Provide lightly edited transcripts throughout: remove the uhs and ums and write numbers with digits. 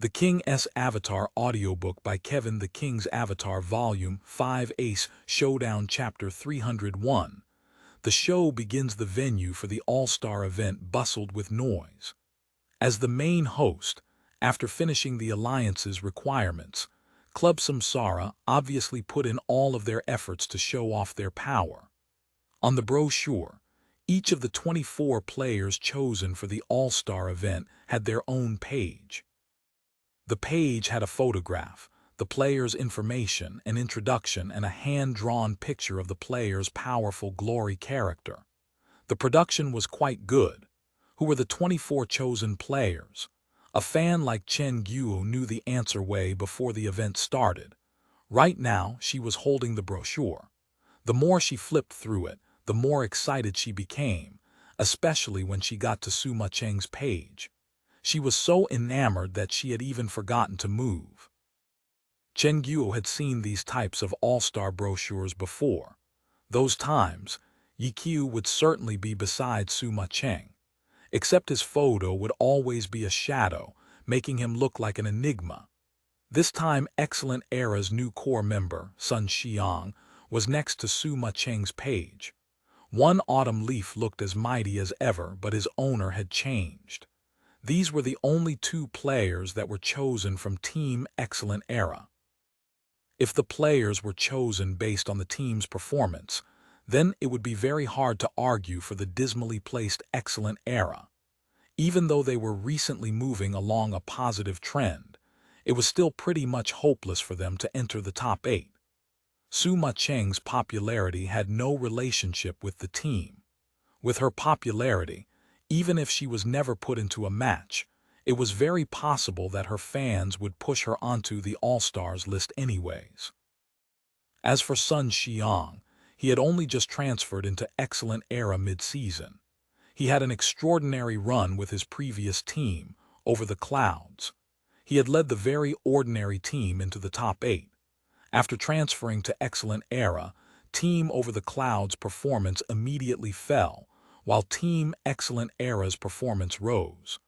The King's Avatar audiobook by Kevin the King's Avatar Volume 5 Ace Showdown Chapter 301. The show begins. The venue for the All-Star event bustled with noise. As the main host, after finishing the Alliance's requirements, Club Samsara obviously put in all of their efforts to show off their power. On the brochure, each of the 24 players chosen for the All-Star event had their own page. The page had a photograph, the player's information, an introduction, and a hand-drawn picture of the player's powerful glory character. The production was quite good. Who were the 24 chosen players? A fan like Chen Guo knew the answer way before the event started. Right now, she was holding the brochure. The more she flipped through it, the more excited she became, especially when she got to Suma Cheng's page. She was so enamored that she had even forgotten to move. Chen Guo had seen these types of all-star brochures before. Those times, Ye Xiu would certainly be beside Suma Cheng. Except his photo would always be a shadow, making him look like an enigma. This time, Excellent Era's new core member, Sun Xiang, was next to Suma Cheng's page. One autumn leaf looked as mighty as ever, but his owner had changed. These were the only two players that were chosen from Team Excellent Era. If the players were chosen based on the team's performance, then it would be very hard to argue for the dismally placed Excellent Era. Even though they were recently moving along a positive trend, it was still pretty much hopeless for them to enter the top 8. Suma Cheng's popularity had no relationship with the team. With her popularity, even if she was never put into a match, it was very possible that her fans would push her onto the All-Stars list anyways. As for Sun Xiang, he had only just transferred into Excellent Era mid-season. He had an extraordinary run with his previous team, Over the Clouds. He had led the very ordinary team into the top 8. After transferring to Excellent Era, Team Over the Clouds' performance immediately fell, while Team Excellent Era's performance rose.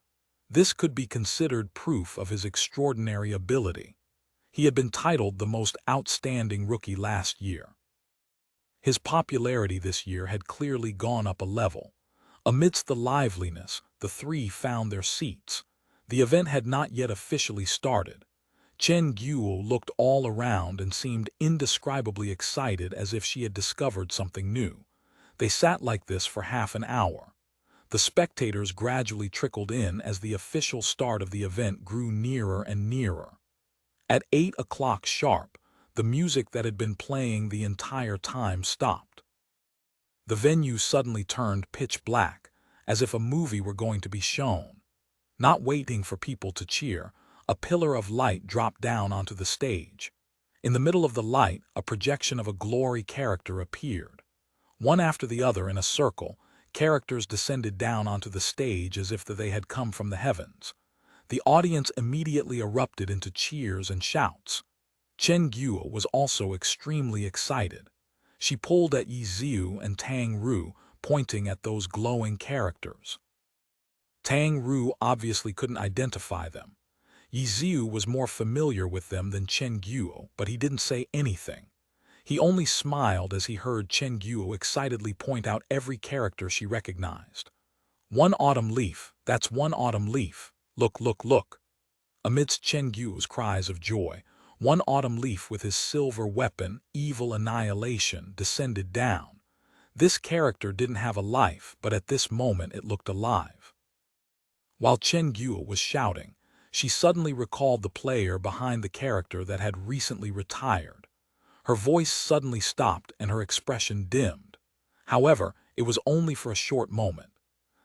This could be considered proof of his extraordinary ability. He had been titled the most outstanding rookie last year. His popularity this year had clearly gone up a level. Amidst the liveliness, the three found their seats. The event had not yet officially started. Chen Guo looked all around and seemed indescribably excited, as if she had discovered something new. They sat like this for half an hour. The spectators gradually trickled in as the official start of the event grew nearer and nearer. At 8 o'clock sharp, the music that had been playing the entire time stopped. The venue suddenly turned pitch black, as if a movie were going to be shown. Not waiting for people to cheer, a pillar of light dropped down onto the stage. In the middle of the light, a projection of a glory character appeared. One after the other in a circle, characters descended down onto the stage as if they had come from the heavens. The audience immediately erupted into cheers and shouts. Chen Guo was also extremely excited. She pulled at Ye Xiu and Tang Ru, pointing at those glowing characters. Tang Ru obviously couldn't identify them. Ye Xiu was more familiar with them than Chen Guo, but he didn't say anything. He only smiled as he heard Chen Guo excitedly point out every character she recognized. One autumn leaf, that's one autumn leaf. Look, look, look. Amidst Chen Guo's cries of joy, one autumn leaf with his silver weapon, Evil Annihilation, descended down. This character didn't have a life, but at this moment it looked alive. While Chen Guo was shouting, she suddenly recalled the player behind the character that had recently retired. Her voice suddenly stopped and her expression dimmed. However, it was only for a short moment.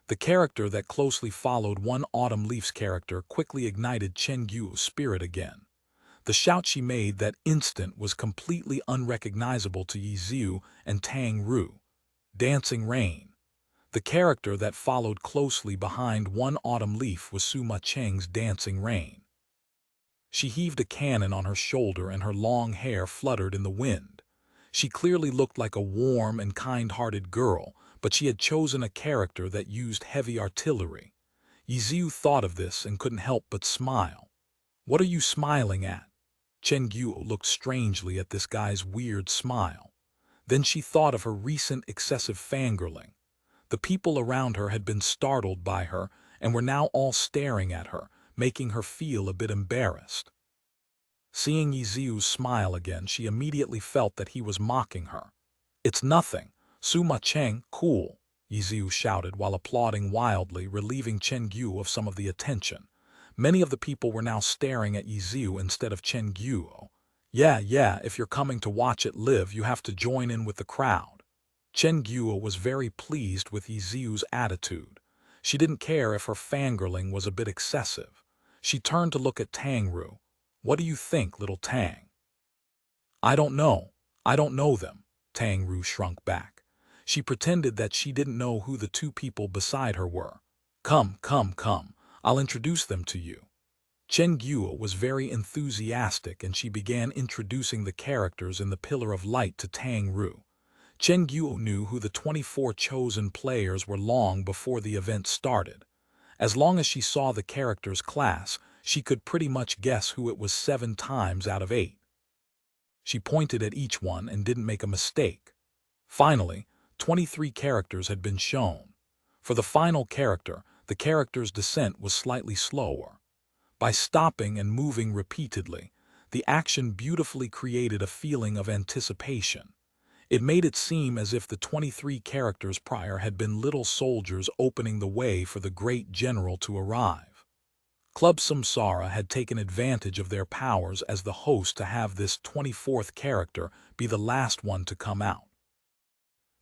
The character that closely followed one autumn leaf's character quickly ignited Chen Guo's spirit again. The shout she made that instant was completely unrecognizable to Ye Xiu and Tang Ru. Dancing Rain. The character that followed closely behind one autumn leaf was Suma Cheng's Dancing Rain. She heaved a cannon on her shoulder and her long hair fluttered in the wind. She clearly looked like a warm and kind-hearted girl, but she had chosen a character that used heavy artillery. Ye Xiu thought of this and couldn't help but smile. What are you smiling at? Chen Guo looked strangely at this guy's weird smile. Then she thought of her recent excessive fangirling. The people around her had been startled by her and were now all staring at her, making her feel a bit embarrassed. Seeing Ye Xiu's smile again, she immediately felt that he was mocking her. "It's nothing. Su Ma Cheng, cool," Ye Xiu shouted while applauding wildly, relieving Chen Guo of some of the attention. Many of the people were now staring at Ye Xiu instead of Chen Guo. Yeah, if you're coming to watch it live, you have to join in with the crowd." Chen Guo was very pleased with Ye Xiu's attitude. She didn't care if her fangirling was a bit excessive. She turned to look at Tang Ru. "What do you think, little Tang?" "I don't know. I don't know them." Tang Ru shrunk back. She pretended that she didn't know who the two people beside her were. Come. I'll introduce them to you." Chen Guo was very enthusiastic and she began introducing the characters in the Pillar of Light to Tang Ru. Chen Guo knew who the 24 chosen players were long before the event started. As long as she saw the characters' class, she could pretty much guess who it was 7 times out of 8. She pointed at each one and didn't make a mistake. Finally, 23 characters had been shown. For the final character, the character's descent was slightly slower. By stopping and moving repeatedly, the action beautifully created a feeling of anticipation. It made it seem as if the 23 characters prior had been little soldiers opening the way for the great general to arrive. Club Samsara had taken advantage of their powers as the host to have this 24th character be the last one to come out.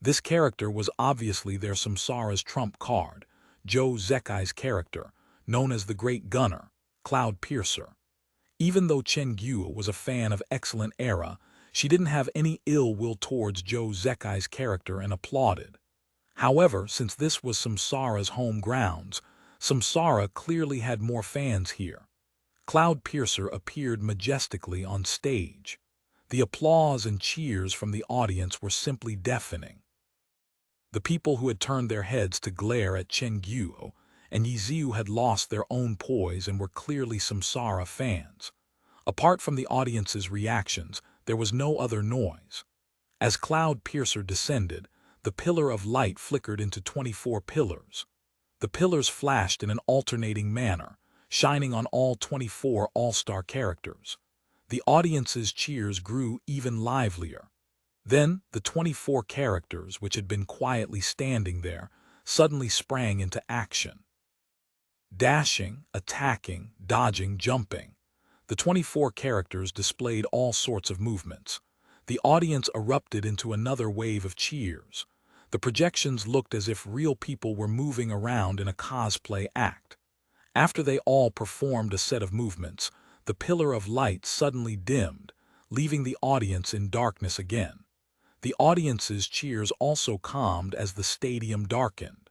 This character was obviously their Samsara's trump card, Zhou Zekai's character, known as the Great Gunner, Cloud Piercer. Even though Chen Guo was a fan of Excellent Era, she didn't have any ill will towards Zhou Zekai's character and applauded. However, since this was Samsara's home grounds, Samsara clearly had more fans here. Cloud Piercer appeared majestically on stage. The applause and cheers from the audience were simply deafening. The people who had turned their heads to glare at Chen Guo and Ye Xiu had lost their own poise and were clearly Samsara fans. Apart from the audience's reactions, there was no other noise. As Cloud Piercer descended, the Pillar of Light flickered into 24 pillars. The pillars flashed in an alternating manner, shining on all 24 all-star characters. The audience's cheers grew even livelier. Then, the 24 characters, which had been quietly standing there, suddenly sprang into action. Dashing, attacking, dodging, jumping. The 24 characters displayed all sorts of movements. The audience erupted into another wave of cheers. The projections looked as if real people were moving around in a cosplay act. After they all performed a set of movements, the Pillar of Light suddenly dimmed, leaving the audience in darkness again. The audience's cheers also calmed as the stadium darkened.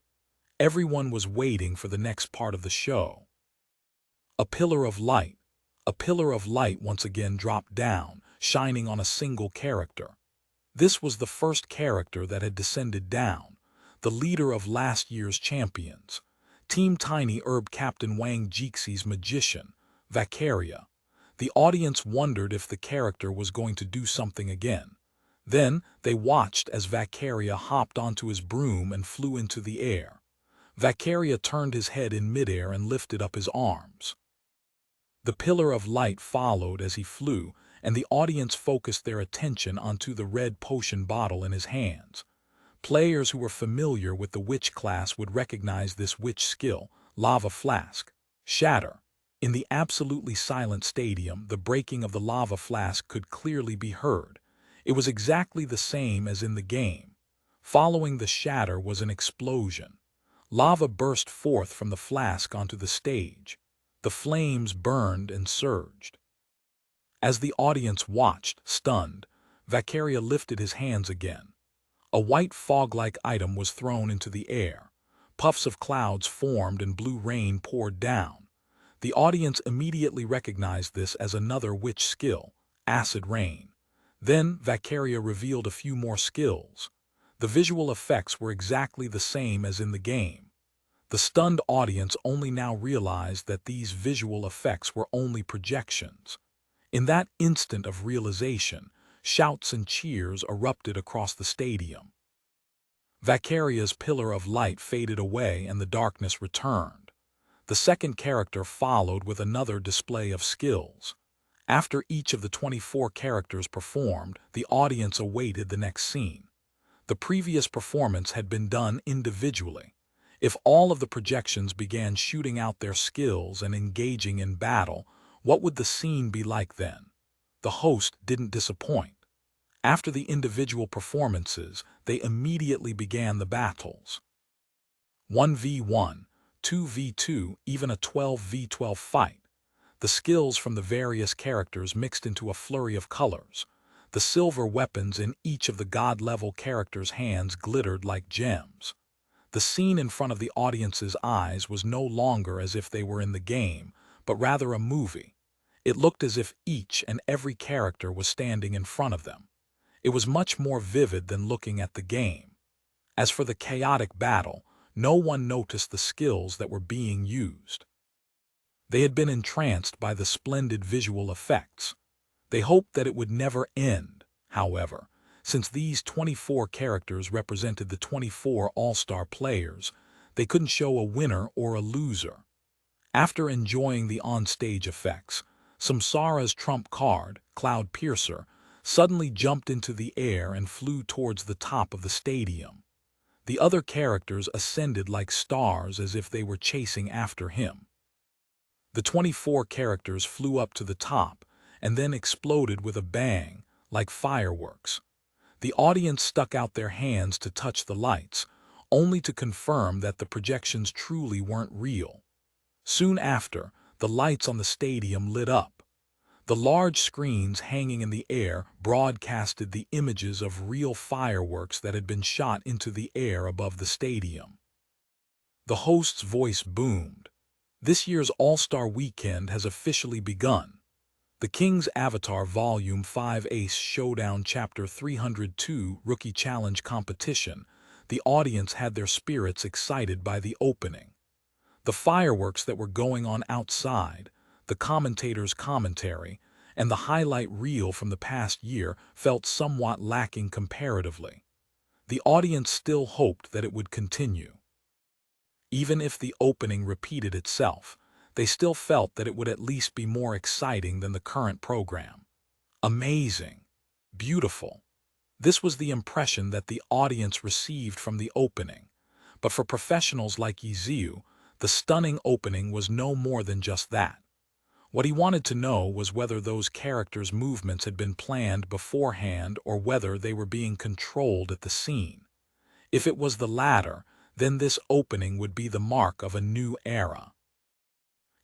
Everyone was waiting for the next part of the show. A pillar of light once again dropped down, shining on a single character. This was the first character that had descended down, the leader of last year's champions, Team Tiny Herb Captain Wang Jixi's magician, Vacaria. The audience wondered if the character was going to do something again. Then they watched as Vacaria hopped onto his broom and flew into the air. Vacaria turned his head in midair and lifted up his arms. The Pillar of Light followed as he flew, and the audience focused their attention onto the red potion bottle in his hands. Players who were familiar with the witch class would recognize this witch skill, Lava Flask. Shatter. In the absolutely silent stadium, the breaking of the lava flask could clearly be heard. It was exactly the same as in the game. Following the shatter was an explosion. Lava burst forth from the flask onto the stage. The flames burned and surged. As the audience watched, stunned, Vacaria lifted his hands again. A white fog-like item was thrown into the air. Puffs of clouds formed and blue rain poured down. The audience immediately recognized this as another witch skill, Acid Rain. Then Vacaria revealed a few more skills. The visual effects were exactly the same as in the game. The stunned audience only now realized that these visual effects were only projections. In that instant of realization, shouts and cheers erupted across the stadium. Vacaria's pillar of light faded away and the darkness returned. The second character followed with another display of skills. After each of the 24 characters performed, the audience awaited the next scene. The previous performance had been done individually. If all of the projections began shooting out their skills and engaging in battle, what would the scene be like then? The host didn't disappoint. After the individual performances, they immediately began the battles. 1v1, 2v2, even a 12v12 fight. The skills from the various characters mixed into a flurry of colors. The silver weapons in each of the god-level characters' hands glittered like gems. The scene in front of the audience's eyes was no longer as if they were in the game, but rather a movie. It looked as if each and every character was standing in front of them. It was much more vivid than looking at the game. As for the chaotic battle, no one noticed the skills that were being used. They had been entranced by the splendid visual effects. They hoped that it would never end, however, since these 24 characters represented the 24 all-star players. They couldn't show a winner or a loser. After enjoying the on-stage effects, Samsara's trump card, Cloud Piercer, suddenly jumped into the air and flew towards the top of the stadium. The other characters ascended like stars as if they were chasing after him. The 24 characters flew up to the top and then exploded with a bang, like fireworks. The audience stuck out their hands to touch the lights, only to confirm that the projections truly weren't real. Soon after, the lights on the stadium lit up. The large screens hanging in the air broadcasted the images of real fireworks that had been shot into the air above the stadium. The host's voice boomed. This year's All-Star Weekend has officially begun. The King's Avatar Volume 5 Ace Showdown Chapter 302 Rookie Challenge Competition. The audience had their spirits excited by the opening. The fireworks that were going on outside, the commentator's commentary, and the highlight reel from the past year felt somewhat lacking comparatively. The audience still hoped that it would continue. Even if the opening repeated itself, they still felt that it would at least be more exciting than the current program. Amazing. Beautiful. This was the impression that the audience received from the opening. But for professionals like Ye Xiu, the stunning opening was no more than just that. What he wanted to know was whether those characters' movements had been planned beforehand or whether they were being controlled at the scene. If it was the latter, then this opening would be the mark of a new era.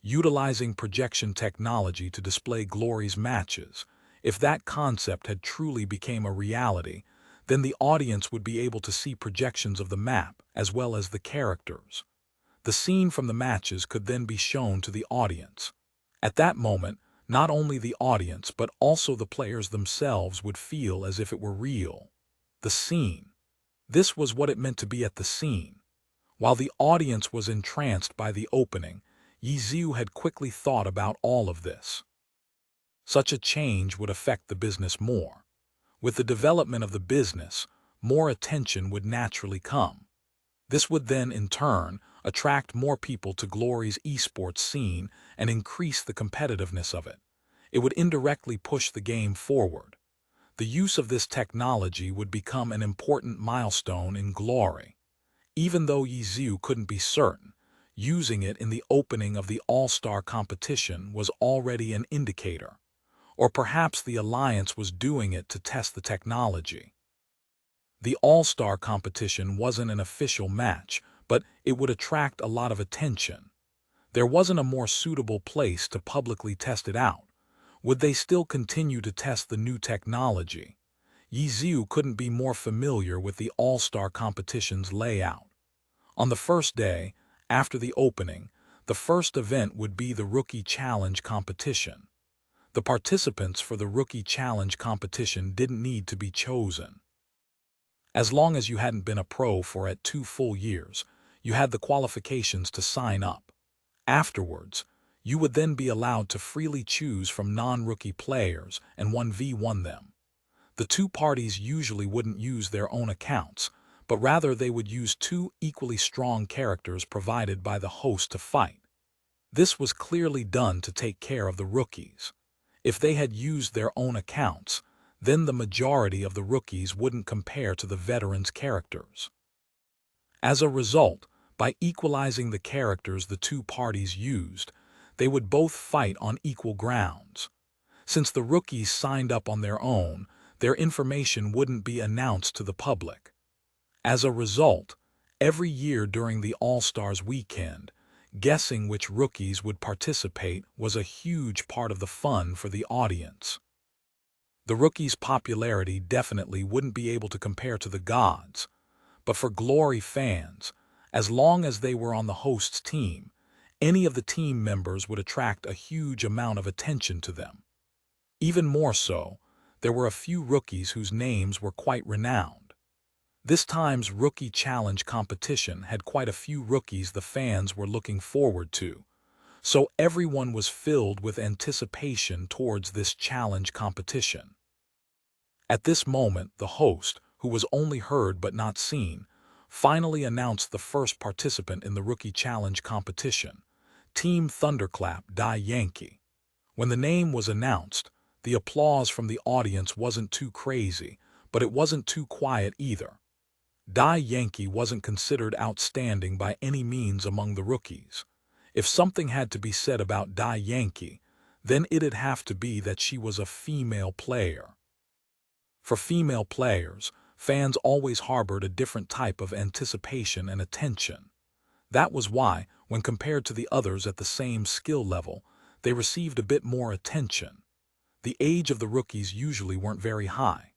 Utilizing projection technology to display Glory's matches, if that concept had truly become a reality, then the audience would be able to see projections of the map as well as the characters. The scene from the matches could then be shown to the audience. At that moment, not only the audience but also the players themselves would feel as if it were real. The scene. This was what it meant to be at the scene. While the audience was entranced by the opening, Ye Xiu had quickly thought about all of this. Such a change would affect the business more. With the development of the business, more attention would naturally come. This would then, in turn, attract more people to Glory's esports scene and increase the competitiveness of it. It would indirectly push the game forward. The use of this technology would become an important milestone in Glory. Even though Ye Xiu couldn't be certain, using it in the opening of the All-Star competition was already an indicator. Or perhaps the Alliance was doing it to test the technology. The All-Star competition wasn't an official match, but it would attract a lot of attention. There wasn't a more suitable place to publicly test it out. Would they still continue to test the new technology? Ye Xiu couldn't be more familiar with the All-Star competition's layout. On the first day, after the opening, the first event would be the Rookie Challenge competition. The participants for the Rookie Challenge competition didn't need to be chosen. As long as you hadn't been a pro for 2 full years, you had the qualifications to sign up. Afterwards, you would then be allowed to freely choose from non-rookie players and 1v1 them. The two parties usually wouldn't use their own accounts, but rather they would use two equally strong characters provided by the host to fight. This was clearly done to take care of the rookies. If they had used their own accounts, then the majority of the rookies wouldn't compare to the veterans' characters. As a result, by equalizing the characters the two parties used, they would both fight on equal grounds. Since the rookies signed up on their own, their information wouldn't be announced to the public. As a result, every year during the All-Stars weekend, guessing which rookies would participate was a huge part of the fun for the audience. The rookies' popularity definitely wouldn't be able to compare to the gods, but for Glory fans, as long as they were on the host's team, any of the team members would attract a huge amount of attention to them. Even more so, there were a few rookies whose names were quite renowned. This time's Rookie Challenge competition had quite a few rookies the fans were looking forward to, so everyone was filled with anticipation towards this challenge competition. At this moment, the host, who was only heard but not seen, finally announced the first participant in the Rookie Challenge competition, Team Thunderclap Die Yankee. When the name was announced, the applause from the audience wasn't too crazy, but it wasn't too quiet either. Die Yankee wasn't considered outstanding by any means among the rookies. If something had to be said about Die Yankee, then it'd have to be that she was a female player. For female players, fans always harbored a different type of anticipation and attention. That was why, when compared to the others at the same skill level, they received a bit more attention. The age of the rookies usually weren't very high.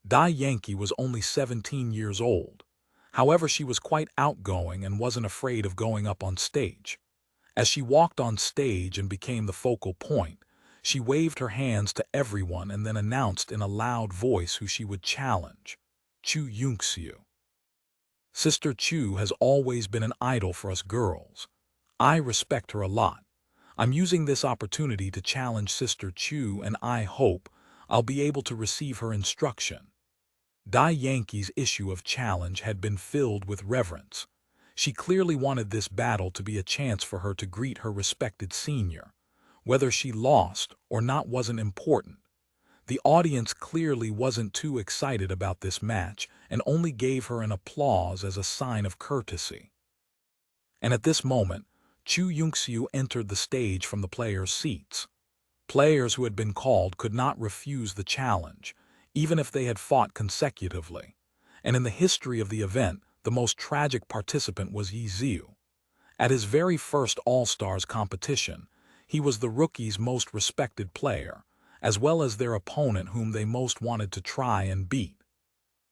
Die Yankee was only 17 years old. However, she was quite outgoing and wasn't afraid of going up on stage. As she walked on stage and became the focal point, she waved her hands to everyone and then announced in a loud voice who she would challenge: Ye Xiu. Sister Chu has always been an idol for us girls. I respect her a lot. I'm using this opportunity to challenge Sister Chu, and I hope I'll be able to receive her instruction. Die Yankee's issue of challenge had been filled with reverence. She clearly wanted this battle to be a chance for her to greet her respected senior. Whether she lost or not wasn't important. The audience clearly wasn't too excited about this match and only gave her an applause as a sign of courtesy. And at this moment, Ye Xiu entered the stage from the players' seats. Players who had been called could not refuse the challenge, even if they had fought consecutively. And in the history of the event, the most tragic participant was Ye Xiu. At his very first All-Stars competition, he was the rookies' most respected player, as well as their opponent whom they most wanted to try and beat.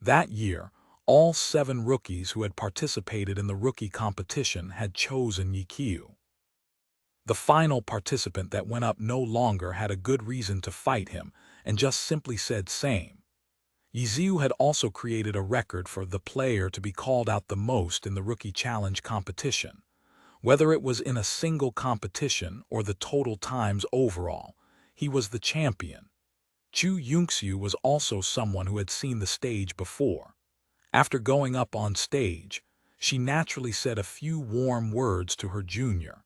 That year, all 7 rookies who had participated in the rookie competition had chosen Ye Xiu. The final participant that went up no longer had a good reason to fight him and just simply said same. Ye Xiu had also created a record for the player to be called out the most in the Rookie Challenge competition. Whether it was in a single competition or the total times overall, he was the champion. Ye Xiu was also someone who had seen the stage before. After going up on stage, she naturally said a few warm words to her junior.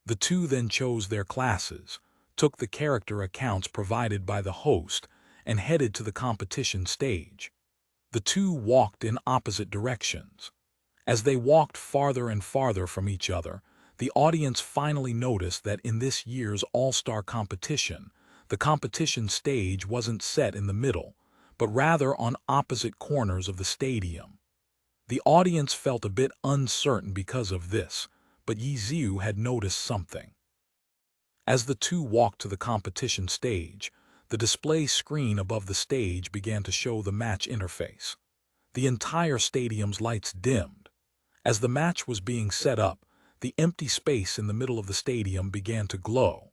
The two then chose their classes, took the character accounts provided by the host, and headed to the competition stage. The two walked in opposite directions. As they walked farther and farther from each other, the audience finally noticed that in this year's All-Star competition, the competition stage wasn't set in the middle, but rather on opposite corners of the stadium. The audience felt a bit uncertain because of this, but Ye Xiu had noticed something. As the two walked to the competition stage, the display screen above the stage began to show the match interface. The entire stadium's lights dimmed. As the match was being set up, the empty space in the middle of the stadium began to glow.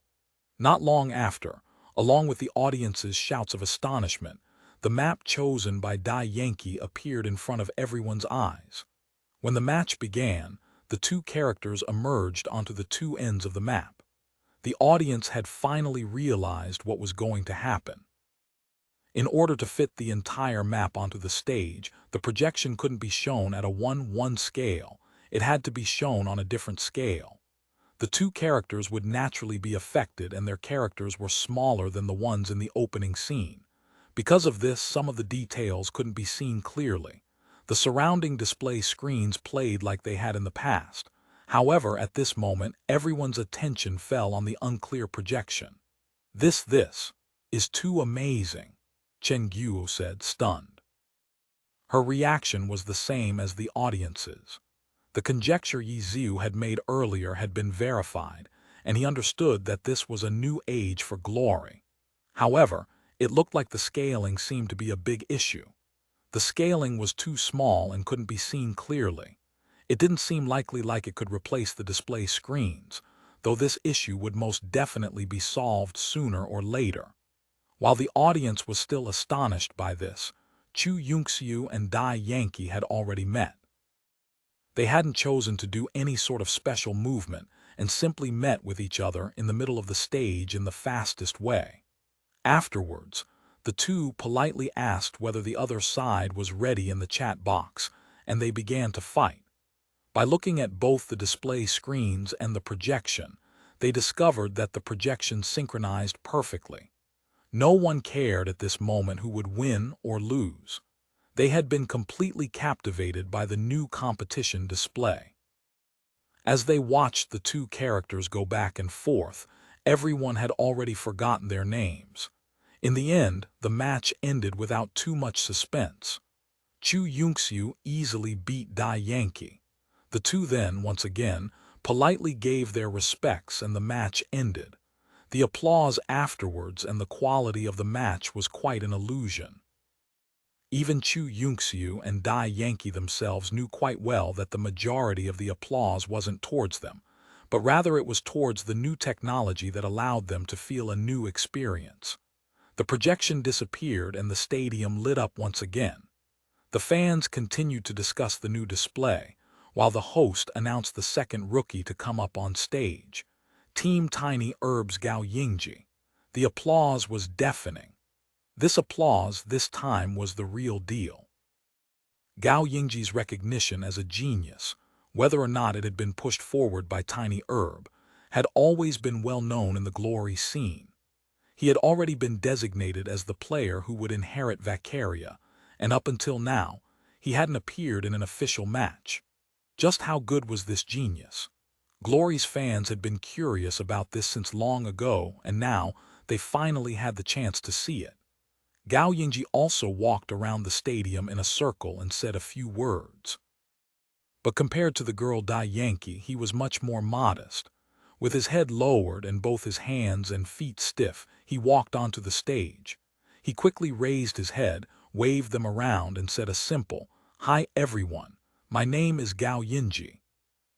Not long after, along with the audience's shouts of astonishment, the map chosen by Die Yankee appeared in front of everyone's eyes. When the match began, the two characters emerged onto the two ends of the map. The audience had finally realized what was going to happen. In order to fit the entire map onto the stage, the projection couldn't be shown at a 1:1 scale. It had to be shown on a different scale. The two characters would naturally be affected, and their characters were smaller than the ones in the opening scene. Because of this, some of the details couldn't be seen clearly. The surrounding display screens played like they had in the past. However, at this moment, everyone's attention fell on the unclear projection. This is too amazing," Chen Guo said, stunned. Her reaction was the same as the audience's. The conjecture Ye Xiu had made earlier had been verified, and he understood that this was a new age for glory. However, it looked like the scaling seemed to be a big issue. The scaling was too small and couldn't be seen clearly. It didn't seem likely like it could replace the display screens, though this issue would most definitely be solved sooner or later. While the audience was still astonished by this, Ye Xiu and Dai Yankee had already met. They hadn't chosen to do any sort of special movement and simply met with each other in the middle of the stage in the fastest way. Afterwards, the two politely asked whether the other side was ready in the chat box, and they began to fight. By looking at both the display screens and the projection, they discovered that the projection synchronized perfectly. No one cared at this moment who would win or lose. They had been completely captivated by the new competition display. As they watched the two characters go back and forth, everyone had already forgotten their names. In the end, the match ended without too much suspense. Ye Xiu easily beat Dai Yankee. The two then, once again, politely gave their respects, and the match ended. The applause afterwards and the quality of the match was quite an illusion. Even Ye Xiu and Dai Yankee themselves knew quite well that the majority of the applause wasn't towards them, but rather it was towards the new technology that allowed them to feel a new experience. The projection disappeared and the stadium lit up once again. The fans continued to discuss the new display, while the host announced the second rookie to come up on stage, Team Tiny Herb's Gao Yingji. The applause was deafening. This applause this time was the real deal. Gao Yingji's recognition as a genius, whether or not it had been pushed forward by Tiny Herb, had always been well known in the glory scene. He had already been designated as the player who would inherit Vacaria, and up until now, he hadn't appeared in an official match. Just how good was this genius? Glory's fans had been curious about this since long ago, and now they finally had the chance to see it. Gao Yingji also walked around the stadium in a circle and said a few words. But compared to the girl Dai Yankee, he was much more modest. With his head lowered and both his hands and feet stiff, he walked onto the stage. He quickly raised his head, waved them around, and said a simple, "Hi everyone, my name is Gao Yingji."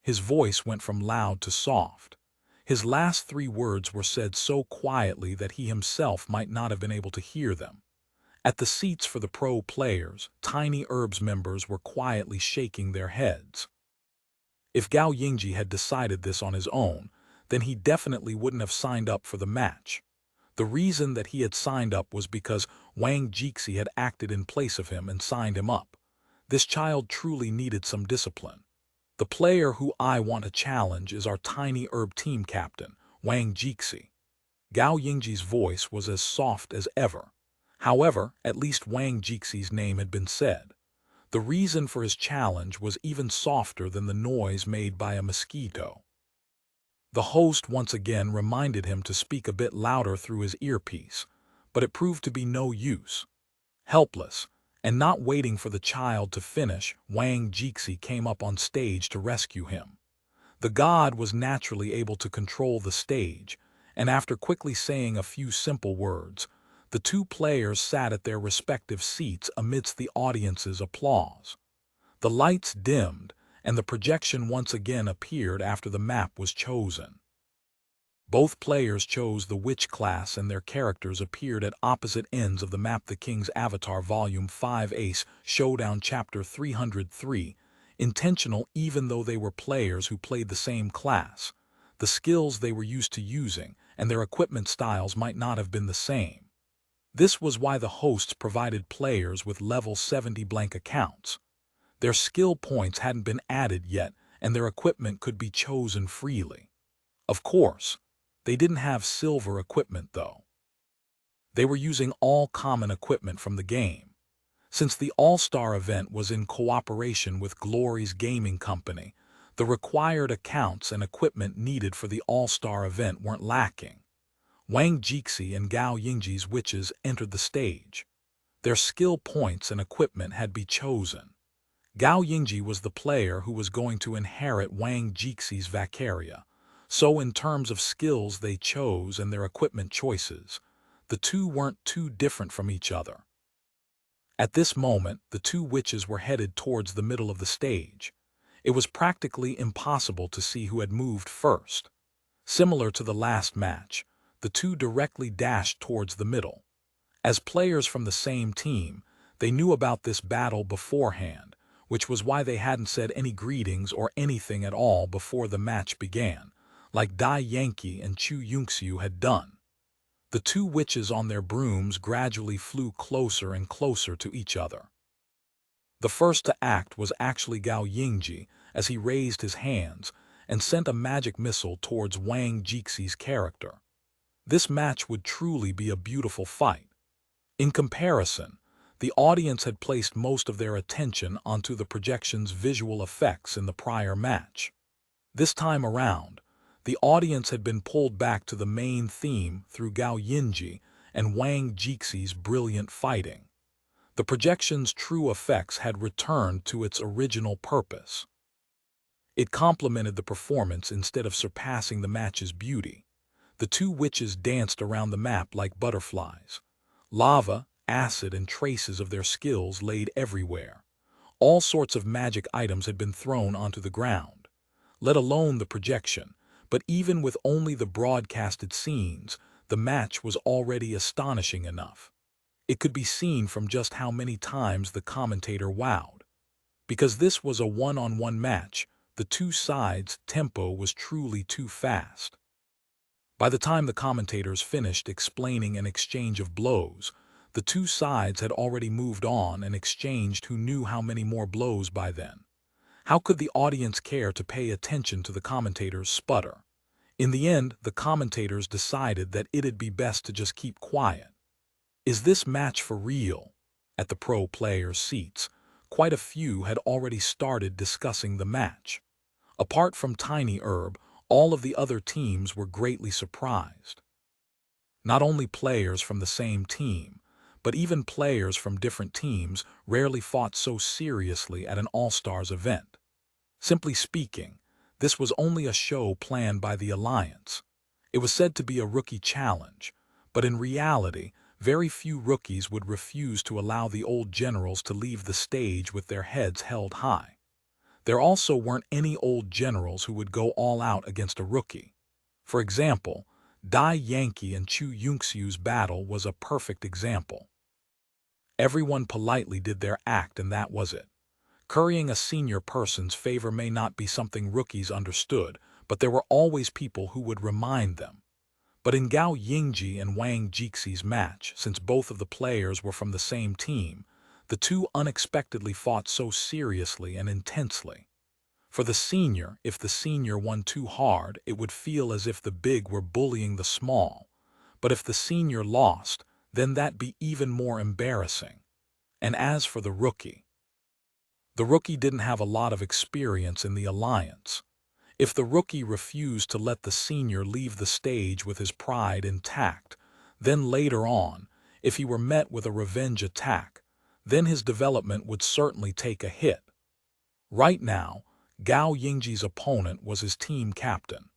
His voice went from loud to soft. His last three words were said so quietly that he himself might not have been able to hear them. At the seats for the pro players, Tiny Herb's members were quietly shaking their heads. If Gao Yingji had decided this on his own, then he definitely wouldn't have signed up for the match. The reason that he had signed up was because Wang Jixi had acted in place of him and signed him up. This child truly needed some discipline. The player who I want to challenge is our Tiny Herb team captain, Wang Jixi. Gao Yingji's voice was as soft as ever. However, at least Wang Jixi's name had been said. The reason for his challenge was even softer than the noise made by a mosquito. The host once again reminded him to speak a bit louder through his earpiece, but it proved to be no use. Helpless, and not waiting for the child to finish, Wang Jixi came up on stage to rescue him. The god was naturally able to control the stage, and after quickly saying a few simple words, the two players sat at their respective seats amidst the audience's applause. The lights dimmed, and the projection once again appeared after the map was chosen. Both players chose the witch class, and their characters appeared at opposite ends of the map. The King's Avatar Volume 5 Ace Showdown Chapter 303. intentional even though they were players who played the same class. The skills they were used to using and their equipment styles might not have been the same. This was why the hosts provided players with level 70 blank accounts. Their skill points hadn't been added yet, and their equipment could be chosen freely. Of course, they didn't have silver equipment though. They were using all common equipment from the game. Since the All-Star event was in cooperation with Glory's gaming company, the required accounts and equipment needed for the All-Star event weren't lacking. Wang Jixi and Gao Yingji's witches entered the stage. Their skill points and equipment had been chosen. Gao Yingji was the player who was going to inherit Wang Jixi's Vacaria, so in terms of skills they chose and their equipment choices, the two weren't too different from each other. At this moment, the two witches were headed towards the middle of the stage. It was practically impossible to see who had moved first. Similar to the last match, the two directly dashed towards the middle. As players from the same team, they knew about this battle beforehand, which was why they hadn't said any greetings or anything at all before the match began, like Dai Yankee and Chu Yunxiu had done. The two witches on their brooms gradually flew closer and closer to each other. The first to act was actually Gao Yingji, as he raised his hands and sent a magic missile towards Wang Jixi's character. This match would truly be a beautiful fight. In comparison, the audience had placed most of their attention onto the projection's visual effects in the prior match. This time around, the audience had been pulled back to the main theme through Gao Yingji and Wang Jixi's brilliant fighting. The projection's true effects had returned to its original purpose. It complemented the performance instead of surpassing the match's beauty. The two witches danced around the map like butterflies. Lava, acid, and traces of their skills laid everywhere. All sorts of magic items had been thrown onto the ground, let alone the projection, but even with only the broadcasted scenes, the match was already astonishing enough. It could be seen from just how many times the commentator wowed. Because this was a one-on-one match, the two sides' tempo was truly too fast. By the time the commentators finished explaining an exchange of blows, the two sides had already moved on and exchanged who knew how many more blows by then. How could the audience care to pay attention to the commentators' sputter? In the end, the commentators decided that it'd be best to just keep quiet. Is this match for real? At the pro players' seats, quite a few had already started discussing the match. Apart from Tiny Herb, all of the other teams were greatly surprised. Not only players from the same team, but even players from different teams rarely fought so seriously at an All-Stars event. Simply speaking, this was only a show planned by the Alliance. It was said to be a rookie challenge, but in reality, very few rookies would refuse to allow the old generals to leave the stage with their heads held high. There also weren't any old generals who would go all out against a rookie. For example, Dai Yankee and Chu Yunxiu's battle was a perfect example. Everyone politely did their act and that was it. Currying a senior person's favor may not be something rookies understood, but there were always people who would remind them. But in Gao Yingji and Wang Jixi's match, since both of the players were from the same team, the two unexpectedly fought so seriously and intensely. For the senior, if the senior won too hard, it would feel as if the big were bullying the small. But if the senior lost, then that'd be even more embarrassing. And as for the rookie didn't have a lot of experience in the Alliance. If the rookie refused to let the senior leave the stage with his pride intact, then later on, if he were met with a revenge attack, then his development would certainly take a hit. Right now, Gao Yingji's opponent was his team captain.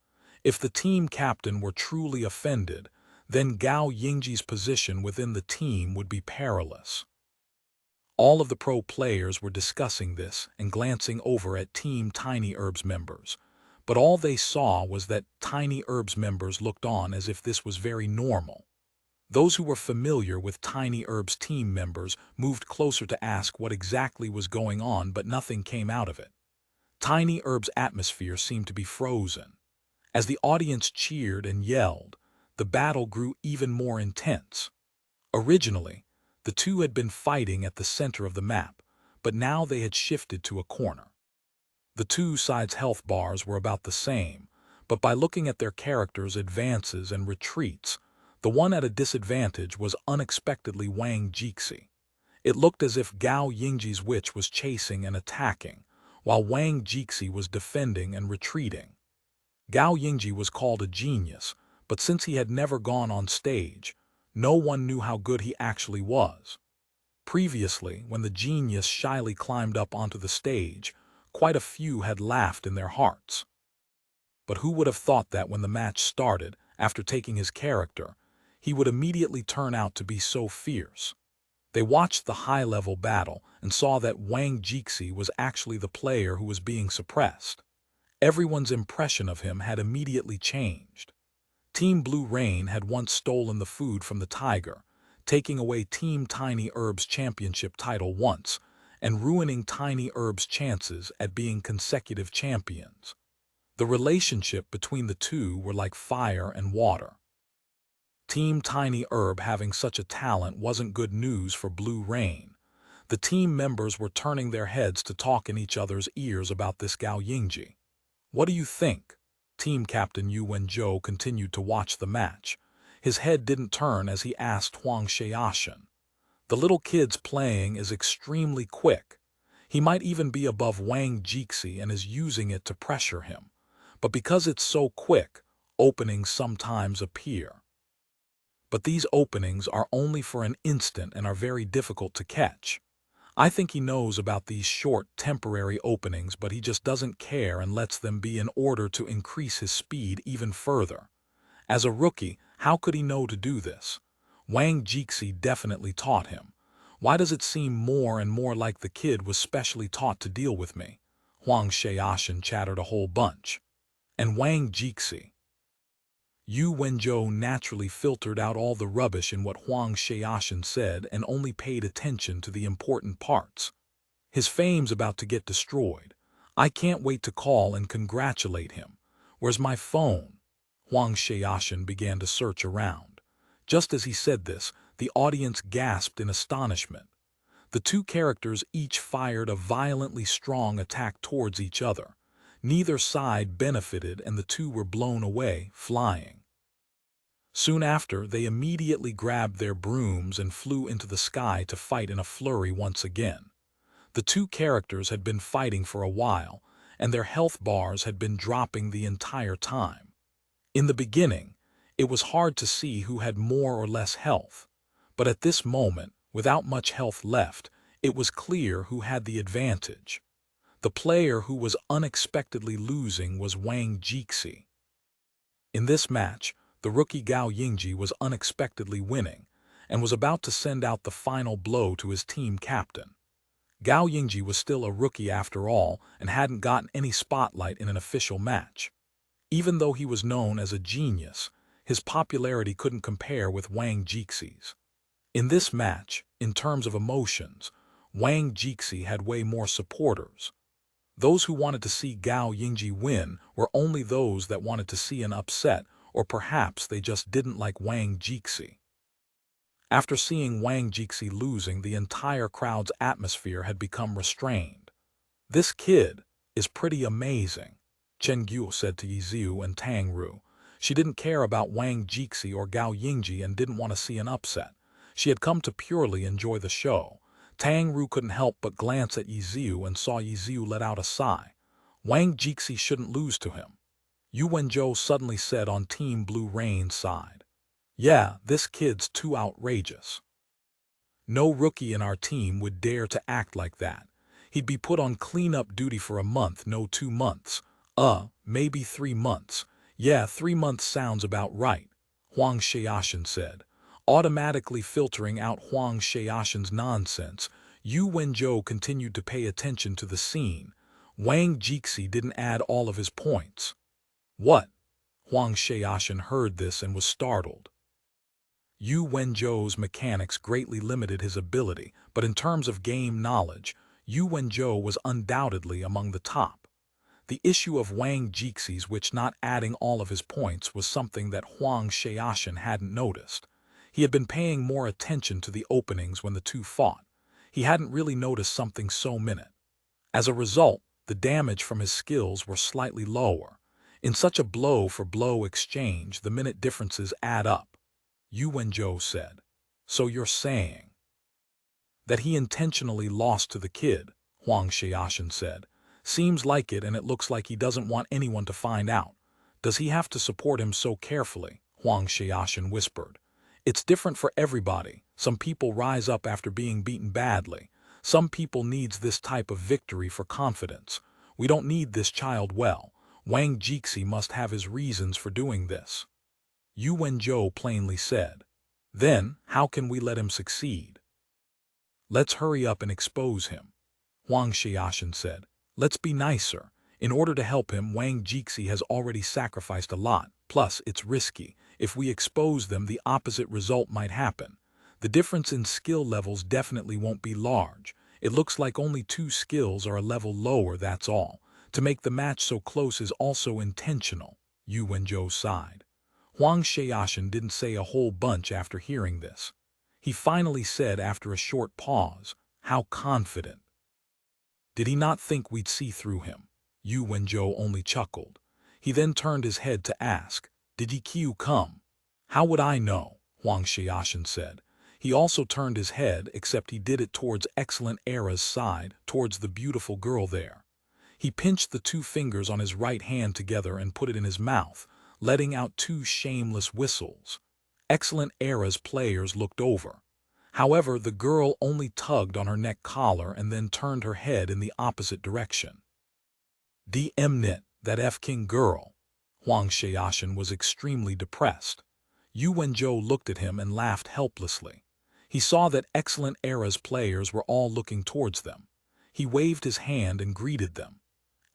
If the team captain were truly offended, then Gao Yingji's position within the team would be perilous. All of the pro players were discussing this and glancing over at Team Tiny Herb's members, but all they saw was that Tiny Herb's members looked on as if this was very normal. Those who were familiar with Tiny Herb's team members moved closer to ask what exactly was going on, but nothing came out of it. Tiny Herb's atmosphere seemed to be frozen. As the audience cheered and yelled, the battle grew even more intense. Originally, the two had been fighting at the center of the map, but now they had shifted to a corner. The two sides' health bars were about the same, but by looking at their characters' advances and retreats, the one at a disadvantage was unexpectedly Wang Jixi. It looked as if Gao Yingji's witch was chasing and attacking, while Wang Jixi was defending and retreating. Gao Yingji was called a genius, but since he had never gone on stage, no one knew how good he actually was. Previously, when the genius shyly climbed up onto the stage, quite a few had laughed in their hearts. But who would have thought that when the match started, after taking his character, he would immediately turn out to be so fierce? They watched the high-level battle and saw that Wang Jixi was actually the player who was being suppressed. Everyone's impression of him had immediately changed. Team Blue Rain had once stolen the food from the tiger, taking away Team Tiny Herb's championship title once, and ruining Tiny Herb's chances at being consecutive champions. The relationship between the two were like fire and water. Team Tiny Herb having such a talent wasn't good news for Blue Rain. The team members were turning their heads to talk in each other's ears about this Gao Yingji. "What do you think?" Team Captain Yu Wenzhou continued to watch the match. His head didn't turn as he asked Huang Xiaoshan. "The little kid's playing is extremely quick. He might even be above Wang Jixi and is using it to pressure him. But because it's so quick, openings sometimes appear. But these openings are only for an instant and are very difficult to catch. I think he knows about these short, temporary openings, but he just doesn't care and lets them be in order to increase his speed even further. As a rookie, how could he know to do this? Wang Jixi definitely taught him. Why does it seem more and more like the kid was specially taught to deal with me?" Huang Xiaoshan chattered a whole bunch. And Wang Jixi. Yu Wenzhou naturally filtered out all the rubbish in what Huang Xiaoshan said and only paid attention to the important parts. "His fame's about to get destroyed. I can't wait to call and congratulate him. Where's my phone?" Huang Xiaoshan began to search around. Just as he said this, the audience gasped in astonishment. The two characters each fired a violently strong attack towards each other. Neither side benefited and the two were blown away, flying. Soon after, they immediately grabbed their brooms and flew into the sky to fight in a flurry once again. The two characters had been fighting for a while, and their health bars had been dropping the entire time. In the beginning, it was hard to see who had more or less health, but at this moment, without much health left, it was clear who had the advantage. The player who was unexpectedly losing was Wang Jixi. In this match, the rookie Gao Yingji was unexpectedly winning, and was about to send out the final blow to his team captain. Gao Yingji was still a rookie after all and hadn't gotten any spotlight in an official match. Even though he was known as a genius, his popularity couldn't compare with Wang Jixi's. In this match, in terms of emotions, Wang Jixi had way more supporters. Those who wanted to see Gao Yingji win were only those that wanted to see an upset, or perhaps they just didn't like Wang Jixi. After seeing Wang Jixi losing, the entire crowd's atmosphere had become restrained. "This kid is pretty amazing," Chen Guo said to Ye Xiu and Tang Ru. She didn't care about Wang Jixi or Gao Yingji and didn't want to see an upset. She had come to purely enjoy the show. Tang Ru couldn't help but glance at Ye Xiu and saw Ye Xiu let out a sigh. Wang Jixi shouldn't lose to him. Yu Wenzhou suddenly said on Team Blue Rain's side. "Yeah, this kid's too outrageous. No rookie in our team would dare to act like that. He'd be put on cleanup duty for a month, no 2 months. Maybe 3 months. Yeah, 3 months sounds about right," Huang Xiaoshan said. Automatically filtering out Huang Xiaoshan's nonsense, Yu Wenzhou continued to pay attention to the scene. Wang Jixi didn't add all of his points. "What?" Huang Xiaoshan heard this and was startled. Yu Wenzhou's mechanics greatly limited his ability, but in terms of game knowledge, Yu Wenzhou was undoubtedly among the top. The issue of Wang Jixi's which not adding all of his points was something that Huang Xiaoshan hadn't noticed. He had been paying more attention to the openings when the two fought. He hadn't really noticed something so minute. As a result, the damage from his skills were slightly lower. In such a blow-for-blow exchange, the minute differences add up. Yu Wenzhou said. So you're saying that he intentionally lost to the kid, Huang Xiaoshan said. Seems like it, and it looks like he doesn't want anyone to find out. Does he have to support him so carefully? Huang Xiaoshan whispered. It's different for everybody. Some people rise up after being beaten badly. Some people needs this type of victory for confidence. We don't need this child well. Wang Jixi must have his reasons for doing this. Yu Wenzhou plainly said. Then, how can we let him succeed? Let's hurry up and expose him. Huang Xiaoshan said. Let's be nicer. In order to help him, Wang Jixi has already sacrificed a lot. Plus, it's risky. If we expose them, the opposite result might happen. The difference in skill levels definitely won't be large. It looks like only 2 skills are a level lower, that's all. To make the match so close is also intentional. Yu Wenzhou sighed. Huang Xiaoshan didn't say a whole bunch after hearing this. He finally said after a short pause, how confident. Did he not think we'd see through him? Yu Wenzhou only chuckled. He then turned his head to ask, did Ye Xiu come? How would I know? Huang Xiaoshan said. He also turned his head, except he did it towards Excellent Era's side, towards the beautiful girl there. He pinched the 2 fingers on his right hand together and put it in his mouth, letting out 2 shameless whistles. Excellent Era's players looked over. However, the girl only tugged on her neck collar and then turned her head in the opposite direction. Mnit, that F-King girl. Huang Xiaoshan was extremely depressed. Yu Wenzhou looked at him and laughed helplessly. He saw that Excellent Era's players were all looking towards them. He waved his hand and greeted them.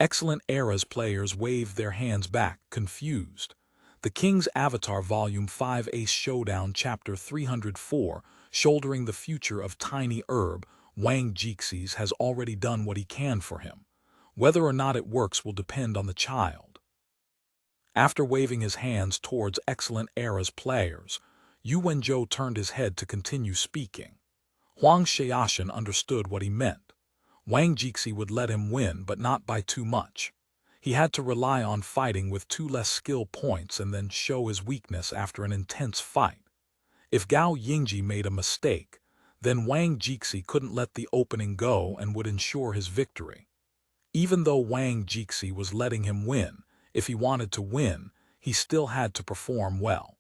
Excellent Era's players waved their hands back, confused. The King's Avatar Volume 5 Ace Showdown Chapter 304, Shouldering the Future of Tiny Herb, Wang Jixi has already done what he can for him. Whether or not it works will depend on the child. After waving his hands towards Excellent Era's players, Yu Wenzhou turned his head to continue speaking. Huang Xiaoshan understood what he meant. Wang Jixi would let him win, but not by too much. He had to rely on fighting with 2 less skill points and then show his weakness after an intense fight. If Gao Yingji made a mistake, then Wang Jixi couldn't let the opening go and would ensure his victory. Even though Wang Jixi was letting him win, if he wanted to win, he still had to perform well.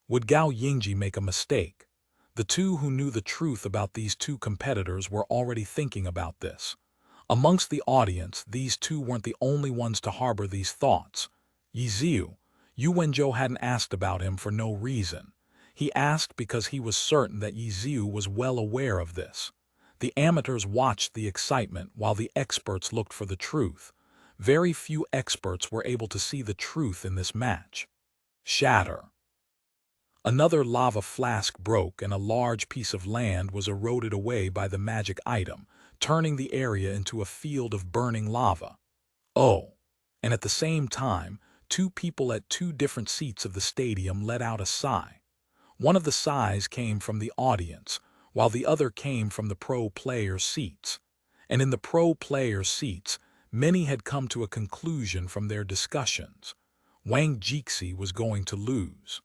Would Gao Yingji make a mistake? The 2 who knew the truth about these 2 competitors were already thinking about this. Amongst the audience, these 2 weren't the only ones to harbor these thoughts. Ye Xiu, Yu Wenzhou hadn't asked about him for no reason. He asked because he was certain that Ye Xiu was well aware of this. The amateurs watched the excitement while the experts looked for the truth. Very few experts were able to see the truth in this match. Shatter. Another lava flask broke and a large piece of land was eroded away by the magic item, turning the area into a field of burning lava. Oh! And at the same time, 2 people at 2 different seats of the stadium let out a sigh. One of the sighs came from the audience, while the other came from the pro player seats. And in the pro player seats, many had come to a conclusion from their discussions. Wang Jixi was going to lose.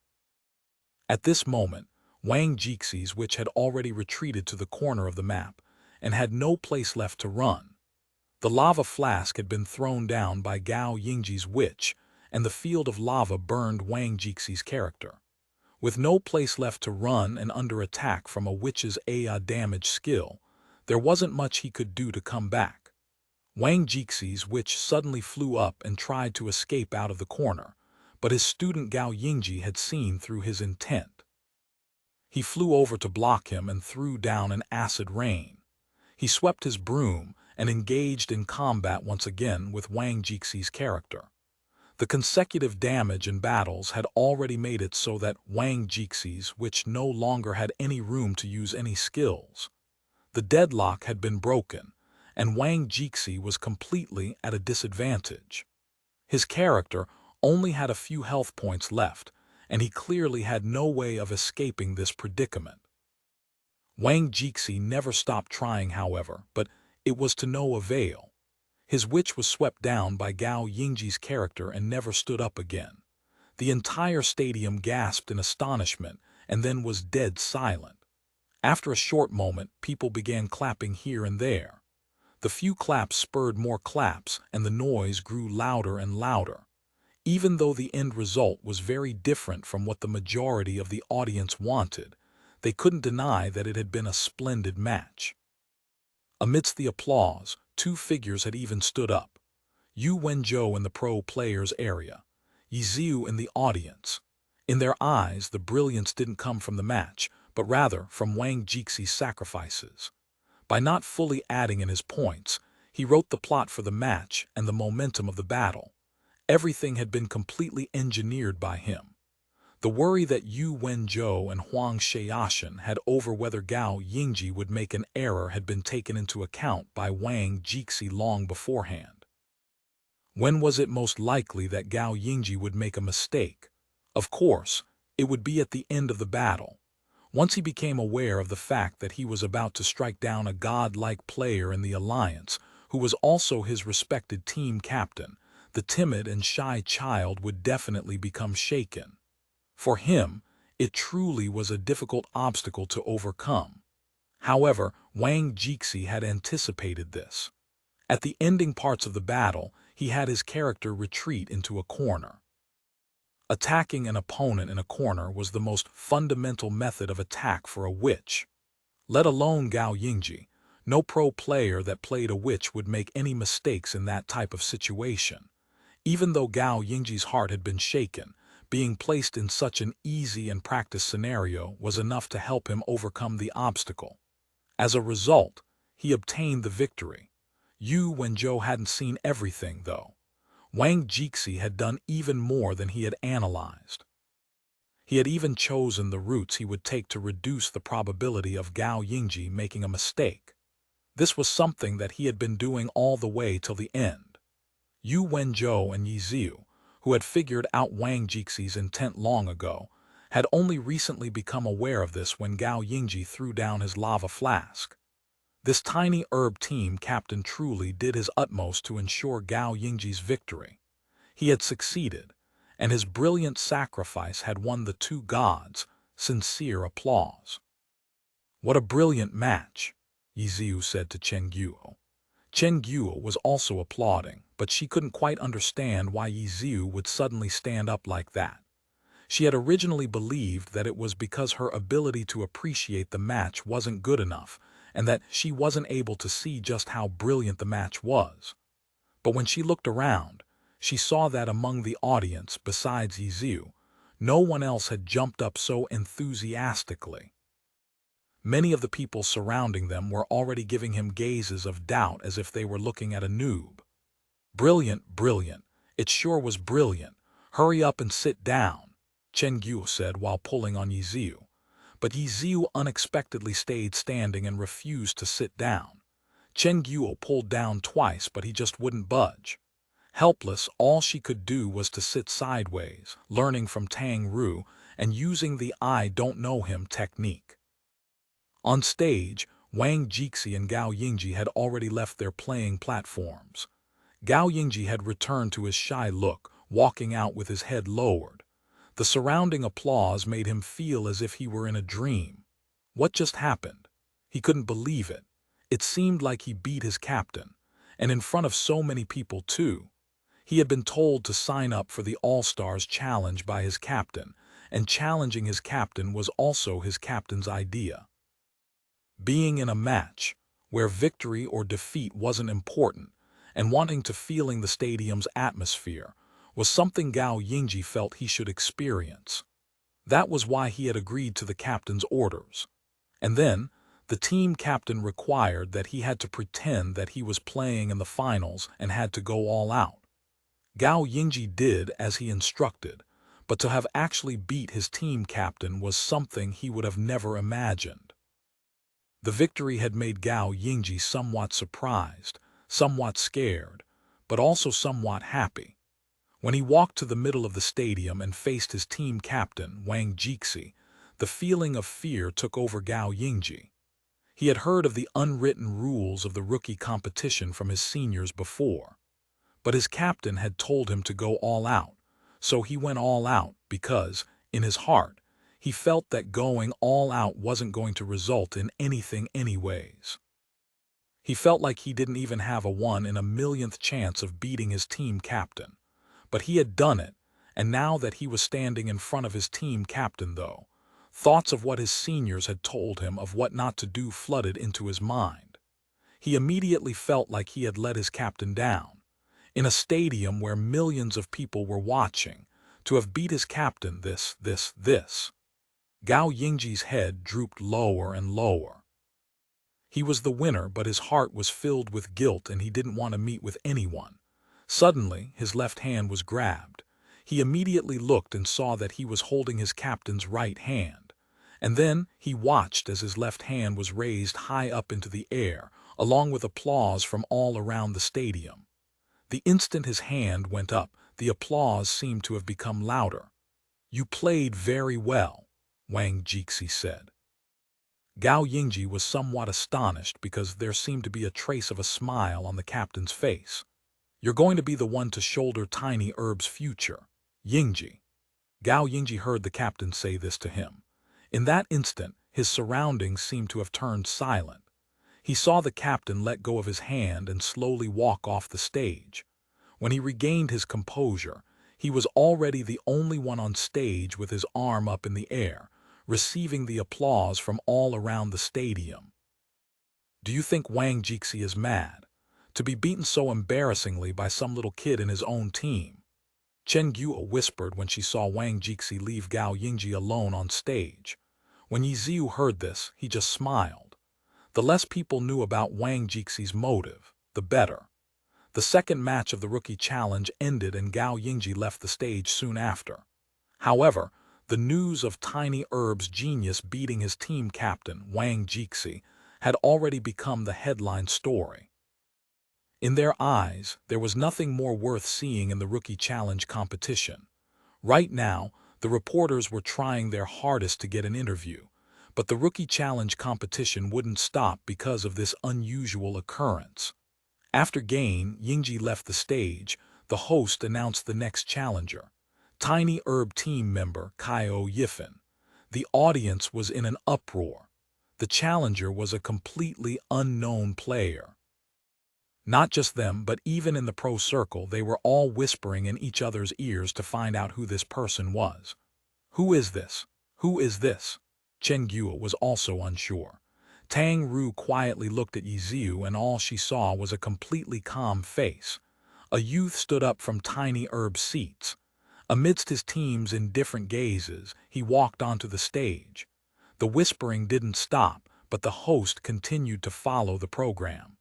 At this moment, Wang Jixi, which had already retreated to the corner of the map, and had no place left to run. The lava flask had been thrown down by Gao Yingji's witch, and the field of lava burned Wang Jixi's character. With no place left to run and under attack from a witch's AI damage skill, there wasn't much he could do to come back. Wang Jixi's witch suddenly flew up and tried to escape out of the corner, but his student Gao Yingji had seen through his intent. He flew over to block him and threw down an acid rain. He swept his broom and engaged in combat once again with Wang Jixi's character. The consecutive damage in battles had already made it so that Wang Jixi's witch no longer had any room to use any skills. The deadlock had been broken, and Wang Jixi was completely at a disadvantage. His character only had a few health points left, and he clearly had no way of escaping this predicament. Wang Jixi never stopped trying, however, but it was to no avail. His witch was swept down by Gao Yingji's character and never stood up again. The entire stadium gasped in astonishment and then was dead silent. After a short moment, people began clapping here and there. The few claps spurred more claps, and the noise grew louder and louder. Even though the end result was very different from what the majority of the audience wanted, they couldn't deny that it had been a splendid match. Amidst the applause, two figures had even stood up. Yu Wenzhou in the pro players area, Ye Xiu in the audience. In their eyes, the brilliance didn't come from the match, but rather from Wang Jixi's sacrifices. By not fully adding in his points, he wrote the plot for the match and the momentum of the battle. Everything had been completely engineered by him. The worry that Yu Wenzhou and Huang Xiaoshan had over whether Gao Yingji would make an error had been taken into account by Wang Jixi long beforehand. When was it most likely that Gao Yingji would make a mistake? Of course, it would be at the end of the battle. Once he became aware of the fact that he was about to strike down a godlike player in the alliance, who was also his respected team captain, the timid and shy child would definitely become shaken. For him, it truly was a difficult obstacle to overcome. However, Wang Jixi had anticipated this. At the ending parts of the battle, he had his character retreat into a corner. Attacking an opponent in a corner was the most fundamental method of attack for a witch. Let alone Gao Yingji, no pro player that played a witch would make any mistakes in that type of situation. Even though Gao Yingji's heart had been shaken, being placed in such an easy and practiced scenario was enough to help him overcome the obstacle. As a result, he obtained the victory. Yu Wenzhou hadn't seen everything, though. Wang Jixi had done even more than he had analyzed. He had even chosen the routes he would take to reduce the probability of Gao Yingji making a mistake. This was something that he had been doing all the way till the end. Yu Wenzhou and Ye Xiu, who had figured out Wang Jixi's intent long ago, had only recently become aware of this when Gao Yingji threw down his lava flask. This tiny herb team captain truly did his utmost to ensure Gao Yingji's victory. He had succeeded, and his brilliant sacrifice had won the two gods sincere applause. "What a brilliant match," Ye Xiu said to Chen Guo. Chen Guo was also applauding, but she couldn't quite understand why Ye Xiu would suddenly stand up like that. She had originally believed that it was because her ability to appreciate the match wasn't good enough, and that she wasn't able to see just how brilliant the match was. But when she looked around, she saw that among the audience, besides Ye Xiu, no one else had jumped up so enthusiastically. Many of the people surrounding them were already giving him gazes of doubt as if they were looking at a noob. "Brilliant, brilliant. It sure was brilliant. Hurry up and sit down," Chen Guo said while pulling on Ye Xiu. But Ye Xiu unexpectedly stayed standing and refused to sit down. Chen Guo pulled down twice, but he just wouldn't budge. Helpless, all she could do was to sit sideways, learning from Tang Ru and using the "I don't know him" technique. On stage, Wang Jixi and Gao Yingji had already left their playing platforms. Gao Yingji had returned to his shy look, walking out with his head lowered. The surrounding applause made him feel as if he were in a dream. What just happened? He couldn't believe it. It seemed like he beat his captain, and in front of so many people too. He had been told to sign up for the All-Stars challenge by his captain, and challenging his captain was also his captain's idea. Being in a match, where victory or defeat wasn't important, and wanting to feeling the stadium's atmosphere, was something Gao Yingji felt he should experience. That was why he had agreed to the captain's orders. And then, the team captain required that he had to pretend that he was playing in the finals and had to go all out. Gao Yingji did as he instructed, but to have actually beat his team captain was something he would have never imagined. The victory had made Gao Yingji somewhat surprised, somewhat scared, but also somewhat happy. When he walked to the middle of the stadium and faced his team captain, Wang Jixi, the feeling of fear took over Gao Yingji. He had heard of the unwritten rules of the rookie competition from his seniors before, but his captain had told him to go all out, so he went all out because, in his heart, he felt that going all out wasn't going to result in anything anyways. He felt like he didn't even have a 1 in a millionth chance of beating his team captain. But he had done it, and now that he was standing in front of his team captain though, thoughts of what his seniors had told him of what not to do flooded into his mind. He immediately felt like he had let his captain down. In a stadium where millions of people were watching, to have beat his captain this. Gao Yingji's head drooped lower and lower. He was the winner, but his heart was filled with guilt and he didn't want to meet with anyone. Suddenly, his left hand was grabbed. He immediately looked and saw that he was holding his captain's right hand. And then he watched as his left hand was raised high up into the air, along with applause from all around the stadium. The instant his hand went up, the applause seemed to have become louder. "You played very well," Wang Jixi said. Gao Yingji was somewhat astonished because there seemed to be a trace of a smile on the captain's face. "You're going to be the one to shoulder Tiny Herb's future, Yingji." Gao Yingji heard the captain say this to him. In that instant, his surroundings seemed to have turned silent. He saw the captain let go of his hand and slowly walk off the stage. When he regained his composure, he was already the only one on stage with his arm up in the air, receiving the applause from all around the stadium. "Do you think Wang Jixi is mad? To be beaten so embarrassingly by some little kid in his own team?" Chen Guo whispered when she saw Wang Jixi leave Gao Yingji alone on stage. When Ye Xiu heard this, he just smiled. The less people knew about Wang Jixi's motive, the better. The second match of the Rookie Challenge ended and Gao Yingji left the stage soon after. However, the news of Tiny Herb's genius beating his team captain, Wang Jixi, had already become the headline story. In their eyes, there was nothing more worth seeing in the Rookie Challenge competition. Right now, the reporters were trying their hardest to get an interview, but the Rookie Challenge competition wouldn't stop because of this unusual occurrence. After Gao Yingji left the stage, the host announced the next challenger, Tiny Herb team member Caio Yifan. The audience was in an uproar. The challenger was a completely unknown player. Not just them, but even in the pro circle, they were all whispering in each other's ears to find out who this person was. "Who is this? Who is this?" Chen Guo was also unsure. Tang Ru quietly looked at Ye Xiu and all she saw was a completely calm face. A youth stood up from Tiny Herb's seats. Amidst his team's indifferent gazes, he walked onto the stage. The whispering didn't stop, but the host continued to follow the program.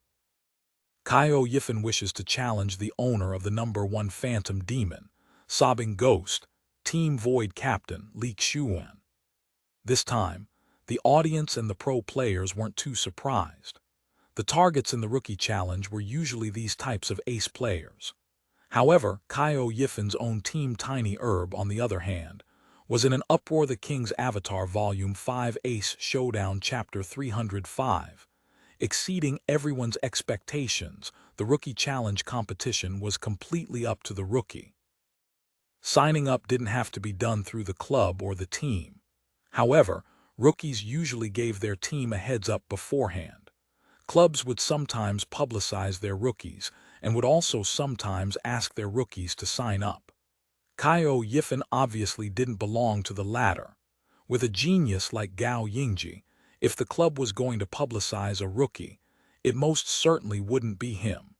Caio Yifan wishes to challenge the owner of the #1 Phantom Demon, Sobbing Ghost, Team Void Captain Ye Xiu. This time, the audience and the pro players weren't too surprised. The targets in the Rookie Challenge were usually these types of ace players. However, Caio Yifan's own team Tiny Herb, on the other hand, was in an uproar. The King's Avatar Volume 5 Ace Showdown Chapter 305. Exceeding everyone's expectations, the Rookie Challenge competition was completely up to the rookie. Signing up didn't have to be done through the club or the team. However, rookies usually gave their team a heads up beforehand. Clubs would sometimes publicize their rookies and would also sometimes ask their rookies to sign up. Caio Yifan obviously didn't belong to the latter. With a genius like Gao Yingji, if the club was going to publicize a rookie, it most certainly wouldn't be him.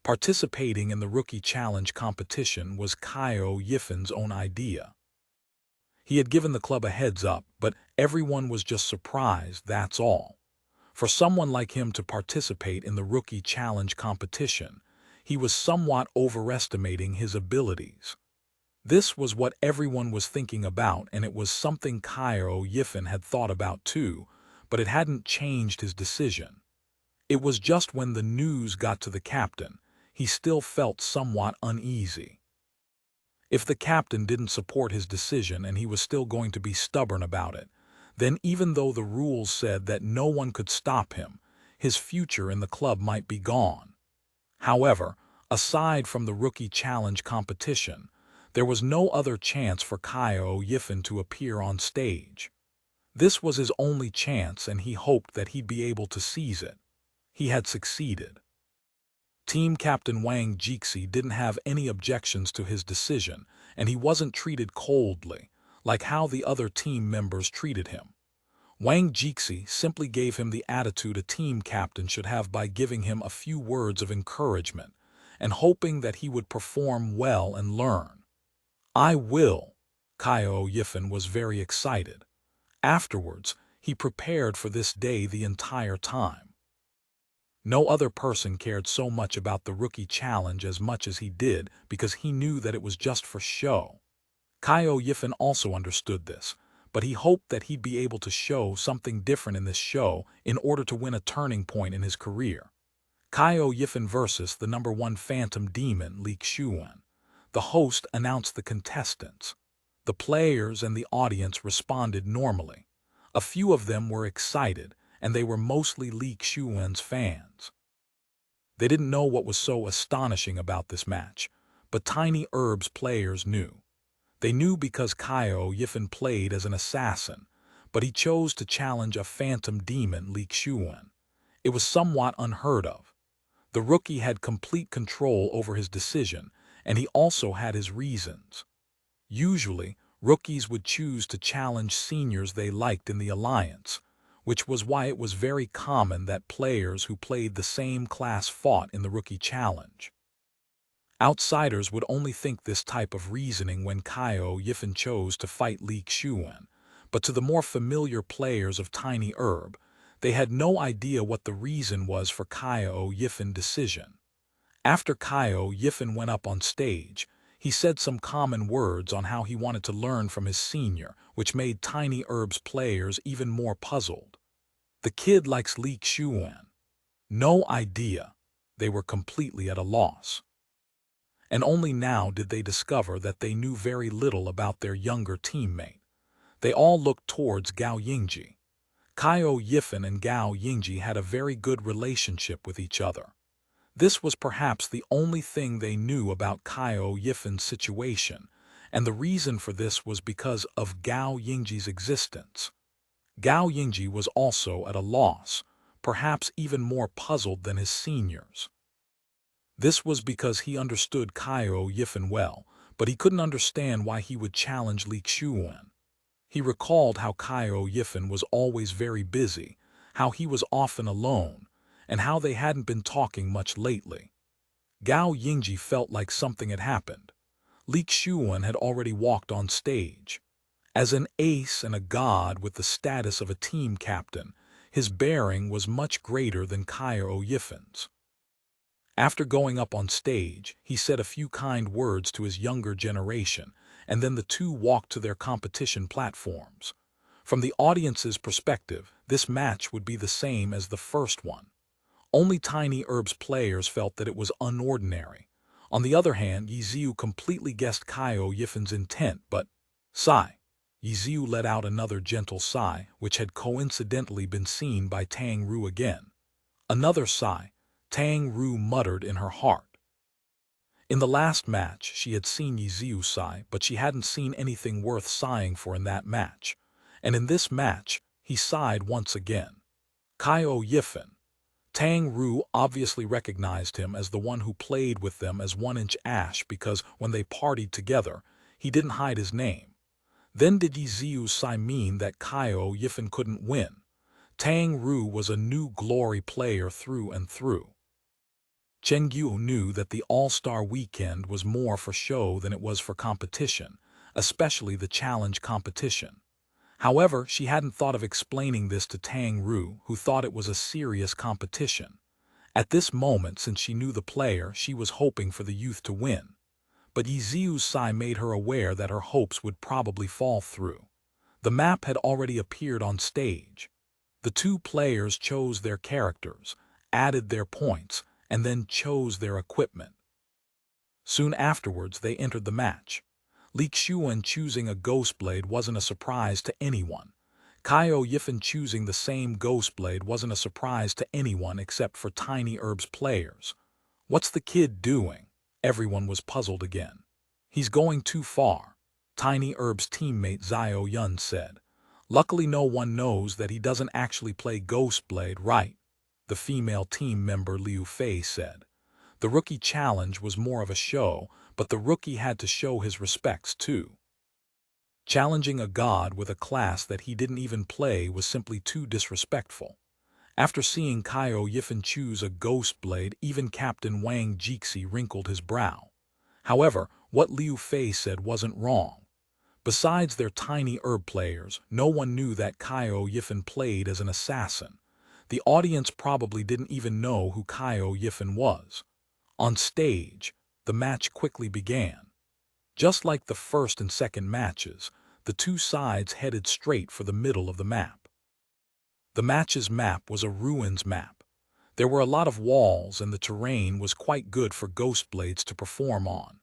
Participating in the Rookie Challenge competition was Caio Yifan's own idea. He had given the club a heads up, but everyone was just surprised, that's all. For someone like him to participate in the Rookie Challenge competition, he was somewhat overestimating his abilities. This was what everyone was thinking about, and it was something Caio Yifan had thought about too, but it hadn't changed his decision. It was just when the news got to the captain, he still felt somewhat uneasy. If the captain didn't support his decision and he was still going to be stubborn about it, then even though the rules said that no one could stop him, his future in the club might be gone. However, aside from the rookie challenge competition, there was no other chance for Cao Yifan to appear on stage. This was his only chance and he hoped that he'd be able to seize it. He had succeeded. Team Captain Wang Jixi didn't have any objections to his decision, and he wasn't treated coldly, like how the other team members treated him. Wang Jixi simply gave him the attitude a team captain should have by giving him a few words of encouragement, and hoping that he would perform well and learn. "I will." Cao Yifan was very excited. Afterwards, he prepared for this day the entire time. No other person cared so much about the rookie challenge as much as he did because he knew that it was just for show. Cao Yifan also understood this, but he hoped that he'd be able to show something different in this show in order to win a turning point in his career. Cao Yifan versus the #1 phantom demon Ye Xiu. The host announced the contestants. The players and the audience responded normally. A few of them were excited, and they were mostly Ye Xiu's fans. They didn't know what was so astonishing about this match, but Tiny Herb's players knew. They knew because Cao Yifan played as an assassin, but he chose to challenge a phantom demon Ye Xiu. It was somewhat unheard of. The rookie had complete control over his decision, and he also had his reasons. Usually, rookies would choose to challenge seniors they liked in the alliance, which was why it was very common that players who played the same class fought in the rookie challenge. Outsiders would only think this type of reasoning when Cao Yifan chose to fight Ye Xiu, but to the more familiar players of Tiny Herb, they had no idea what the reason was for Cao Yifan's decision. After Cao Yifan went up on stage, he said some common words on how he wanted to learn from his senior, which made Tiny Herb's players even more puzzled. The kid likes Ye Xiu. No idea. They were completely at a loss. And only now did they discover that they knew very little about their younger teammate. They all looked towards Gao Yingji. Cao Yifan and Gao Yingji had a very good relationship with each other. This was perhaps the only thing they knew about Cao Yifan's situation, and the reason for this was because of Gao Yingji's existence. Gao Yingji was also at a loss, perhaps even more puzzled than his seniors. This was because he understood Cao Yifan well, but he couldn't understand why he would challenge Ye Xiu. He recalled how Cao Yifan was always very busy, how he was often alone, and how they hadn't been talking much lately. Gao Yingji felt like something had happened. Ye Xiu had already walked on stage. As an ace and a god with the status of a team captain, his bearing was much greater than Cao Yifan's. After going up on stage, he said a few kind words to his younger generation, and then the two walked to their competition platforms. From the audience's perspective, this match would be the same as the first one. Only Tiny Herb's players felt that it was unordinary. On the other hand, Ye Xiu completely guessed Cao Yifan's intent, but sigh. Ye Xiu let out another gentle sigh, which had coincidentally been seen by Tang Ru again. Another sigh. Tang Ru muttered in her heart. In the last match, she had seen Ye Xiu sigh, but she hadn't seen anything worth sighing for in that match. And in this match, he sighed once again. Cao Yifan. Tang Ru obviously recognized him as the one who played with them as 1-inch Ash because when they partied together, he didn't hide his name. Then did Ye Xiu's sigh mean that Cao Yifan couldn't win? Tang Ru was a new glory player through and through. Chen Yu knew that the All-Star Weekend was more for show than it was for competition, especially the challenge competition. However, she hadn't thought of explaining this to Tang Ru, who thought it was a serious competition. At this moment, since she knew the player, she was hoping for the youth to win. But Ye Xiu's sigh made her aware that her hopes would probably fall through. The map had already appeared on stage. The two players chose their characters, added their points, and then chose their equipment. Soon afterwards, they entered the match. Ye Xiu choosing a ghost blade wasn't a surprise to anyone. Caio Yifan choosing the same ghost blade wasn't a surprise to anyone except for Tiny Herb's players. What's the kid doing? Everyone was puzzled again. He's going too far, Tiny Herb's teammate Xiao Yun said. Luckily no one knows that he doesn't actually play ghost blade, right? The female team member Liu Fei said. The rookie challenge was more of a show, but the rookie had to show his respects too. Challenging a god with a class that he didn't even play was simply too disrespectful. After seeing Caio Yifan choose a ghost blade, even Captain Wang Jixi wrinkled his brow. However, what Liu Fei said wasn't wrong. Besides their Tiny Herb players, no one knew that Caio Yifan played as an assassin. The audience probably didn't even know who Caio Yifan was. On stage, the match quickly began. Just like the first and second matches, the two sides headed straight for the middle of the map. The match's map was a ruins map. There were a lot of walls and the terrain was quite good for ghost blades to perform on.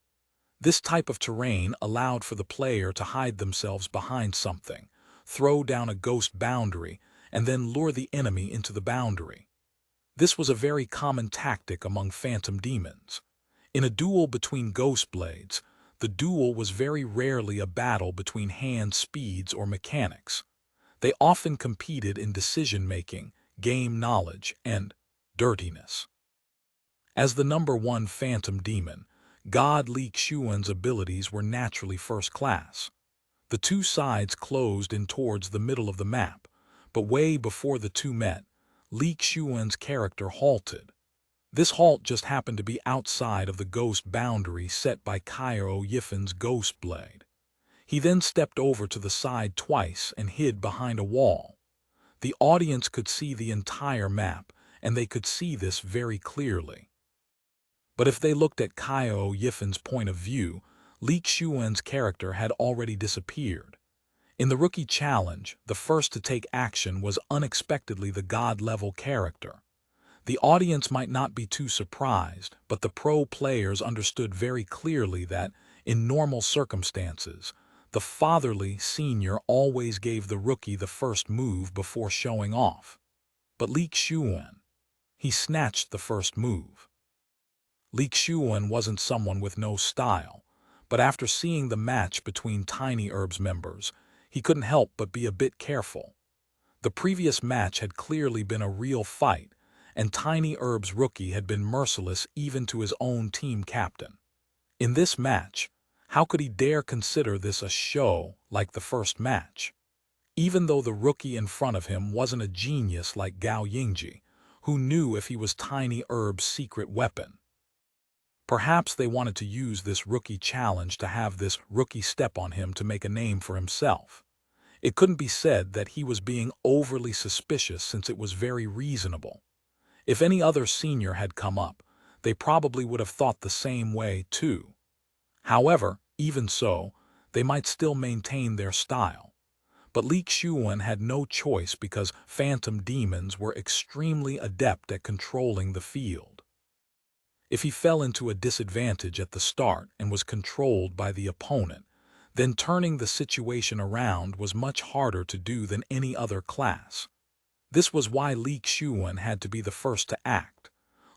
This type of terrain allowed for the player to hide themselves behind something, throw down a ghost boundary, and then lure the enemy into the boundary. This was a very common tactic among phantom demons. In a duel between ghost blades, the duel was very rarely a battle between hand speeds or mechanics. They often competed in decision-making, game knowledge, and dirtiness. As the #1 phantom demon, God Ye Xiu's abilities were naturally first class. The two sides closed in towards the middle of the map, but way before the two met, Ye Xiu's character halted. This halt just happened to be outside of the ghost boundary set by Caio Yifan's ghost blade. He then stepped over to the side twice and hid behind a wall. The audience could see the entire map, and they could see this very clearly. But if they looked at Caio Yifan's point of view, Ye Xiu's character had already disappeared. In the rookie challenge, the first to take action was unexpectedly the god-level character. The audience might not be too surprised, but the pro players understood very clearly that, in normal circumstances, the fatherly senior always gave the rookie the first move before showing off. But Ye Xiu, he snatched the first move. Ye Xiu wasn't someone with no style, but after seeing the match between Tiny Herb's members, he couldn't help but be a bit careful. The previous match had clearly been a real fight, and Tiny Herb's rookie had been merciless even to his own team captain. In this match, how could he dare consider this a show like the first match? Even though the rookie in front of him wasn't a genius like Gao Yingji, who knew if he was Tiny Herb's secret weapon. Perhaps they wanted to use this rookie challenge to have this rookie step on him to make a name for himself. It couldn't be said that he was being overly suspicious since it was very reasonable. If any other senior had come up, they probably would have thought the same way too. However, even so, they might still maintain their style. But Ye Xiu had no choice because phantom demons were extremely adept at controlling the field. If he fell into a disadvantage at the start and was controlled by the opponent, then turning the situation around was much harder to do than any other class. This was why Ye Xiu had to be the first to act.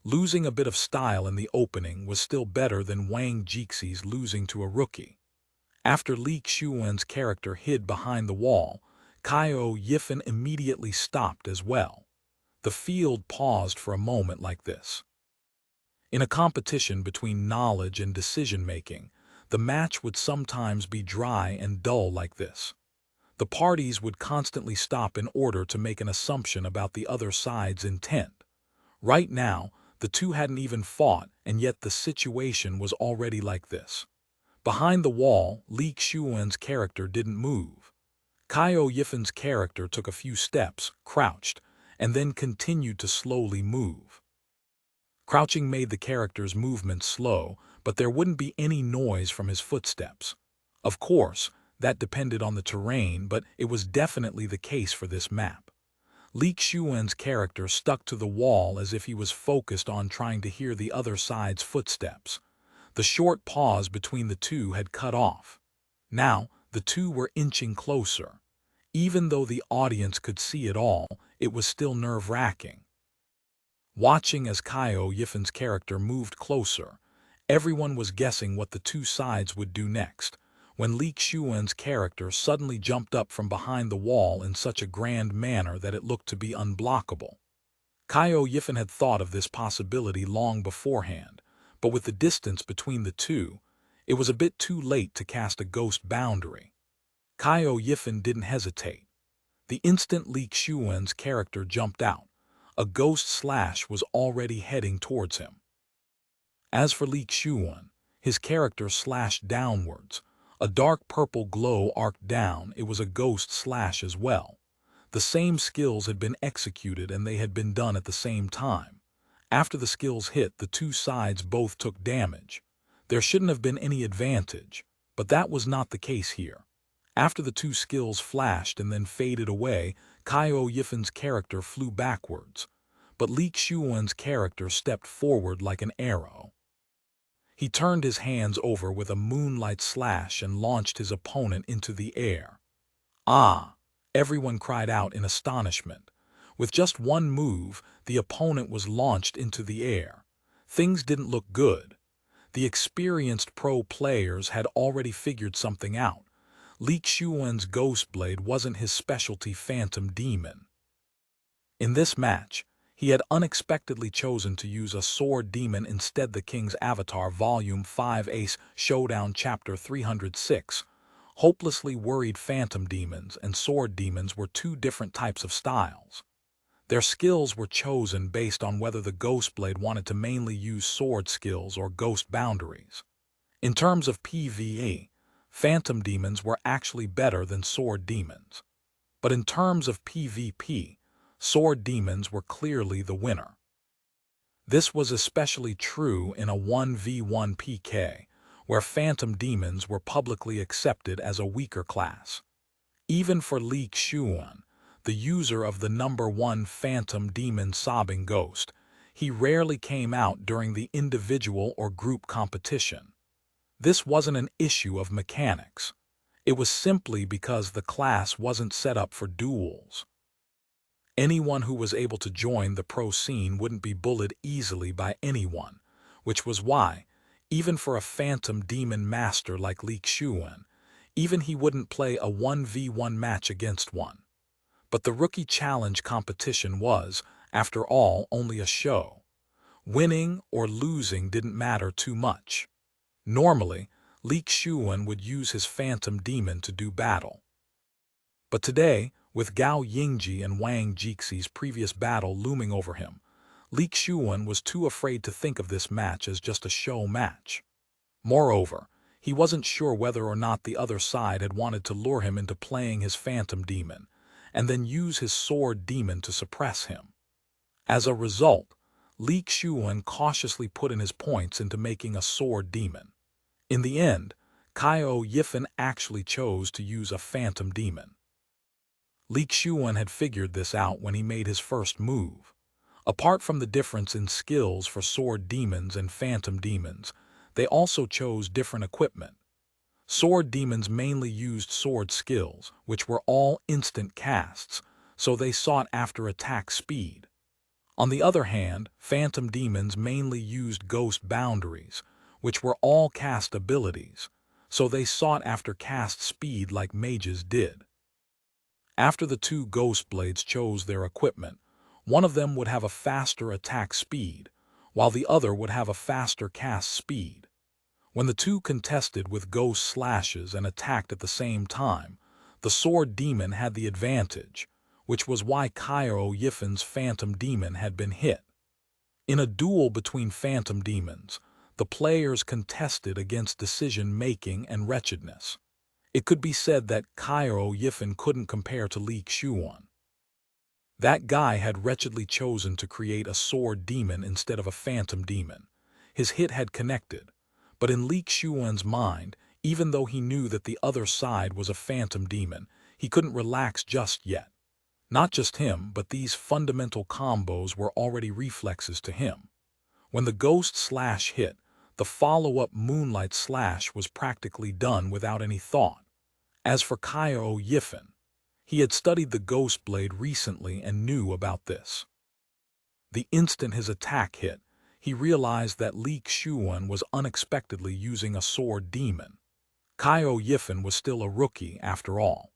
Losing a bit of style in the opening was still better than Wang Jixi's losing to a rookie. After Ye Xiu's character hid behind the wall, Caio Yifan immediately stopped as well. The field paused for a moment like this. In a competition between knowledge and decision-making, the match would sometimes be dry and dull like this. The parties would constantly stop in order to make an assumption about the other side's intent. Right now, the two hadn't even fought, and yet the situation was already like this. Behind the wall, Ye Xiu's character didn't move. Caio Yifan's character took a few steps, crouched, and then continued to slowly move. Crouching made the character's movement slow, but there wouldn't be any noise from his footsteps. Of course, that depended on the terrain, but it was definitely the case for this map. Li Xiuwen's character stuck to the wall as if he was focused on trying to hear the other side's footsteps. The short pause between the two had cut off. Now, the two were inching closer. Even though the audience could see it all, it was still nerve-wracking. Watching as Caio Yifen's character moved closer, everyone was guessing what the two sides would do next, when Li Xiuwen's character suddenly jumped up from behind the wall in such a grand manner that it looked to be unblockable. Caio Yifen had thought of this possibility long beforehand, but with the distance between the two, it was a bit too late to cast a ghost boundary. Caio Yifen didn't hesitate. The instant Li Xiuwen's character jumped out, a ghost slash was already heading towards him. As for Li Xiuwen, his character slashed downwards. A dark purple glow arced down. It was a ghost slash as well. The same skills had been executed and they had been done at the same time. After the skills hit, the two sides both took damage. There shouldn't have been any advantage, but that was not the case here. After the two skills flashed and then faded away, Caio Yifen's character flew backwards, but Li Xiuwen's character stepped forward like an arrow. He turned his hands over with a moonlight slash and launched his opponent into the air. Ah! Everyone cried out in astonishment. With just one move, the opponent was launched into the air. Things didn't look good. The experienced pro players had already figured something out. Li Xiuwen's Ghost Blade wasn't his specialty Phantom Demon. In this match, he had unexpectedly chosen to use a Sword Demon instead. The King's Avatar Volume 5 Ace Showdown Chapter 306. Hopelessly worried Phantom Demons and Sword Demons were two different types of styles. Their skills were chosen based on whether the Ghost Blade wanted to mainly use sword skills or ghost boundaries. In terms of PvE, Phantom Demons were actually better than Sword Demons. But in terms of PvP, Sword Demons were clearly the winner. This was especially true in a 1v1 PK, where Phantom Demons were publicly accepted as a weaker class. Even for Li Xiuwen, the user of the #1 Phantom Demon Sobbing Ghost, he rarely came out during the individual or group competition. This wasn't an issue of mechanics. It was simply because the class wasn't set up for duels. Anyone who was able to join the pro scene wouldn't be bullied easily by anyone, which was why, even for a Phantom Demon master like Li Xiuwen, even he wouldn't play a 1v1 match against one. But the Rookie Challenge competition was, after all, only a show. Winning or losing didn't matter too much. Normally, Li Xiuwen would use his Phantom Demon to do battle. But today, with Gao Yingji and Wang Jixi's previous battle looming over him, Li Xiuwen was too afraid to think of this match as just a show match. Moreover, he wasn't sure whether or not the other side had wanted to lure him into playing his Phantom Demon, and then use his Sword Demon to suppress him. As a result, Li Xiuwen cautiously put in his points into making a Sword Demon. In the end, Caio Yifen actually chose to use a Phantom Demon. Li Xiuwen had figured this out when he made his first move. Apart from the difference in skills for Sword Demons and Phantom Demons, they also chose different equipment. Sword Demons mainly used sword skills, which were all instant casts, so they sought after attack speed. On the other hand, Phantom Demons mainly used ghost boundaries, which were all cast abilities, so they sought after cast speed like mages did. After the two Ghost Blades chose their equipment, one of them would have a faster attack speed, while the other would have a faster cast speed. When the two contested with ghost slashes and attacked at the same time, the Sword Demon had the advantage, which was why Caio Yifen's Phantom Demon had been hit. In a duel between Phantom Demons, the players contested against decision-making and wretchedness. It could be said that Caio Yifen couldn't compare to Li Xiuwen. That guy had wretchedly chosen to create a Sword Demon instead of a Phantom Demon. His hit had connected, but in Li Xiuwen's mind, even though he knew that the other side was a Phantom Demon, he couldn't relax just yet. Not just him, but these fundamental combos were already reflexes to him. When the Ghost Slash hit, the follow-up Moonlight Slash was practically done without any thought. As for Kaiao Yifen, he had studied the Ghost Blade recently and knew about this. The instant his attack hit, he realized that Li Xiu was unexpectedly using a sword demon. Kaiao Yifen was still a rookie after all.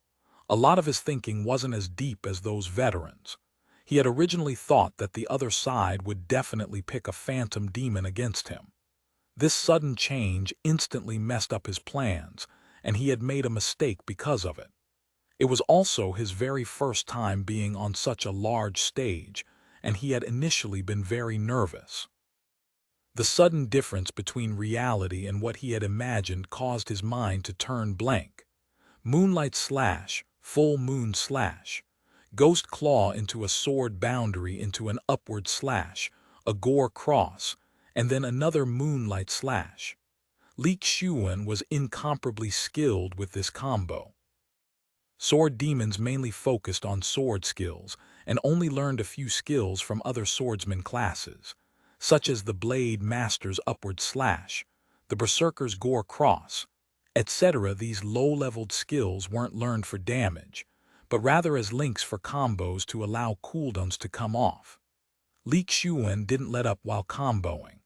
A lot of his thinking wasn't as deep as those veterans. He had originally thought that the other side would definitely pick a phantom demon against him. This sudden change instantly messed up his plans, and he had made a mistake because of it. It was also his very first time being on such a large stage, and he had initially been very nervous. The sudden difference between reality and what he had imagined caused his mind to turn blank. Moonlight Slash, Full Moon Slash, Ghost Claw into a sword boundary into an upward slash, a gore cross, and then another Moonlight Slash. Li Xiu was incomparably skilled with this combo. Sword demons mainly focused on sword skills and only learned a few skills from other swordsman classes, such as the Blade Master's Upward Slash, the Berserker's Gore Cross, etc. These low-leveled skills weren't learned for damage, but rather as links for combos to allow cooldowns to come off. Li Xiu didn't let up while comboing.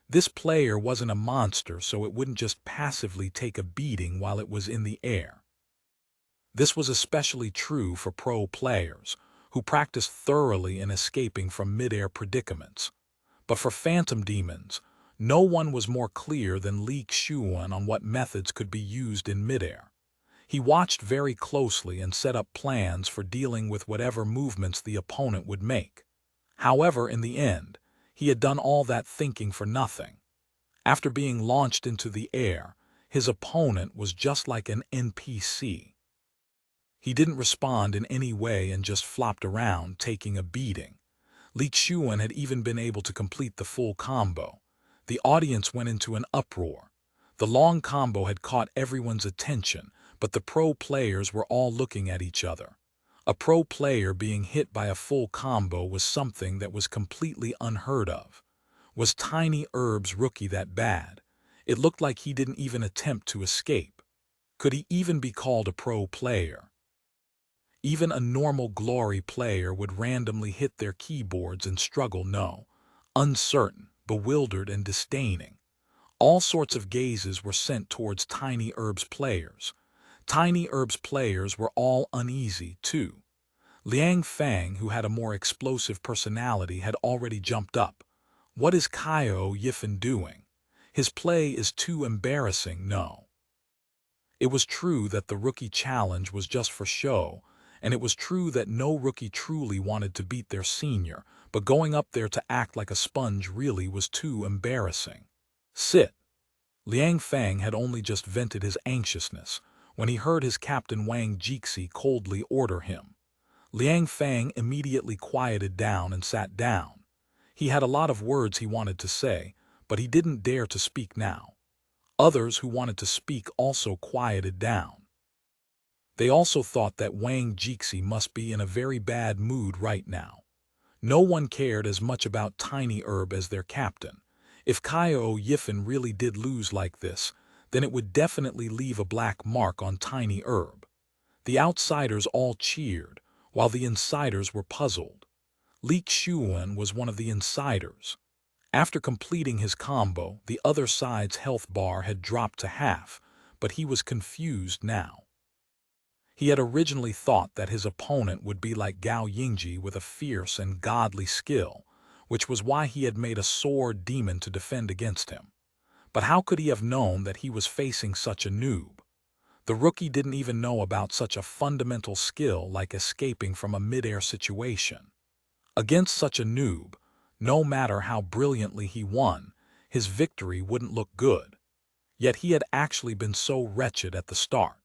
This player wasn't a monster, so it wouldn't just passively take a beating while it was in the air. This was especially true for pro players, who practiced thoroughly in escaping from mid-air predicaments. But for phantom demons, no one was more clear than Li Xiu on what methods could be used in mid-air. He watched very closely and set up plans for dealing with whatever movements the opponent would make. However, in the end, he had done all that thinking for nothing. After being launched into the air, his opponent was just like an NPC. He didn't respond in any way and just flopped around, taking a beating. Li Xiu had even been able to complete the full combo. The audience went into an uproar. The long combo had caught everyone's attention, but the pro players were all looking at each other. A pro player being hit by a full combo was something that was completely unheard of. Was Tiny Herb's rookie that bad? It looked like he didn't even attempt to escape. Could he even be called a pro player? Even a normal glory player would randomly hit their keyboards and struggle, no, uncertain, bewildered, and disdaining. All sorts of gazes were sent towards Tiny Herb's players. Tiny Herb's players were all uneasy, too. Liang Fang, who had a more explosive personality, had already jumped up. What is Kaiao Yifen doing? His play is too embarrassing, no. It was true that the rookie challenge was just for show, and it was true that no rookie truly wanted to beat their senior, but going up there to act like a sponge really was too embarrassing. Sit. Liang Fang had only just vented his anxiousness when he heard his captain Wang Jixi coldly order him. Liang Fang immediately quieted down and sat down. He had a lot of words he wanted to say, but he didn't dare to speak now. Others who wanted to speak also quieted down. They also thought that Wang Jixi must be in a very bad mood right now. No one cared as much about Tiny Herb as their captain. If Kaiao Yifen really did lose like this, then it would definitely leave a black mark on Tiny Herb. The outsiders all cheered, while the insiders were puzzled. Li Xiu was one of the insiders. After completing his combo, the other side's health bar had dropped to half, but he was confused now. He had originally thought that his opponent would be like Gao Yingji with a fierce and godly skill, which was why he had made a sword demon to defend against him. But how could he have known that he was facing such a noob? The rookie didn't even know about such a fundamental skill like escaping from a mid-air situation. Against such a noob, no matter how brilliantly he won, his victory wouldn't look good. Yet he had actually been so wretched at the start.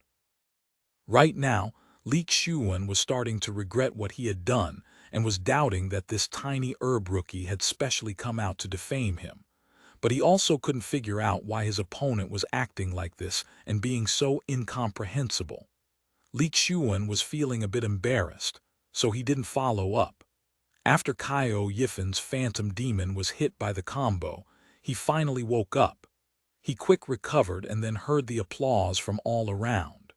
Right now, Li Xiu was starting to regret what he had done and was doubting that this Tiny Herb rookie had specially come out to defame him. But he also couldn't figure out why his opponent was acting like this and being so incomprehensible. Li Xiu was feeling a bit embarrassed. so he didn't follow up. After Caio Yifen's phantom demon was hit by the combo, he finally woke up. He quick recovered and then heard the applause from all around.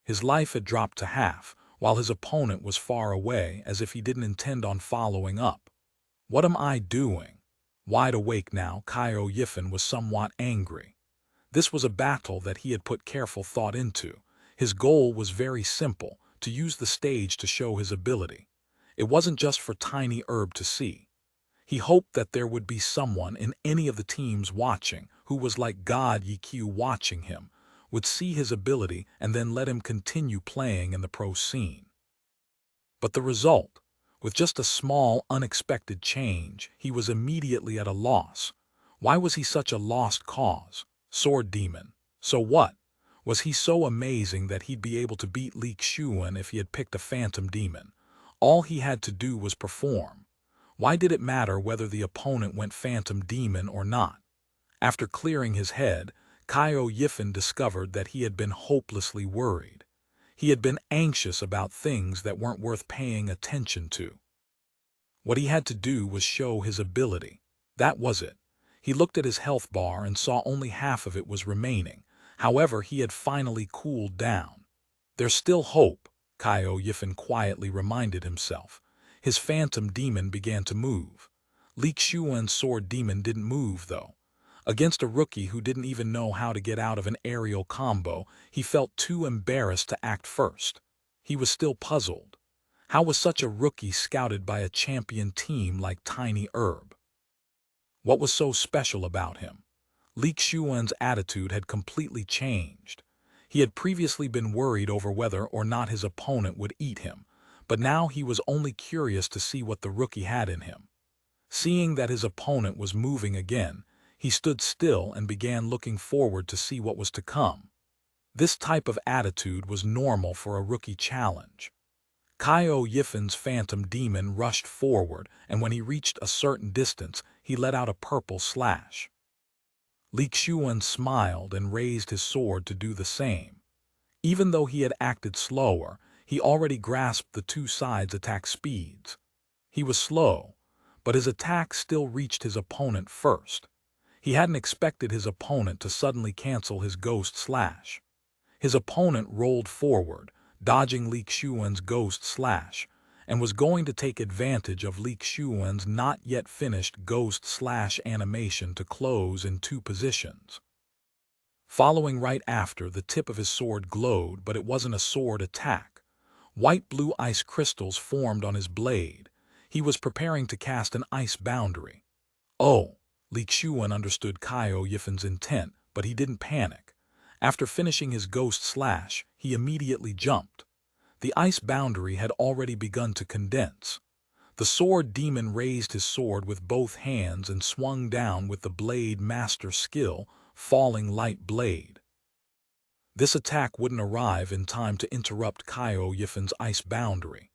His life had dropped to half, while his opponent was far away as if he didn't intend on following up. What am I doing? Wide awake now, Caio Yifen was somewhat angry. This was a battle that he had put careful thought into. His goal was very simple, to use the stage to show his ability. It wasn't just for Tiny Herb to see. He hoped that there would be someone in any of the teams watching who was like God Ye Xiu watching him, would see his ability and then let him continue playing in the pro scene. But the result, with just a small, unexpected change, he was immediately at a loss. Why was he such a lost cause? Sword Demon. So what? Was he so amazing that he'd be able to beat Ye Xiu if he had picked a phantom demon? All he had to do was perform. Why did it matter whether the opponent went phantom demon or not? After clearing his head, Caio Yifen discovered that he had been hopelessly worried. He had been anxious about things that weren't worth paying attention to. What he had to do was show his ability. That was it. He looked at his health bar and saw only half of it was remaining. However, he had finally cooled down. There's still hope, Caio Yifen quietly reminded himself. His phantom demon began to move. Ye Xiu's sword demon didn't move, though. Against a rookie who didn't even know how to get out of an aerial combo, he felt too embarrassed to act first. He was still puzzled. How was such a rookie scouted by a champion team like Tiny Herb? What was so special about him? Ye Xiu's attitude had completely changed. He had previously been worried over whether or not his opponent would eat him, but now he was only curious to see what the rookie had in him. Seeing that his opponent was moving again, he stood still and began looking forward to see what was to come. This type of attitude was normal for a rookie challenge. Caio Yifen's phantom demon rushed forward, and when he reached a certain distance, he let out a purple slash. Ye Xiu smiled and raised his sword to do the same. Even though he had acted slower, he already grasped the two sides' attack speeds. He was slow, but his attack still reached his opponent first. He hadn't expected his opponent to suddenly cancel his ghost slash. His opponent rolled forward, dodging Ye Xiu's ghost slash, and was going to take advantage of Ye Xiu's not yet finished ghost slash animation to close in two positions. Following right after, the tip of his sword glowed, but it wasn't a sword attack. White-blue ice crystals formed on his blade. He was preparing to cast an ice boundary. Oh! Ye Xiu understood Caio Yifen's intent, but he didn't panic. After finishing his ghost slash, he immediately jumped. The ice boundary had already begun to condense. The sword demon raised his sword with both hands and swung down with the blade master skill, falling light blade. This attack wouldn't arrive in time to interrupt Caio Yifen's ice boundary.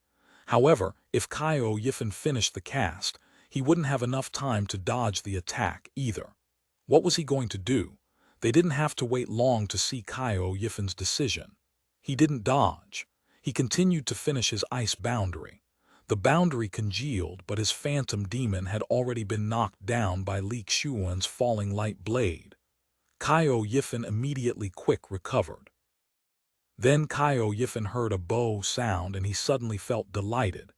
However, if Caio Yifen finished the cast, he wouldn't have enough time to dodge the attack either. What was he going to do? They didn't have to wait long to see Caio Yifen's decision. He didn't dodge. He continued to finish his ice boundary. The boundary congealed, but his phantom demon had already been knocked down by Ye Xiu's falling light blade. Caio Yifen immediately quick recovered. Then Caio Yifen heard a bow sound and he suddenly felt delighted.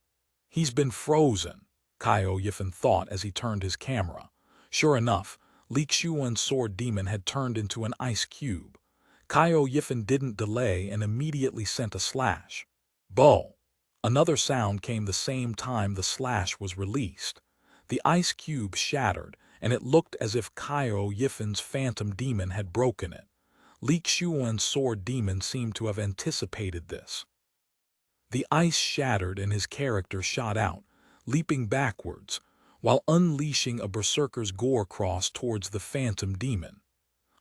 He's been frozen, Caio Yifen thought as he turned his camera. Sure enough, Ye Xiu's sword demon had turned into an ice cube. Caio Yifen didn't delay and immediately sent a slash. Bow! Another sound came the same time the slash was released. The ice cube shattered, and it looked as if Caio Yifen's phantom demon had broken it. Ye Xiu's sword demon seemed to have anticipated this. The ice shattered and his character shot out, leaping backwards, while unleashing a berserker's gore cross towards the phantom demon.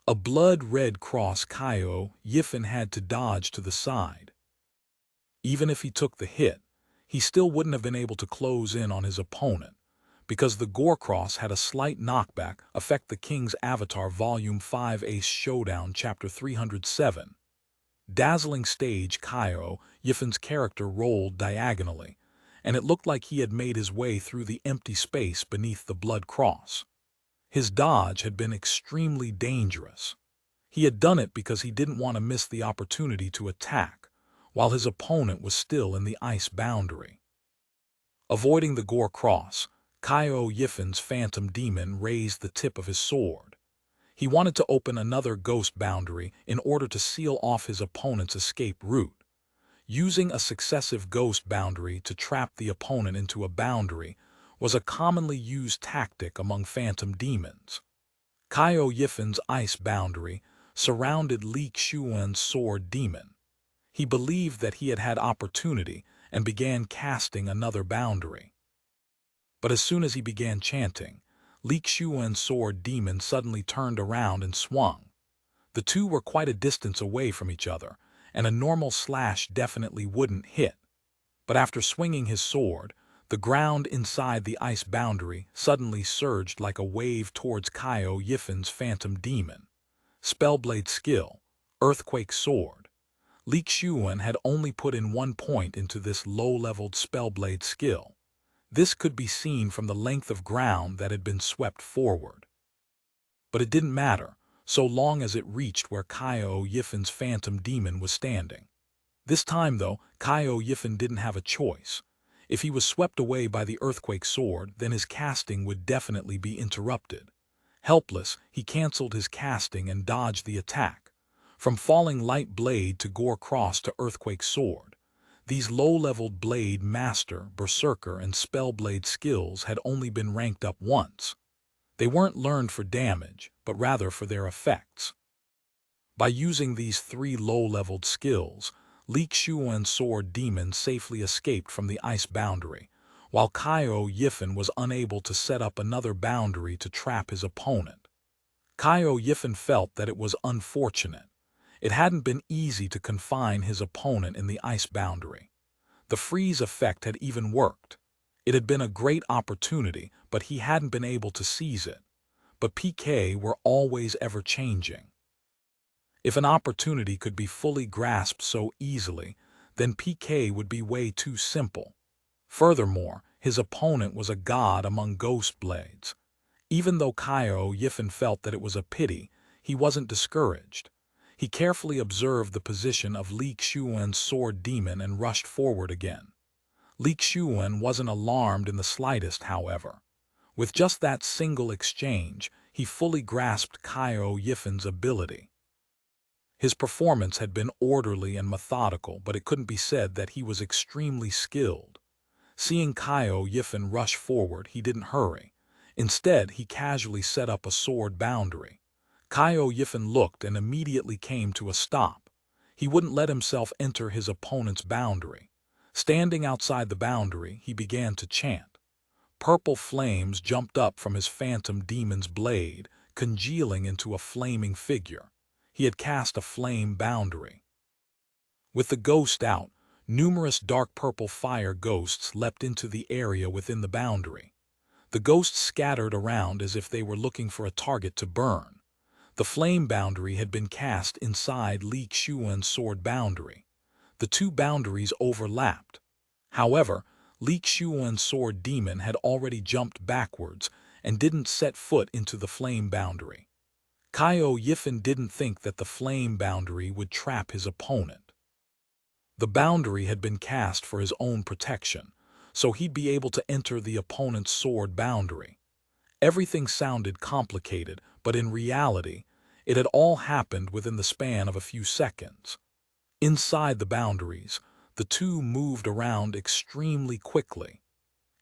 A blood-red cross Caio Yifen had to dodge to the side. Even if he took the hit, he still wouldn't have been able to close in on his opponent, because the gore cross had a slight knockback effect. The King's Avatar Volume 5 Ace Showdown Chapter 307. Dazzling stage Caio Yifen's character rolled diagonally, and it looked like he had made his way through the empty space beneath the blood cross. His dodge had been extremely dangerous. He had done it because he didn't want to miss the opportunity to attack, while his opponent was still in the ice boundary. Avoiding the gore cross, Caio Yifen's phantom demon raised the tip of his sword. He wanted to open another ghost boundary in order to seal off his opponent's escape route. Using a successive ghost boundary to trap the opponent into a boundary was a commonly used tactic among phantom demons. Caio Yifen's ice boundary surrounded Ye Xiu's sword demon. He believed that he had had opportunity and began casting another boundary. But as soon as he began chanting, Ye Xiu's sword demon suddenly turned around and swung. The two were quite a distance away from each other, and a normal slash definitely wouldn't hit. But after swinging his sword, the ground inside the ice boundary suddenly surged like a wave towards Caio Yifen's phantom demon. Spellblade skill, Earthquake Sword. Ye Xiu had only put in 1 point into this low-leveled Spellblade skill. This could be seen from the length of ground that had been swept forward. But it didn't matter, so long as it reached where Caio Yifen's phantom demon was standing. This time, though, Caio Yifen didn't have a choice. If he was swept away by the Earthquake Sword, then his casting would definitely be interrupted. Helpless, he cancelled his casting and dodged the attack. From Falling Light Blade to Gore Cross to Earthquake Sword, these low-leveled Blade Master, Berserker, and Spellblade skills had only been ranked up once. They weren't learned for damage, but rather for their effects. By using these 3 low-leveled skills, Ye Xiu's sword demon safely escaped from the ice boundary, while Caio Yifen was unable to set up another boundary to trap his opponent. Caio Yifen felt that it was unfortunate. It hadn't been easy to confine his opponent in the ice boundary. The freeze effect had even worked. It had been a great opportunity, but he hadn't been able to seize it. But PK were always ever-changing. If an opportunity could be fully grasped so easily, then PK would be way too simple. Furthermore, his opponent was a god among ghost blades. Even though Caio Yifen felt that it was a pity, he wasn't discouraged. He carefully observed the position of Ye Xiu's sword demon and rushed forward again. Ye Xiu wasn't alarmed in the slightest, however. With just that single exchange, he fully grasped Caio Yifen's ability. His performance had been orderly and methodical, but it couldn't be said that he was extremely skilled. Seeing Caio Yifen rush forward, he didn't hurry. Instead, he casually set up a sword boundary. Caio Yifen looked and immediately came to a stop. He wouldn't let himself enter his opponent's boundary. Standing outside the boundary, he began to chant. Purple flames jumped up from his phantom demon's blade, congealing into a flaming figure. He had cast a flame boundary. With the ghost out, numerous dark purple fire ghosts leapt into the area within the boundary. The ghosts scattered around as if they were looking for a target to burn. The flame boundary had been cast inside Ye Xiu's sword boundary. The 2 boundaries overlapped. However, Ye Xiu's sword demon had already jumped backwards and didn't set foot into the flame boundary. Caio Yifen didn't think that the flame boundary would trap his opponent. The boundary had been cast for his own protection, so he'd be able to enter the opponent's sword boundary. Everything sounded complicated, but in reality, it had all happened within the span of a few seconds. Inside the boundaries, the 2 moved around extremely quickly.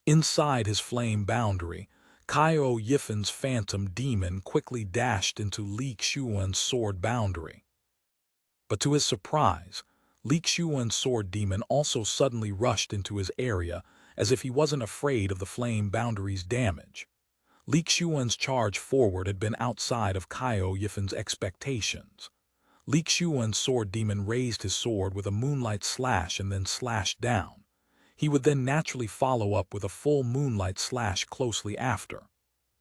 Inside his flame boundary, Caio Yifen's phantom demon quickly dashed into Ye Xiu's sword boundary. But to his surprise, Ye Xiu's sword demon also suddenly rushed into his area as if he wasn't afraid of the flame boundary's damage. Ye Xiu's charge forward had been outside of Caio Yifen's expectations. Ye Xiu's sword demon raised his sword with a moonlight slash and then slashed down. He would then naturally follow up with a full moonlight slash closely after.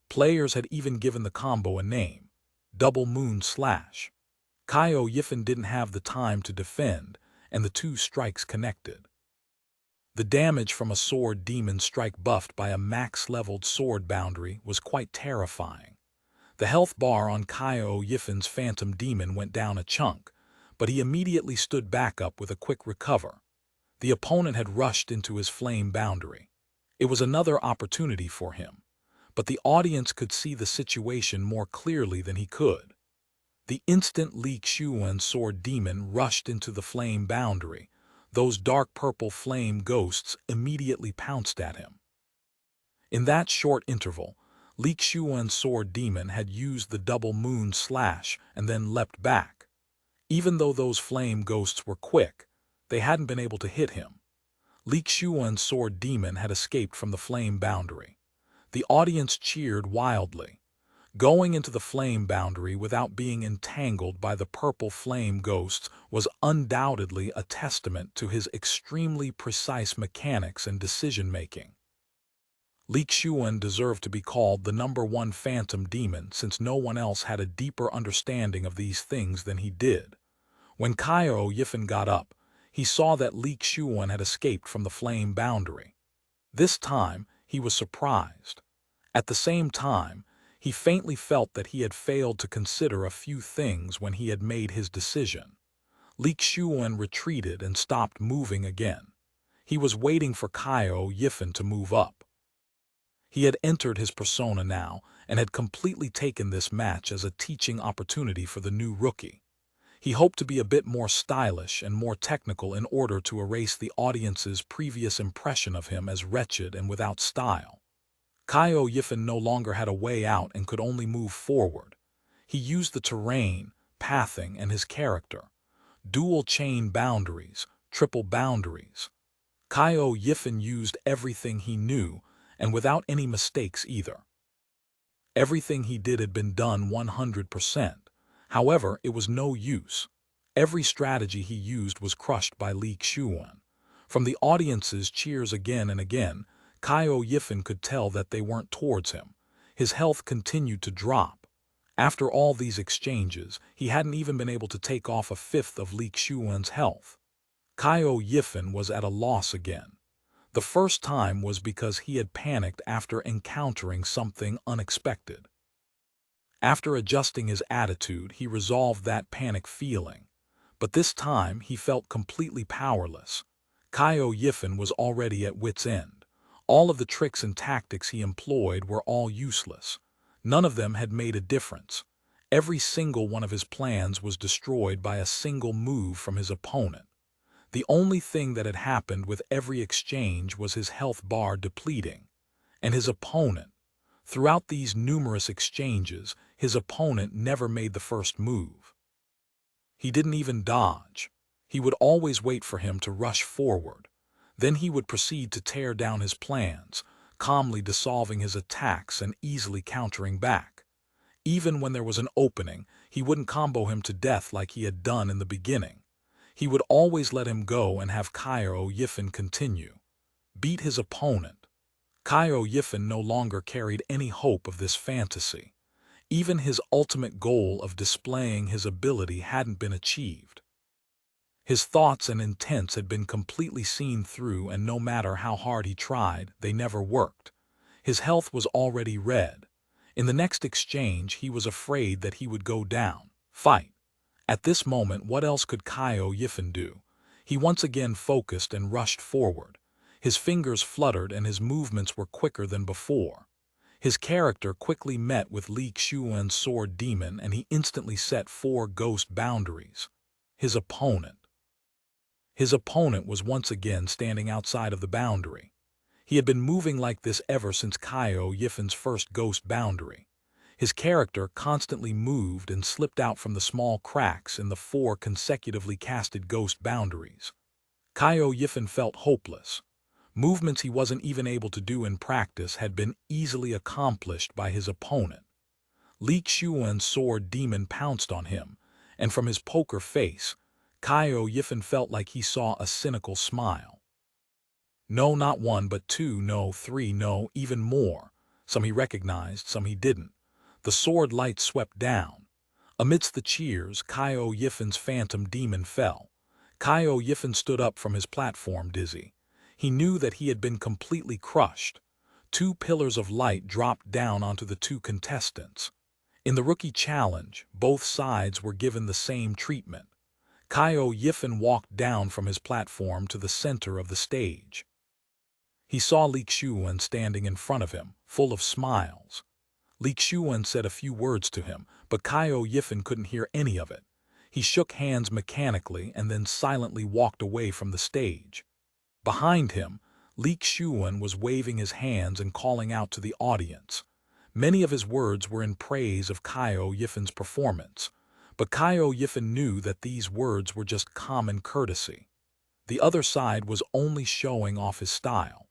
Players had even given the combo a name, Double Moon Slash. Caio Yifan didn't have the time to defend, and the two strikes connected. The damage from a sword demon strike buffed by a max-leveled sword boundary was quite terrifying. The health bar on Caio Yifan's phantom demon went down a chunk, but he immediately stood back up with a quick recover. The opponent had rushed into his flame boundary. It was another opportunity for him, but the audience could see the situation more clearly than he could. The instant Ye Xiu's sword demon rushed into the flame boundary, those dark purple flame ghosts immediately pounced at him. In that short interval, Ye Xiu's sword demon had used the double moon slash and then leapt back. Even though those flame ghosts were quick, they hadn't been able to hit him. Ye Xiu's sword demon had escaped from the flame boundary. The audience cheered wildly. Going into the flame boundary without being entangled by the purple flame ghosts was undoubtedly a testament to his extremely precise mechanics and decision-making. Ye Xiu deserved to be called the #1 phantom demon since no one else had a deeper understanding of these things than he did. When Caio Yifan got up, he saw that Ye Xiu had escaped from the flame boundary. This time, he was surprised. At the same time, he faintly felt that he had failed to consider a few things when he had made his decision. Ye Xiu retreated and stopped moving again. He was waiting for Caio Yifan to move up. He had entered his persona now and had completely taken this match as a teaching opportunity for the new rookie. He hoped to be a bit more stylish and more technical in order to erase the audience's previous impression of him as wretched and without style. Caio Yifan no longer had a way out and could only move forward. He used the terrain, pathing, and his character. Dual chain boundaries, triple boundaries. Caio Yifan used everything he knew, and without any mistakes either. Everything he did had been done 100%. However, it was no use. Every strategy he used was crushed by Ye Xiu. From the audience's cheers again and again, Caio Yifan could tell that they weren't towards him. His health continued to drop. After all these exchanges, he hadn't even been able to take off a fifth of Ye Xiu's health. Caio Yifan was at a loss again. The first time was because he had panicked after encountering something unexpected. After adjusting his attitude, he resolved that panic feeling. But this time, he felt completely powerless. Caio Yifan was already at wit's end. All of the tricks and tactics he employed were all useless. None of them had made a difference. Every single one of his plans was destroyed by a single move from his opponent. The only thing that had happened with every exchange was his health bar depleting. And his opponent. Throughout these numerous exchanges, his opponent never made the first move. He didn't even dodge. He would always wait for him to rush forward. Then he would proceed to tear down his plans, calmly dissolving his attacks and easily countering back. Even when there was an opening, he wouldn't combo him to death like he had done in the beginning. He would always let him go and have Caio Yifan continue. Beat his opponent. Caio Yifan no longer carried any hope of this fantasy. Even his ultimate goal of displaying his ability hadn't been achieved. His thoughts and intents had been completely seen through, and no matter how hard he tried, they never worked. His health was already red. In the next exchange, he was afraid that he would go down. Fight. At this moment, what else could Caio Yifan do? He once again focused and rushed forward. His fingers fluttered and his movements were quicker than before. His character quickly met with Ye Xiu's sword demon and he instantly set 4 ghost boundaries. His opponent. His opponent was once again standing outside of the boundary. He had been moving like this ever since Caio Yifan's first ghost boundary. His character constantly moved and slipped out from the small cracks in the 4 consecutively casted ghost boundaries. Caio Yifan felt hopeless. Movements he wasn't even able to do in practice had been easily accomplished by his opponent. Ye Xiu's sword demon pounced on him, and from his poker face, Caio Yifan felt like he saw a cynical smile. No, not 1 but 2, no 3, no, even more. Some he recognized, some he didn't. The sword light swept down. Amidst the cheers, Caio Yifen's phantom demon fell. Caio Yifen stood up from his platform dizzy. He knew that he had been completely crushed. Two pillars of light dropped down onto the two contestants. In the rookie challenge, both sides were given the same treatment. Caio Yifen walked down from his platform to the center of the stage. He saw Ye Xiu standing in front of him, full of smiles. Ye Xiu said a few words to him, but Caio Yifen couldn't hear any of it. He shook hands mechanically and then silently walked away from the stage. Behind him, Ye Xiu was waving his hands and calling out to the audience. Many of his words were in praise of Caio Yifen's performance, but Caio Yifen knew that these words were just common courtesy. The other side was only showing off his style.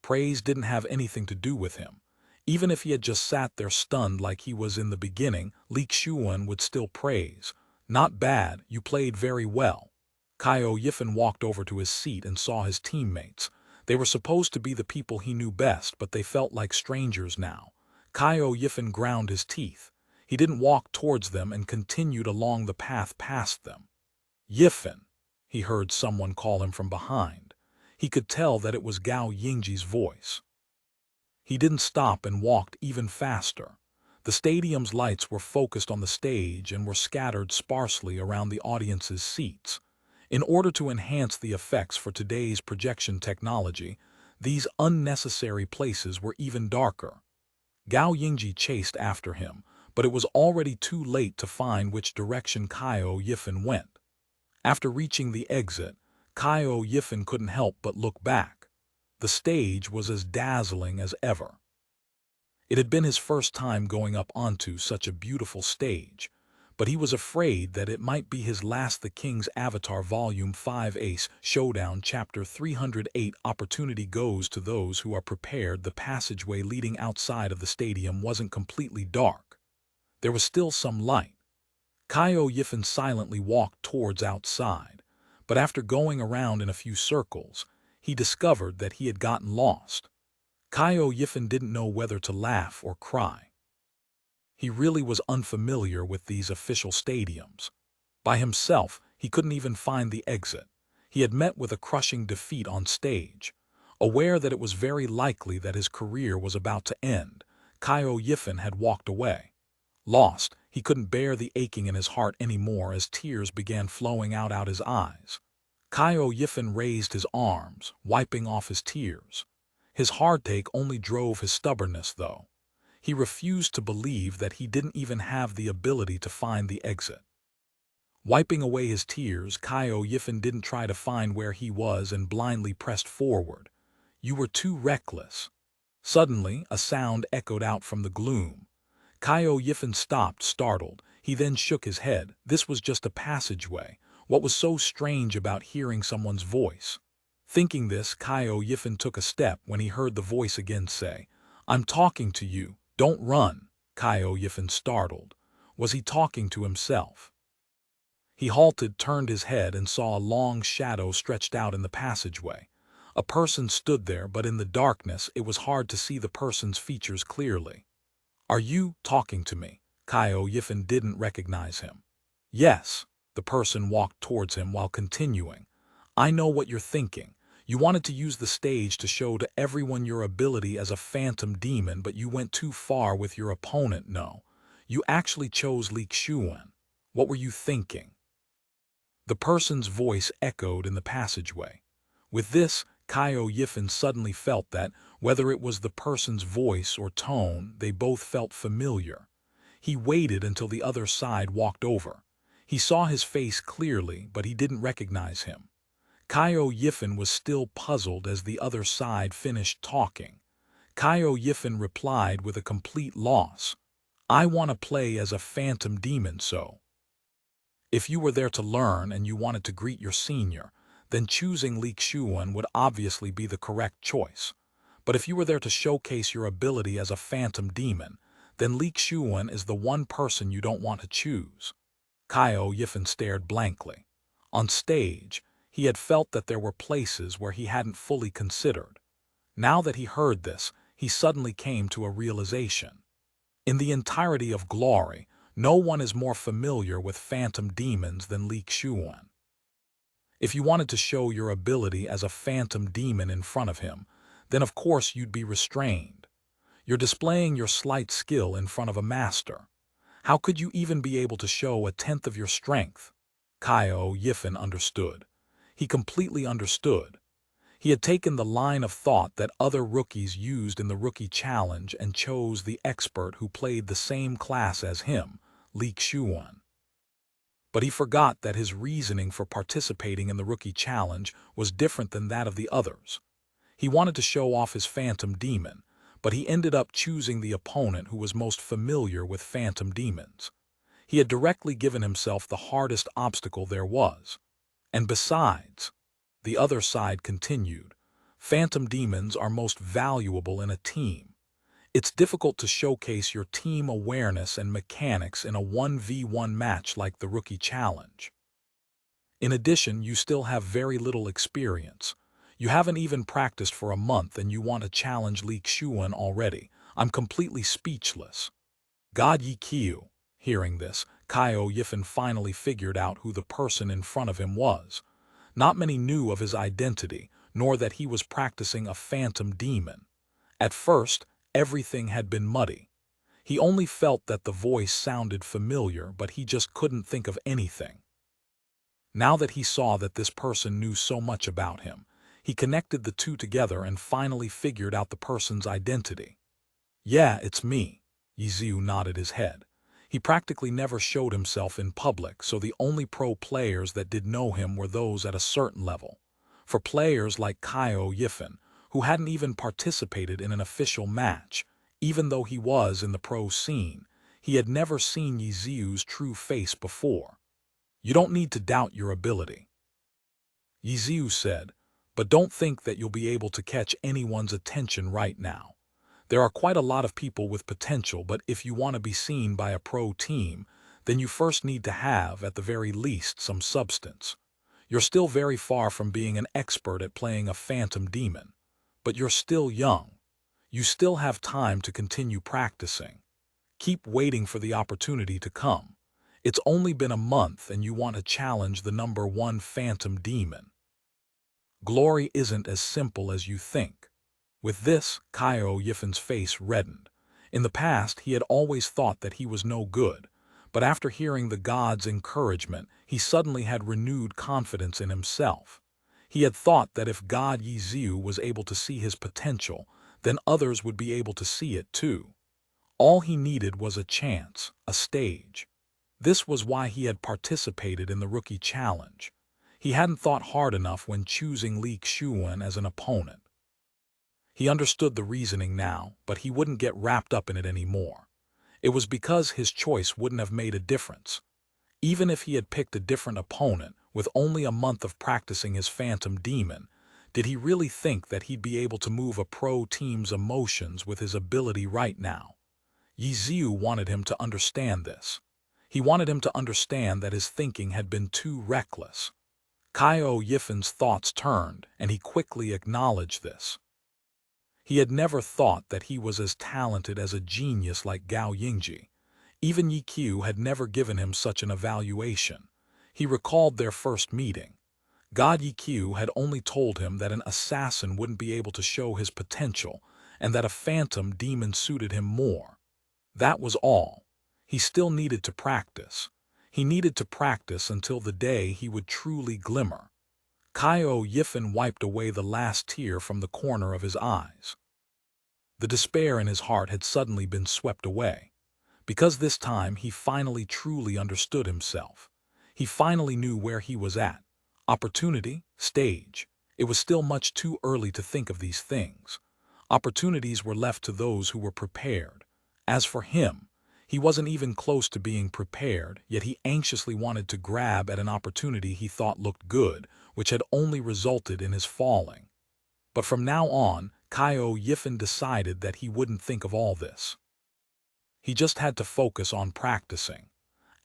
Praise didn't have anything to do with him. Even if he had just sat there stunned like he was in the beginning, Ye Xiu would still praise. "Not bad, you played very well." Caio Yifen walked over to his seat and saw his teammates. They were supposed to be the people he knew best, but they felt like strangers now. Caio Yifen ground his teeth. He didn't walk towards them and continued along the path past them. "Yifen," he heard someone call him from behind. He could tell that it was Gao Yingji's voice. He didn't stop and walked even faster. The stadium's lights were focused on the stage and were scattered sparsely around the audience's seats. In order to enhance the effects for today's projection technology, these unnecessary places were even darker. Gao Yingji chased after him, but it was already too late to find which direction Caio Yifen went. After reaching the exit, Caio Yifen couldn't help but look back. The stage was as dazzling as ever. It had been his first time going up onto such a beautiful stage, but he was afraid that it might be his last. The King's Avatar Volume 5 Ace Showdown Chapter 308 Opportunity goes to those who are prepared. The passageway leading outside of the stadium wasn't completely dark. There was still some light. Caio Yifen silently walked towards outside, but after going around in a few circles, he discovered that he had gotten lost. Caio Yifen didn't know whether to laugh or cry. He really was unfamiliar with these official stadiums. By himself, he couldn't even find the exit. He had met with a crushing defeat on stage. Aware that it was very likely that his career was about to end, Caio Yifen had walked away. Lost, he couldn't bear the aching in his heart anymore as tears began flowing out his eyes. Caio Yifen raised his arms, wiping off his tears. His heartache only drove his stubbornness, though. He refused to believe that he didn't even have the ability to find the exit. Wiping away his tears, Caio Yifen didn't try to find where he was and blindly pressed forward. "You were too reckless." Suddenly, a sound echoed out from the gloom. Caio Yifen stopped, startled. He then shook his head. This was just a passageway. What was so strange about hearing someone's voice? Thinking this, Caio Yifen took a step when he heard the voice again say, "I'm talking to you. Don't run." Caio Yifen startled. Was he talking to himself? He halted, turned his head, and saw a long shadow stretched out in the passageway. A person stood there, but in the darkness it was hard to see the person's features clearly. "Are you talking to me?" Caio Yifen didn't recognize him. "Yes." The person walked towards him while continuing. "I know what you're thinking. You wanted to use the stage to show to everyone your ability as a phantom demon, but you went too far with your opponent. No, you actually chose Ye Xiu. What were you thinking?" The person's voice echoed in the passageway. With this, Caio Yifen suddenly felt that, whether it was the person's voice or tone, they both felt familiar. He waited until the other side walked over. He saw his face clearly, but he didn't recognize him. Caio Yifen was still puzzled as the other side finished talking. Caio Yifen replied with a complete loss. "I want to play as a phantom demon, so if you were there to learn and you wanted to greet your senior, then choosing Ye Xiu would obviously be the correct choice. But if you were there to showcase your ability as a phantom demon, then Ye Xiu is the one person you don't want to choose." Caio Yifen stared blankly. On stage, he had felt that there were places where he hadn't fully considered. Now that he heard this, he suddenly came to a realization. In the entirety of glory, No one is more familiar with phantom demons than Ye Xiu. If you wanted to show your ability as a phantom demon in front of him, then of course you'd be restrained. You're displaying your slight skill in front of a master. How could you even be able to show a tenth of your strength? Caio Yifan understood. He completely understood. He had taken the line of thought that other rookies used in the rookie challenge and chose the expert who played the same class as him, Ye Xiu. But he forgot that his reasoning for participating in the rookie challenge was different than that of the others. He wanted to show off his phantom demon, but he ended up choosing the opponent who was most familiar with phantom demons. He had directly given himself the hardest obstacle there was. And besides, the other side continued, phantom demons are most valuable in a team. It's difficult to showcase your team awareness and mechanics in a 1v1 match like the Rookie Challenge. In addition, you still have very little experience. You haven't even practiced for a month and you want to challenge Ye Xiu already. I'm completely speechless. God Ye Xiu. Hearing this, Caio Yifan finally figured out who the person in front of him was. Not many knew of his identity, nor that he was practicing a phantom demon. At first, everything had been muddy. He only felt that the voice sounded familiar, but he just couldn't think of anything. Now that he saw that this person knew so much about him, he connected the two together and finally figured out the person's identity. Yeah, it's me. Ye Xiu nodded his head. He practically never showed himself in public, so the only pro players that did know him were those at a certain level. For players like Caio Yifan, who hadn't even participated in an official match, even though he was in the pro scene, he had never seen Ye Xiu's true face before. You don't need to doubt your ability, Ye Xiu said, but don't think that you'll be able to catch anyone's attention right now. There are quite a lot of people with potential, but if you want to be seen by a pro team, then you first need to have, at the very least, some substance. You're still very far from being an expert at playing a phantom demon, but you're still young. You still have time to continue practicing. Keep waiting for the opportunity to come. It's only been a month and you want to challenge the #1 phantom demon. Glory isn't as simple as you think. With this, Caio Yifan's face reddened. In the past, he had always thought that he was no good, but after hearing the god's encouragement, he suddenly had renewed confidence in himself. He had thought that if God Ye Xiu was able to see his potential, then others would be able to see it too. All he needed was a chance, a stage. This was why he had participated in the Rookie Challenge. He hadn't thought hard enough when choosing Ye Xiu as an opponent. He understood the reasoning now, but he wouldn't get wrapped up in it anymore. It was because his choice wouldn't have made a difference. Even if he had picked a different opponent, with only a month of practicing his phantom demon, did he really think that he'd be able to move a pro team's emotions with his ability right now? Ye Xiu wanted him to understand this. He wanted him to understand that his thinking had been too reckless. Caio Yifan's thoughts turned, and he quickly acknowledged this. He had never thought that he was as talented as a genius like Gao Yingji. Even Ye Xiu had never given him such an evaluation. He recalled their first meeting. God Ye Xiu had only told him that an assassin wouldn't be able to show his potential, and that a phantom demon suited him more. That was all. He still needed to practice. He needed to practice until the day he would truly glimmer. Caio Yifan wiped away the last tear from the corner of his eyes. The despair in his heart had suddenly been swept away. Because this time he finally truly understood himself. He finally knew where he was at. Opportunity, stage. It was still much too early to think of these things. Opportunities were left to those who were prepared. As for him, he wasn't even close to being prepared, yet he anxiously wanted to grab at an opportunity he thought looked good, which had only resulted in his falling. But from now on, Caio Yifan decided that he wouldn't think of all this. He just had to focus on practicing.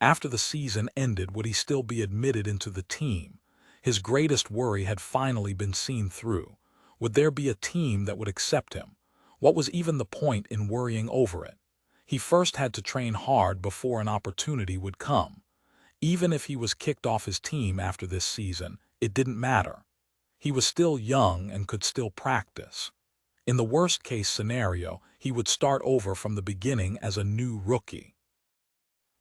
After the season ended, would he still be admitted into the team? His greatest worry had finally been seen through. Would there be a team that would accept him? What was even the point in worrying over it? He first had to train hard before an opportunity would come. Even if he was kicked off his team after this season, it didn't matter. He was still young and could still practice. In the worst-case scenario, he would start over from the beginning as a new rookie.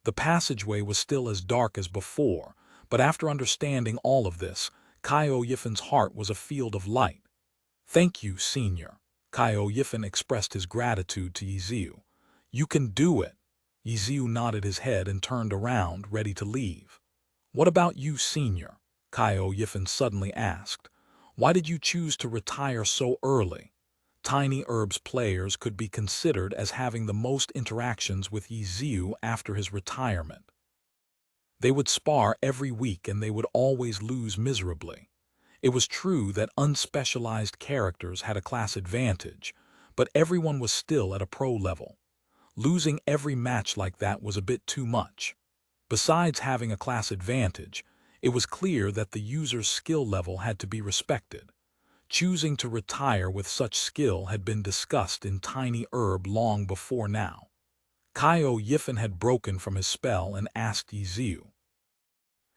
The passageway was still as dark as before, but after understanding all of this, Caio Yifen's heart was a field of light. "Thank you, Senior." Caio Yifen expressed his gratitude to Ye Xiu. "You can do it." Ye Xiu nodded his head and turned around, ready to leave. "What about you, Senior?" Caio Yifen suddenly asked. "Why did you choose to retire so early?" Tiny Herb's players could be considered as having the most interactions with Ye Xiu after his retirement. They would spar every week and they would always lose miserably. It was true that unspecialized characters had a class advantage, but everyone was still at a pro level. Losing every match like that was a bit too much. Besides having a class advantage, it was clear that the user's skill level had to be respected. Choosing to retire with such skill had been discussed in Tiny Herb long before now. Caio Yifen had broken from his spell and asked Ye Xiu.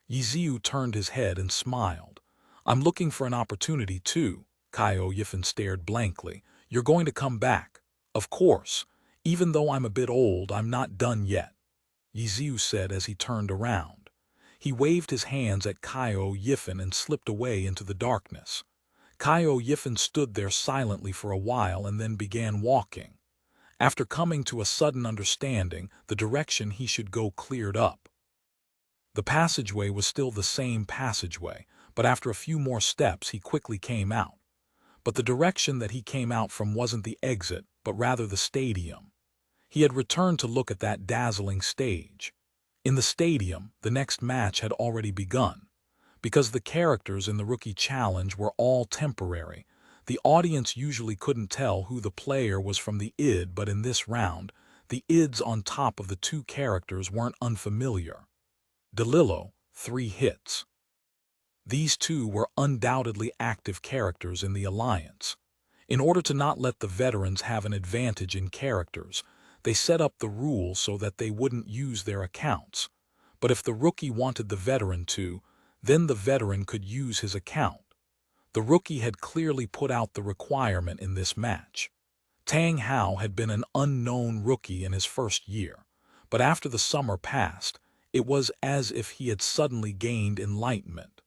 Ye Xiu turned his head and smiled. "I'm looking for an opportunity too." Caio Yifen stared blankly. "You're going to come back." "Of course. Even though I'm a bit old, I'm not done yet," Ye Xiu said as he turned around. He waved his hands at Caio Yifen and slipped away into the darkness. Caio Yifen stood there silently for a while and then began walking. After coming to a sudden understanding, the direction he should go cleared up. The passageway was still the same passageway, but after a few more steps he quickly came out. But the direction that he came out from wasn't the exit, but rather the stadium. He had returned to look at that dazzling stage. In the stadium, the next match had already begun. Because the characters in the Rookie Challenge were all temporary, the audience usually couldn't tell who the player was from the id, but in this round, the ids on top of the two characters weren't unfamiliar. DeLillo, 3 hits. These two were undoubtedly active characters in the alliance. In order to not let the veterans have an advantage in characters, they set up the rules so that they wouldn't use their accounts. But if the rookie wanted the veteran to, then the veteran could use his account. The rookie had clearly put out the requirement in this match. Tang Hao had been an unknown rookie in his first year, but after the summer passed, it was as if he had suddenly gained enlightenment.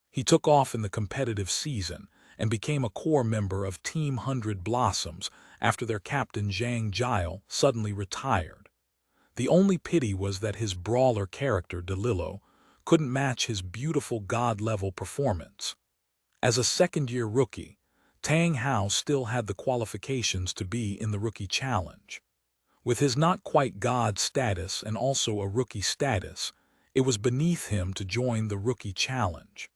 He took off in the competitive season and became a core member of Team 100 Blossoms after their captain Zhang Jiao suddenly retired. The only pity was that his brawler character DeLillo couldn't match his beautiful god-level performance. As a second-year rookie, Tang Hao still had the qualifications to be in the Rookie Challenge. With his not-quite-god status and also a rookie status, it was beneath him to join the Rookie Challenge.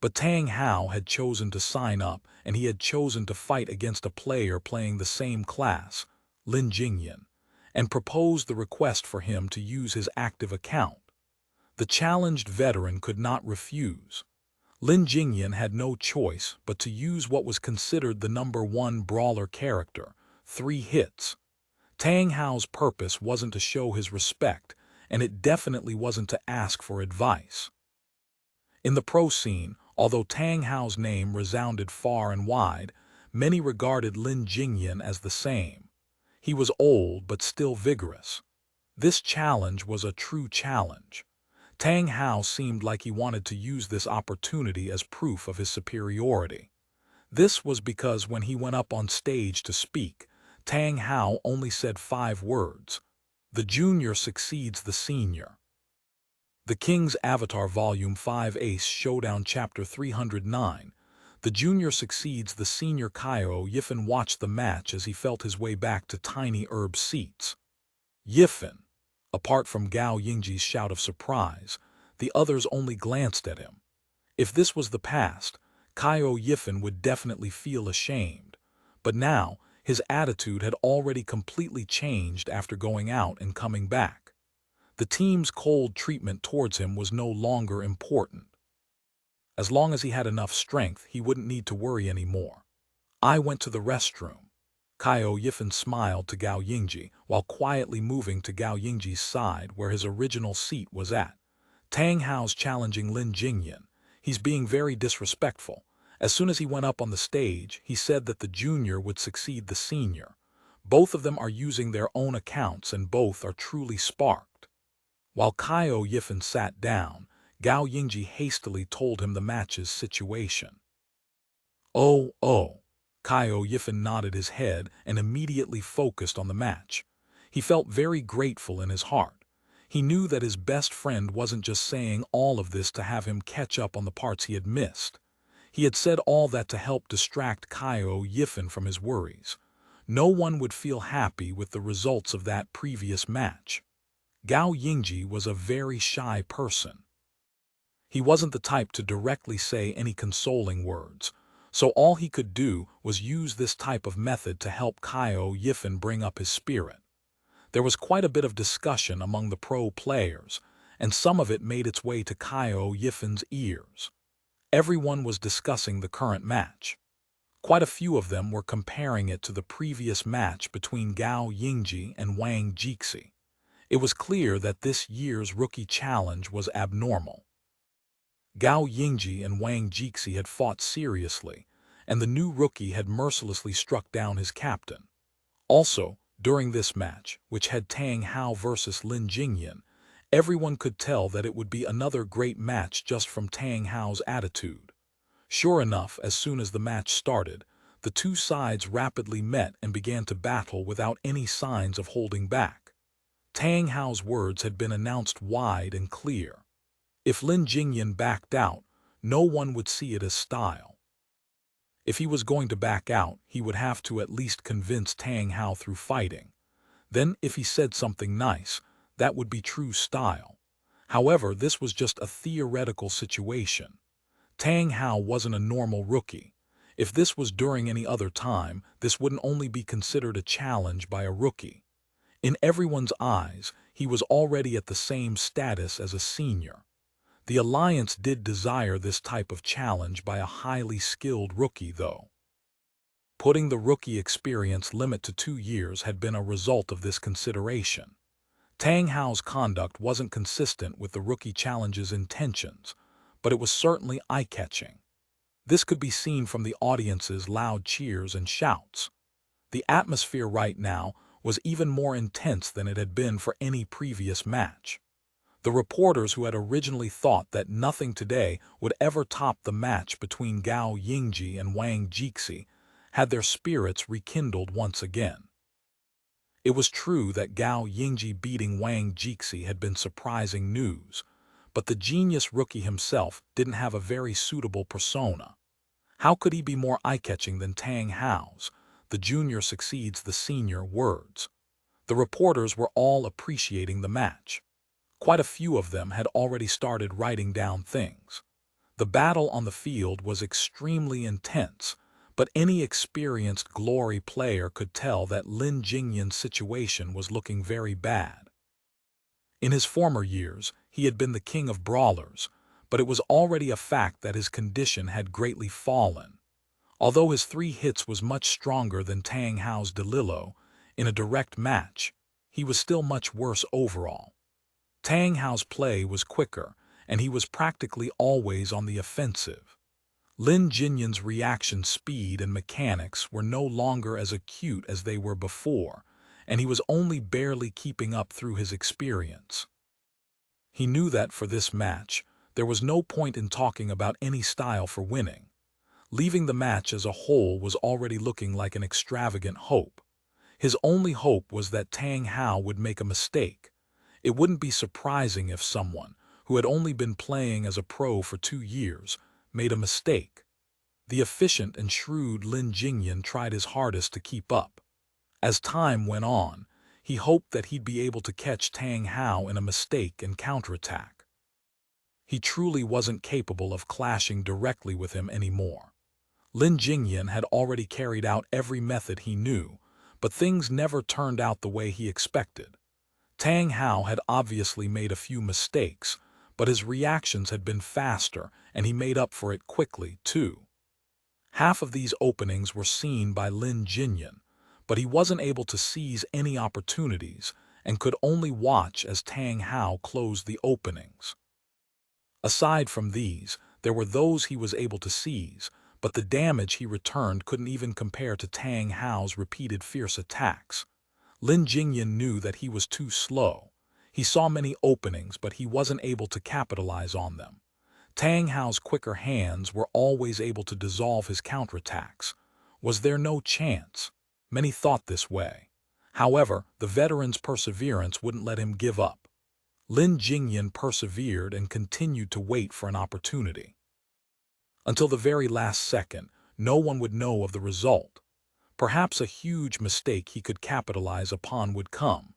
But Tang Hao had chosen to sign up, and he had chosen to fight against a player playing the same class, Lin Jingyan, and proposed the request for him to use his active account. The challenged veteran could not refuse. Lin Jingyan had no choice but to use what was considered the #1 brawler character, 3 hits. Tang Hao's purpose wasn't to show his respect, and it definitely wasn't to ask for advice. In the pro scene, although Tang Hao's name resounded far and wide, many regarded Lin Jingyan as the same. He was old but still vigorous. This challenge was a true challenge. Tang Hao seemed like he wanted to use this opportunity as proof of his superiority. This was because when he went up on stage to speak, Tang Hao only said 5 words. "The junior succeeds the senior." The King's Avatar Volume 5 Ace Showdown Chapter 309. The junior succeeds the senior. Caio Yifen watched the match as he felt his way back to Tiny Herb's seats. Yifen. Apart from Gao Yingji's shout of surprise, the others only glanced at him. If this was the past, Caio Yifen would definitely feel ashamed. But now, his attitude had already completely changed after going out and coming back. The team's cold treatment towards him was no longer important. As long as he had enough strength, he wouldn't need to worry anymore. "I went to the restroom." Caio Yifan smiled to Gao Yingji while quietly moving to Gao Yingji's side where his original seat was at. Tang Hao's challenging Lin Jingyan. He's being very disrespectful. As soon as he went up on the stage, he said that the junior would succeed the senior. Both of them are using their own accounts and both are truly sparked. While Caio Yifan sat down, Gao Yingji hastily told him the match's situation. Oh. Caio Yifan nodded his head and immediately focused on the match. He felt very grateful in his heart. He knew that his best friend wasn't just saying all of this to have him catch up on the parts he had missed. He had said all that to help distract Caio Yifan from his worries. No one would feel happy with the results of that previous match. Gao Yingji was a very shy person. He wasn't the type to directly say any consoling words, so all he could do was use this type of method to help Caio Yifan bring up his spirit. There was quite a bit of discussion among the pro players, and some of it made its way to Caio Yifan's ears. Everyone was discussing the current match. Quite a few of them were comparing it to the previous match between Gao Yingji and Wang Jixi. It was clear that this year's rookie challenge was abnormal. Gao Yingji and Wang Jixi had fought seriously, and the new rookie had mercilessly struck down his captain. Also, during this match, which had Tang Hao versus Lin Jingyan, everyone could tell that it would be another great match just from Tang Hao's attitude. Sure enough, as soon as the match started, the two sides rapidly met and began to battle without any signs of holding back. Tang Hao's words had been announced wide and clear. If Lin Jingyan backed out, no one would see it as style. If he was going to back out, he would have to at least convince Tang Hao through fighting. Then, if he said something nice, that would be true style. However, this was just a theoretical situation. Tang Hao wasn't a normal rookie. If this was during any other time, this wouldn't only be considered a challenge by a rookie. In everyone's eyes, he was already at the same status as a senior. The Alliance did desire this type of challenge by a highly skilled rookie, though. Putting the rookie experience limit to 2 years had been a result of this consideration. Tang Hao's conduct wasn't consistent with the rookie challenge's intentions, but it was certainly eye-catching. This could be seen from the audience's loud cheers and shouts. The atmosphere right now was even more intense than it had been for any previous match. The reporters who had originally thought that nothing today would ever top the match between Gao Yingji and Wang Jixi had their spirits rekindled once again. It was true that Gao Yingji beating Wang Jixi had been surprising news, but the genius rookie himself didn't have a very suitable persona. How could he be more eye-catching than Tang Hao's "the junior succeeds the senior" words? The reporters were all appreciating the match. Quite a few of them had already started writing down things. The battle on the field was extremely intense, but any experienced glory player could tell that Lin Jingyan's situation was looking very bad. In his former years, he had been the king of brawlers, but it was already a fact that his condition had greatly fallen. Although his 3 hits was much stronger than Tang Hao's DeLillo, in a direct match, he was still much worse overall. Tang Hao's play was quicker, and he was practically always on the offensive. Lin Jingyan's reaction speed and mechanics were no longer as acute as they were before, and he was only barely keeping up through his experience. He knew that for this match, there was no point in talking about any style for winning. Leaving the match as a whole was already looking like an extravagant hope. His only hope was that Tang Hao would make a mistake. It wouldn't be surprising if someone, who had only been playing as a pro for 2 years, made a mistake. The efficient and shrewd Lin Jingyan tried his hardest to keep up. As time went on, he hoped that he'd be able to catch Tang Hao in a mistake and counterattack. He truly wasn't capable of clashing directly with him anymore. Lin Jingyan had already carried out every method he knew, but things never turned out the way he expected. Tang Hao had obviously made a few mistakes, but his reactions had been faster and he made up for it quickly, too. Half of these openings were seen by Lin Jingyan, but he wasn't able to seize any opportunities and could only watch as Tang Hao closed the openings. Aside from these, there were those he was able to seize, but the damage he returned couldn't even compare to Tang Hao's repeated fierce attacks. Lin Jingyan knew that he was too slow. He saw many openings, but he wasn't able to capitalize on them. Tang Hao's quicker hands were always able to dissolve his counterattacks. Was there no chance? Many thought this way. However, the veteran's perseverance wouldn't let him give up. Lin Jingyan persevered and continued to wait for an opportunity. Until the very last second, no one would know of the result. Perhaps a huge mistake he could capitalize upon would come.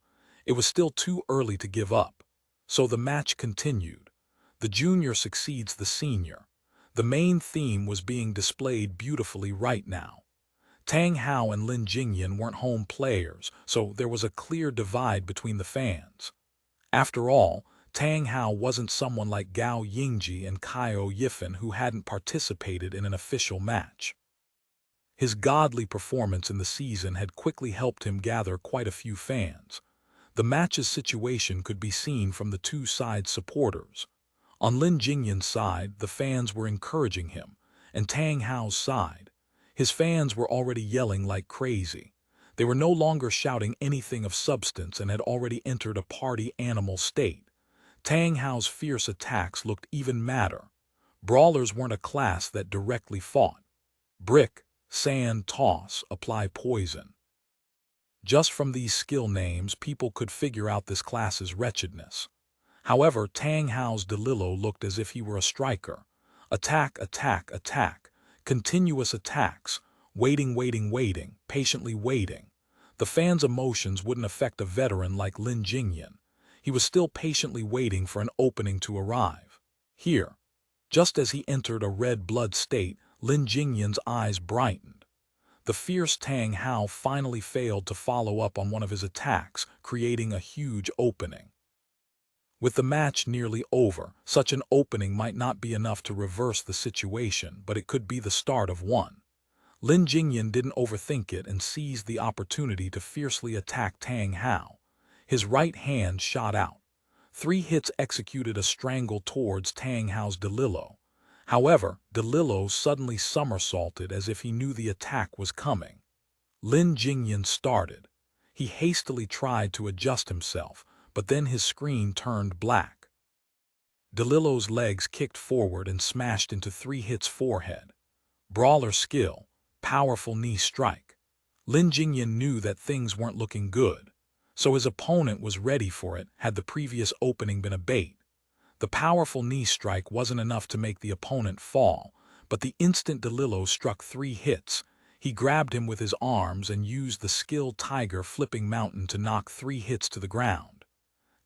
It was still too early to give up. So the match continued. The junior succeeds the senior. The main theme was being displayed beautifully right now. Tang Hao and Lin Jingyan weren't home players, so there was a clear divide between the fans. After all, Tang Hao wasn't someone like Gao Yingji and Caio Yifan who hadn't participated in an official match. His godly performance in the season had quickly helped him gather quite a few fans. The match's situation could be seen from the two sides' supporters. On Lin Jingyan's side, the fans were encouraging him, and Tang Hao's side, his fans were already yelling like crazy. They were no longer shouting anything of substance and had already entered a party animal state. Tang Hao's fierce attacks looked even madder. Brawlers weren't a class that directly fought. Brick, sand, toss, apply poison. Just from these skill names, people could figure out this class's wretchedness. However, Tang Hao's DeLillo looked as if he were a striker. Attack, attack, attack. Continuous attacks. Waiting, waiting, waiting. Patiently waiting. The fans' emotions wouldn't affect a veteran like Lin Jingyan. He was still patiently waiting for an opening to arrive. Here, just as he entered a red blood state, Lin Jingyan's eyes brightened. The fierce Tang Hao finally failed to follow up on one of his attacks, creating a huge opening. With the match nearly over, such an opening might not be enough to reverse the situation, but it could be the start of one. Lin Jingyan didn't overthink it and seized the opportunity to fiercely attack Tang Hao. His right hand shot out. 3 hits executed a strangle towards Tang Hao's DeLillo. However, DeLillo suddenly somersaulted as if he knew the attack was coming. Lin Jingyan started. He hastily tried to adjust himself, but then his screen turned black. DeLillo's legs kicked forward and smashed into 3 hits forehead. Brawler skill, powerful knee strike. Lin Jingyan knew that things weren't looking good, so his opponent was ready for it had the previous opening been a bait. The powerful knee strike wasn't enough to make the opponent fall, but the instant DeLillo struck 3 hits, he grabbed him with his arms and used the skilled tiger flipping mountain to knock 3 hits to the ground.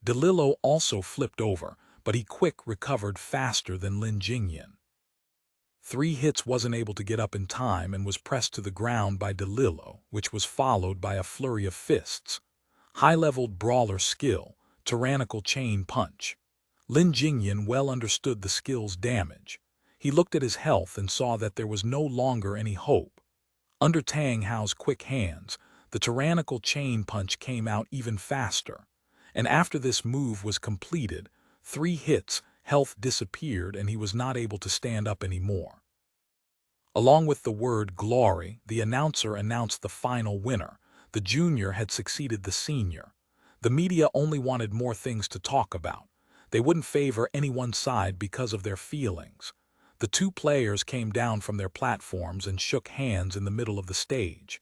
DeLillo also flipped over, but he quick recovered faster than Lin Jingyan. 3 hits wasn't able to get up in time and was pressed to the ground by DeLillo, which was followed by a flurry of fists. High-leveled brawler skill, tyrannical chain punch. Lin Jingyan well understood the skill's damage. He looked at his health and saw that there was no longer any hope. Under Tang Hao's quick hands, the tyrannical chain punch came out even faster. And after this move was completed, 3 hits, health disappeared and he was not able to stand up anymore. Along with the word glory, the announcer announced the final winner. The junior had succeeded the senior. The media only wanted more things to talk about. They wouldn't favor any one side because of their feelings. The 2 players came down from their platforms and shook hands in the middle of the stage.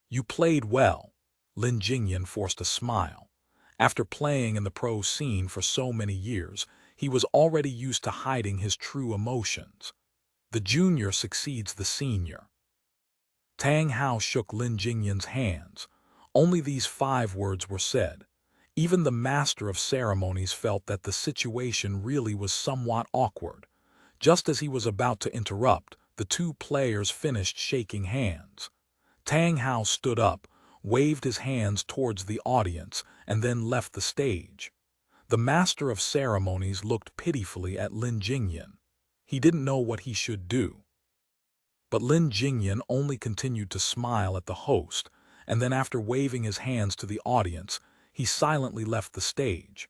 You played well. Lin Jingyan forced a smile. After playing in the pro scene for so many years, he was already used to hiding his true emotions. The junior succeeds the senior. Tang Hao shook Lin Jingyan's hands. Only these 5 words were said. Even the master of ceremonies felt that the situation really was somewhat awkward. Just as he was about to interrupt, the 2 players finished shaking hands. Tang Hao stood up, waved his hands towards the audience, and then left the stage. The master of ceremonies looked pitifully at Lin Jingyan. He didn't know what he should do. But Lin Jingyan only continued to smile at the host, and then after waving his hands to the audience, he silently left the stage.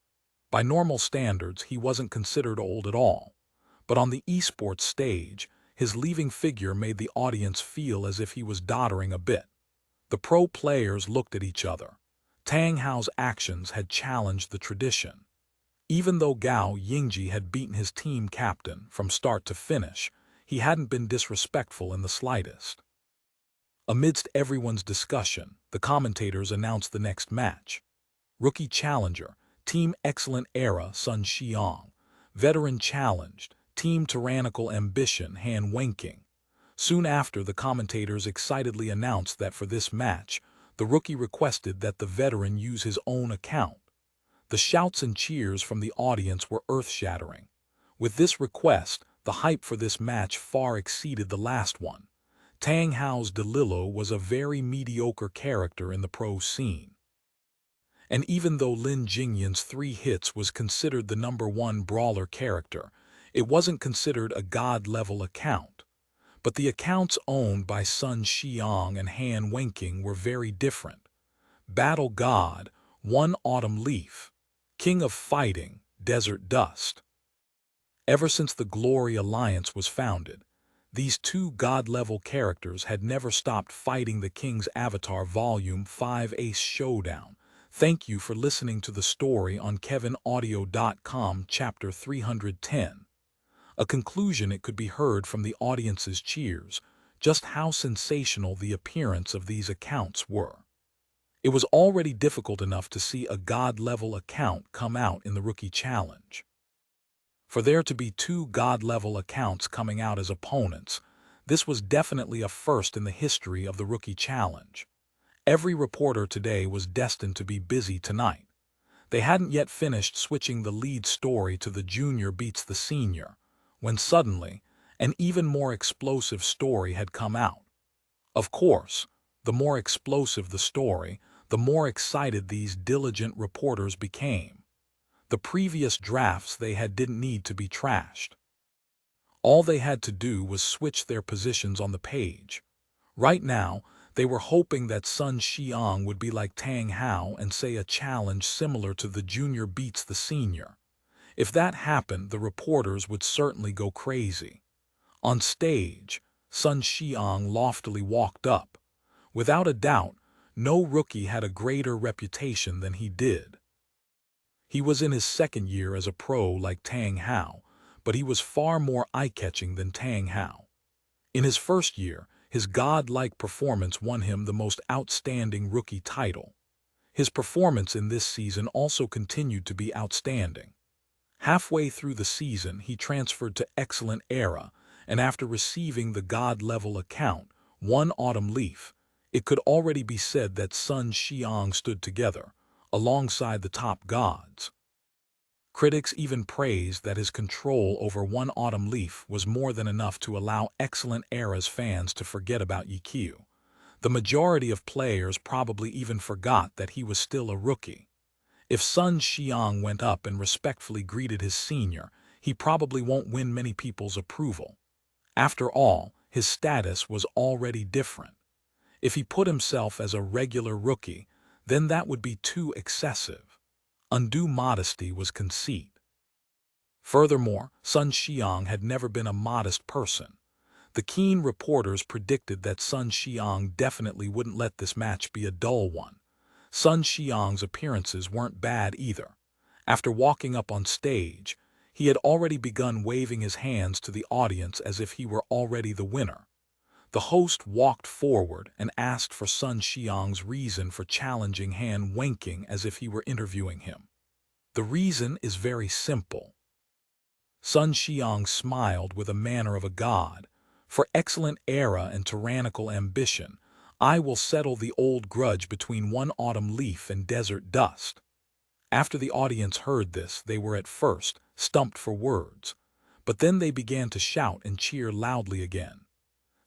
By normal standards, he wasn't considered old at all. But on the esports stage, his leaving figure made the audience feel as if he was doddering a bit. The pro players looked at each other. Tang Hao's actions had challenged the tradition. Even though Gao Yingji had beaten his team captain from start to finish, he hadn't been disrespectful in the slightest. Amidst everyone's discussion, the commentators announced the next match. Rookie challenger, Team Excellent Era Sun Xiang. Veteran challenged, Team Tyrannical Ambition Han Wenqing. Soon after, the commentators excitedly announced that for this match, the rookie requested that the veteran use his own account. The shouts and cheers from the audience were earth-shattering. With this request, the hype for this match far exceeded the last one. Tang Hao's DeLillo was a very mediocre character in the pro scene. And even though Lin Jingyan's 3 hits was considered the #1 brawler character, it wasn't considered a god-level account. But the accounts owned by Sun Xiang and Han Wenqing were very different. Battle God, One Autumn Leaf. King of Fighting, Desert Dust. Ever since the Glory Alliance was founded, these 2 god-level characters had never stopped fighting the King's Avatar Volume 5 Ace Showdown. Thank you for listening to the story on KevinAudio.com Chapter 310. A conclusion it could be heard from the audience's cheers, just how sensational the appearance of these accounts were. It was already difficult enough to see a god-level account come out in the Rookie Challenge. For there to be 2 god-level accounts coming out as opponents, this was definitely a first in the history of the Rookie Challenge. Every reporter today was destined to be busy tonight. They hadn't yet finished switching the lead story to the junior beats the senior, when suddenly, an even more explosive story had come out. Of course, the more explosive the story, the more excited these diligent reporters became. The previous drafts they had didn't need to be trashed. All they had to do was switch their positions on the page. Right now, they were hoping that Sun Xiang would be like Tang Hao and say a challenge similar to the junior beats the senior. If that happened, the reporters would certainly go crazy. On stage, Sun Xiang loftily walked up. Without a doubt, no rookie had a greater reputation than he did. He was in his 2nd year as a pro like Tang Hao, but he was far more eye-catching than Tang Hao. In his 1st year, his god-like performance won him the most outstanding rookie title. His performance in this season also continued to be outstanding. Halfway through the season, he transferred to Excellent Era, and after receiving the god-level account, One Autumn Leaf, it could already be said that Sun Xiang stood together, alongside the top gods. Critics even praised that his control over One Autumn Leaf was more than enough to allow Excellent Era's fans to forget about Ye Xiu. The majority of players probably even forgot that he was still a rookie. If Sun Xiang went up and respectfully greeted his senior, he probably won't win many people's approval. After all, his status was already different. If he put himself as a regular rookie, then that would be too excessive. Undue modesty was conceit. Furthermore, Sun Xiang had never been a modest person. The keen reporters predicted that Sun Xiang definitely wouldn't let this match be a dull one. Sun Xiang's appearances weren't bad either. After walking up on stage, he had already begun waving his hands to the audience as if he were already the winner. The host walked forward and asked for Sun Xiang's reason for challenging Han Wenqing as if he were interviewing him. The reason is very simple. Sun Xiang smiled with a manner of a god. For Excellent Era and tyrannical ambition, I will settle the old grudge between One Autumn Leaf and Desert Dust. After the audience heard this, they were at first stumped for words, but then they began to shout and cheer loudly again.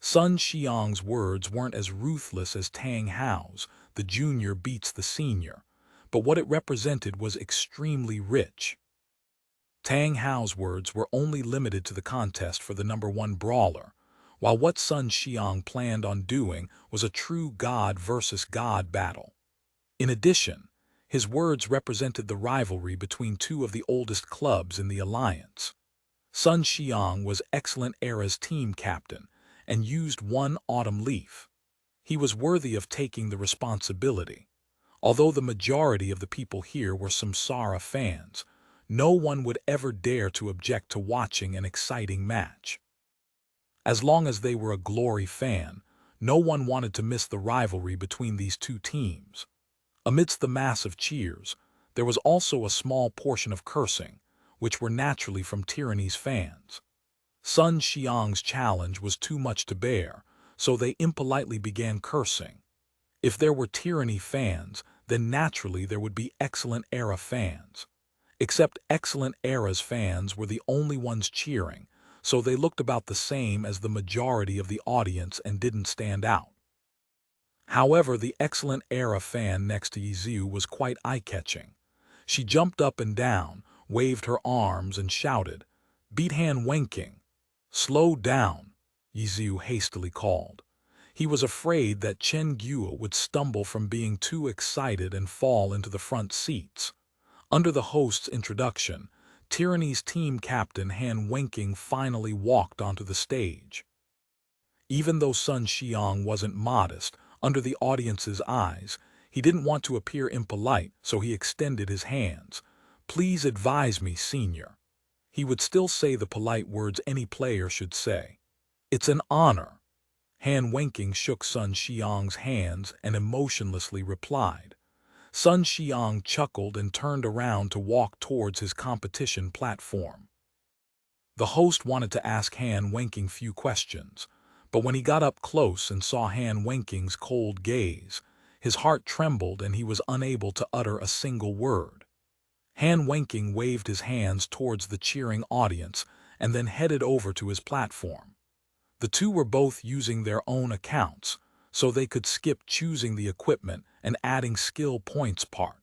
Sun Xiang's words weren't as ruthless as Tang Hao's, the junior beats the senior, but what it represented was extremely rich. Tang Hao's words were only limited to the contest for the #1 brawler, while what Sun Xiang planned on doing was a true God versus God battle. In addition, his words represented the rivalry between two of the oldest clubs in the alliance. Sun Xiang was Excellent Era's team captain and used one autumn leaf. He was worthy of taking the responsibility. Although the majority of the people here were Samsara fans, no one would ever dare to object to watching an exciting match. As long as they were a Glory fan, no one wanted to miss the rivalry between these two teams. Amidst the mass of cheers, there was also a small portion of cursing, which were naturally from Tyranny's fans. Sun Xiang's challenge was too much to bear, so they impolitely began cursing. If there were Tyranny fans, then naturally there would be Excellent Era fans. Except Excellent Era's fans were the only ones cheering, so they looked about the same as the majority of the audience and didn't stand out. However, the Excellent Era fan next to Ye Xiu was quite eye-catching. She jumped up and down, waved her arms, and shouted, "Beat Han Wenqing!" "Slow down," Ye Xiu hastily called. He was afraid that Chen Guo would stumble from being too excited and fall into the front seats. Under the host's introduction, Tyranny's team captain Han Wenqing finally walked onto the stage. Even though Sun Xiang wasn't modest, under the audience's eyes, he didn't want to appear impolite, so he extended his hands. "Please advise me, senior." He would still say the polite words any player should say. "It's an honor." Han Wenqing shook Sun Xiang's hands and emotionlessly replied. Sun Xiang chuckled and turned around to walk towards his competition platform. The host wanted to ask Han Wenqing few questions, but when he got up close and saw Han Wenqing's cold gaze, his heart trembled and he was unable to utter a single word. Han Wenqing waved his hands towards the cheering audience and then headed over to his platform. The two were both using their own accounts, so they could skip choosing the equipment and adding skill points part.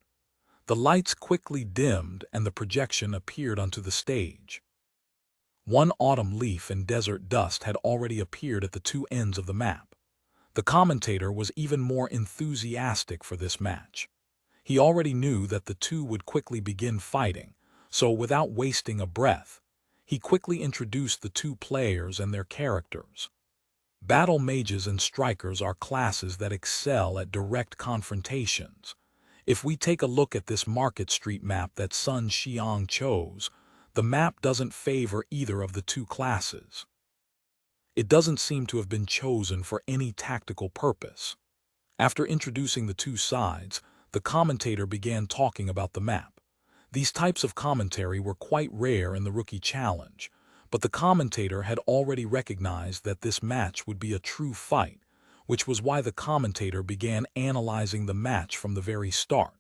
The lights quickly dimmed and the projection appeared onto the stage. One autumn leaf and desert dust had already appeared at the two ends of the map. The commentator was even more enthusiastic for this match. He already knew that the two would quickly begin fighting, so without wasting a breath, he quickly introduced the two players and their characters. Battle mages and strikers are classes that excel at direct confrontations. If we take a look at this Market Street map that Sun Xiang chose, the map doesn't favor either of the two classes. It doesn't seem to have been chosen for any tactical purpose. After introducing the two sides, the commentator began talking about the map. These types of commentary were quite rare in the Rookie Challenge, but the commentator had already recognized that this match would be a true fight, which was why the commentator began analyzing the match from the very start.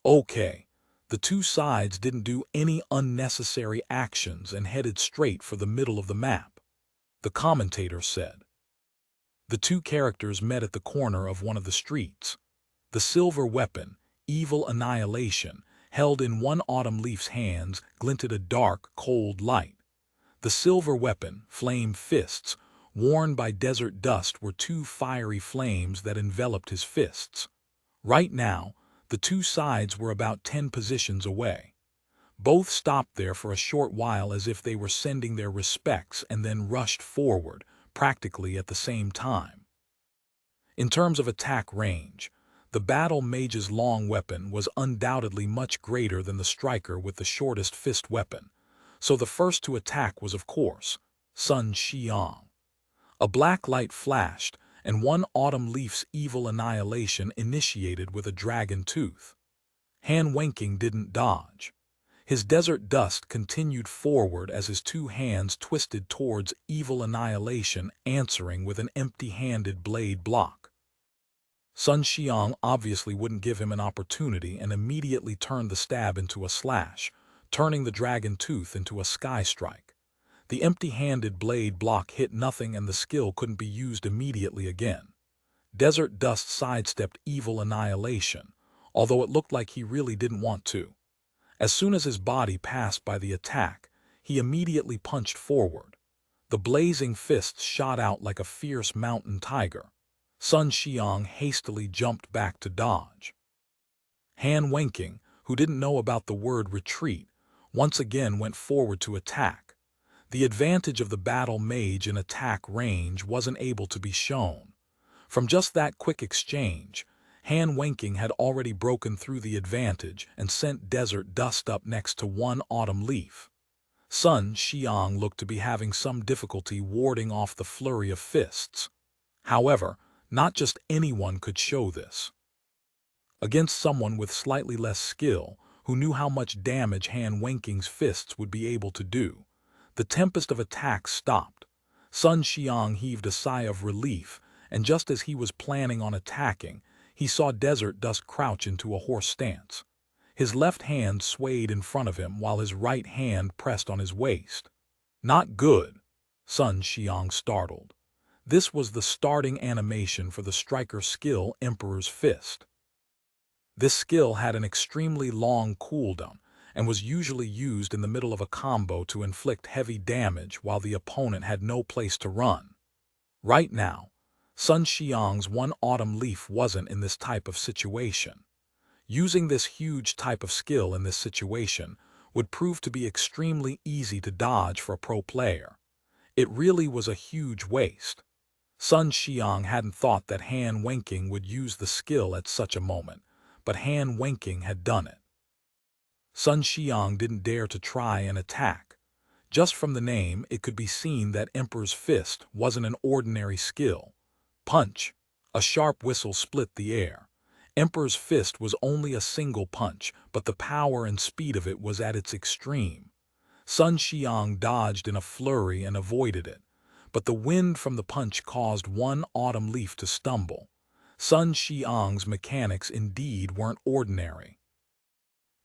Okay, the two sides didn't do any unnecessary actions and headed straight for the middle of the map, the commentator said. The two characters met at the corner of one of the streets. The silver weapon, Evil Annihilation, held in one autumn leaf's hands, glinted a dark, cold light. The silver weapon, Flame Fists, worn by Desert Dust, were two fiery flames that enveloped his fists. Right now, the two sides were about 10 positions away. Both stopped there for a short while as if they were sending their respects and then rushed forward, practically at the same time. In terms of attack range, the battle mage's long weapon was undoubtedly much greater than the striker with the shortest fist weapon, so the first to attack was, of course, Sun Xiang. A black light flashed, and one autumn leaf's Evil Annihilation initiated with a dragon tooth. Han Wenqing didn't dodge. His Desert Dust continued forward as his two hands twisted towards Evil Annihilation, answering with an empty-handed blade block. Sun Xiang obviously wouldn't give him an opportunity and immediately turned the stab into a slash, turning the dragon tooth into a sky strike. The empty-handed blade block hit nothing and the skill couldn't be used immediately again. Desert Dust sidestepped Evil Annihilation, although it looked like he really didn't want to. As soon as his body passed by the attack, he immediately punched forward. The blazing fists shot out like a fierce mountain tiger. Sun Xiang hastily jumped back to dodge. Han Wenqing, who didn't know about the word retreat, once again went forward to attack. The advantage of the battle mage in attack range wasn't able to be shown. From just that quick exchange, Han Wenqing had already broken through the advantage and sent desert dust up next to one autumn leaf. Sun Xiang looked to be having some difficulty warding off the flurry of fists. However, not just anyone could show this. Against someone with slightly less skill, who knew how much damage Han Wenqing's fists would be able to do, the tempest of attacks stopped. Sun Xiang heaved a sigh of relief, and just as he was planning on attacking, he saw Desert Dust crouch into a horse stance. His left hand swayed in front of him while his right hand pressed on his waist. Not good, Sun Xiang startled. This was the starting animation for the striker skill Emperor's Fist. This skill had an extremely long cooldown and was usually used in the middle of a combo to inflict heavy damage while the opponent had no place to run. Right now, Sun Xiang's one autumn leaf wasn't in this type of situation. Using this huge type of skill in this situation would prove to be extremely easy to dodge for a pro player. It really was a huge waste. Sun Xiang hadn't thought that Han Wenqing would use the skill at such a moment, but Han Wenqing had done it. Sun Xiang didn't dare to try and attack. Just from the name, it could be seen that Emperor's Fist wasn't an ordinary skill. Punch! A sharp whistle split the air. Emperor's Fist was only a single punch, but the power and speed of it was at its extreme. Sun Xiang dodged in a flurry and avoided it, but the wind from the punch caused one autumn leaf to stumble. Sun Xiang's mechanics indeed weren't ordinary.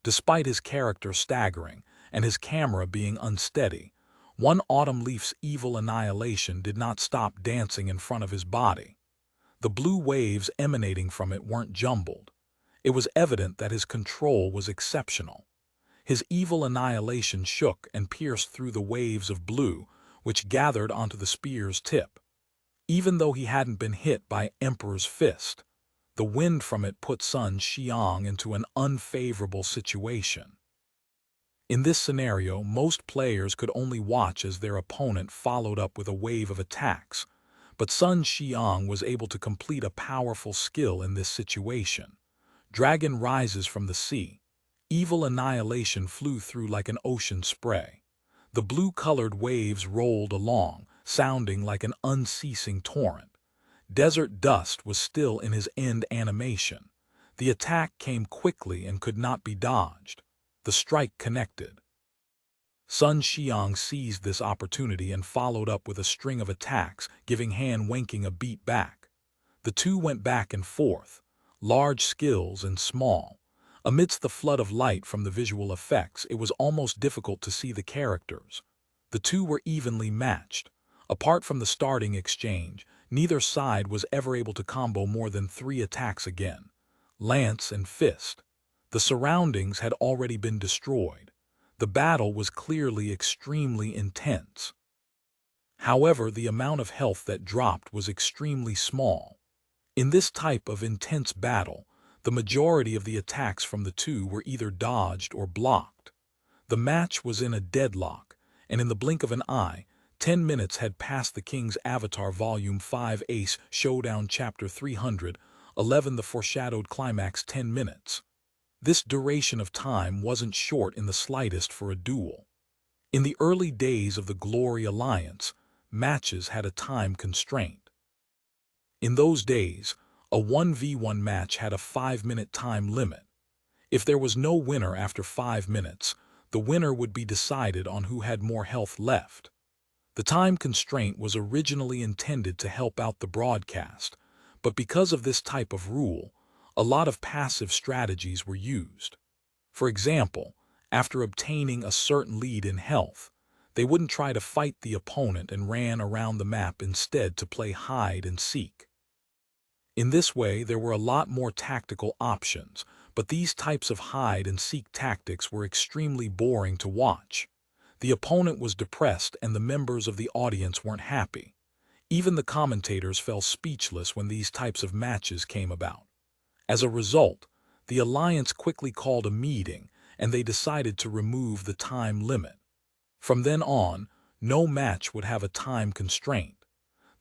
Despite his character staggering and his camera being unsteady, one autumn leaf's evil annihilation did not stop dancing in front of his body. The blue waves emanating from it weren't jumbled. It was evident that his control was exceptional. His evil annihilation shook and pierced through the waves of blue, which gathered onto the spear's tip. Even though he hadn't been hit by Emperor's Fist, the wind from it put Sun Xiang into an unfavorable situation. In this scenario, most players could only watch as their opponent followed up with a wave of attacks, but Sun Xiang was able to complete a powerful skill in this situation. Dragon rises from the sea. Evil annihilation flew through like an ocean spray. The blue-colored waves rolled along, sounding like an unceasing torrent. Desert Dust was still in his end animation. The attack came quickly and could not be dodged. The strike connected. Sun Xiang seized this opportunity and followed up with a string of attacks, giving Han Wenqing a beat back. The two went back and forth, large skills and small. Amidst the flood of light from the visual effects, it was almost difficult to see the characters. The two were evenly matched. Apart from the starting exchange, neither side was ever able to combo more than 3 attacks again. Lance and fist. The surroundings had already been destroyed. The battle was clearly extremely intense. However, the amount of health that dropped was extremely small. In this type of intense battle, the majority of the attacks from the two were either dodged or blocked. The match was in a deadlock, and in the blink of an eye, 10 minutes had passed. The King's Avatar Volume 5 Ace Showdown Chapter 311 The Foreshadowed Climax 10 minutes. This duration of time wasn't short in the slightest for a duel. In the early days of the Glory Alliance, matches had a time constraint. In those days, a 1v1 match had a 5-minute time limit. If there was no winner after 5 minutes, the winner would be decided on who had more health left. The time constraint was originally intended to help out the broadcast, but because of this type of rule, a lot of passive strategies were used. For example, after obtaining a certain lead in health, they wouldn't try to fight the opponent and ran around the map instead to play hide and seek. In this way, there were a lot more tactical options, but these types of hide and seek tactics were extremely boring to watch. The opponent was depressed and the members of the audience weren't happy. Even the commentators fell speechless when these types of matches came about. As a result, the alliance quickly called a meeting and they decided to remove the time limit. From then on, no match would have a time constraint.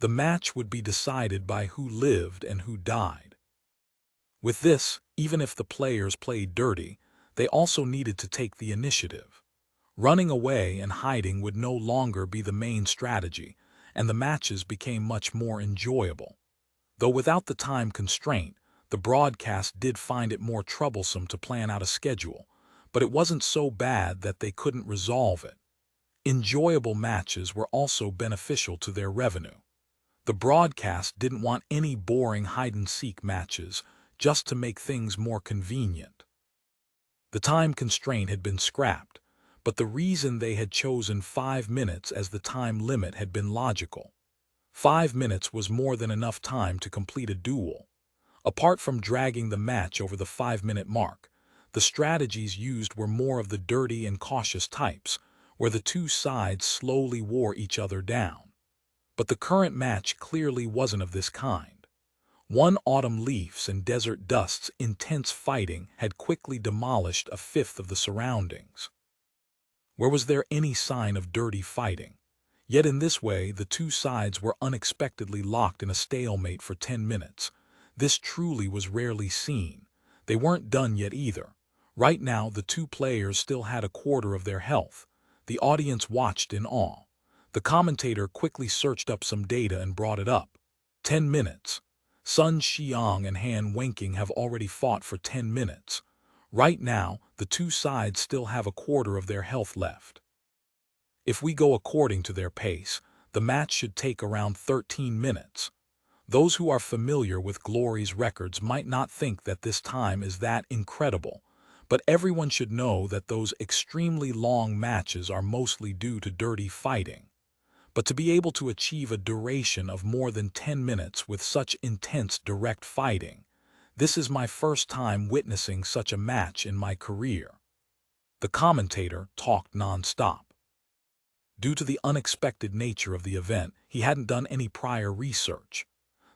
The match would be decided by who lived and who died. With this, even if the players played dirty, they also needed to take the initiative. Running away and hiding would no longer be the main strategy, and the matches became much more enjoyable. Though without the time constraint, the broadcast did find it more troublesome to plan out a schedule, but it wasn't so bad that they couldn't resolve it. Enjoyable matches were also beneficial to their revenue. The broadcast didn't want any boring hide-and-seek matches just to make things more convenient. The time constraint had been scrapped, but the reason they had chosen 5 minutes as the time limit had been logical. 5 minutes was more than enough time to complete a duel. Apart from dragging the match over the 5-minute mark, the strategies used were more of the dirty and cautious types, where the two sides slowly wore each other down. But the current match clearly wasn't of this kind. One autumn leaves and desert dust's intense fighting had quickly demolished a fifth of the surroundings. Where was there any sign of dirty fighting? Yet in this way, the two sides were unexpectedly locked in a stalemate for 10 minutes. This truly was rarely seen. They weren't done yet either. Right now, the two players still had a quarter of their health. The audience watched in awe. The commentator quickly searched up some data and brought it up. 10 minutes. Sun Xiang and Han Wenqing have already fought for 10 minutes. Right now, the two sides still have a quarter of their health left. If we go according to their pace, the match should take around 13 minutes. Those who are familiar with Glory's records might not think that this time is that incredible, but everyone should know that those extremely long matches are mostly due to dirty fighting. But to be able to achieve a duration of more than 10 minutes with such intense direct fighting, this is my first time witnessing such a match in my career. The commentator talked non-stop. Due to the unexpected nature of the event, he hadn't done any prior research.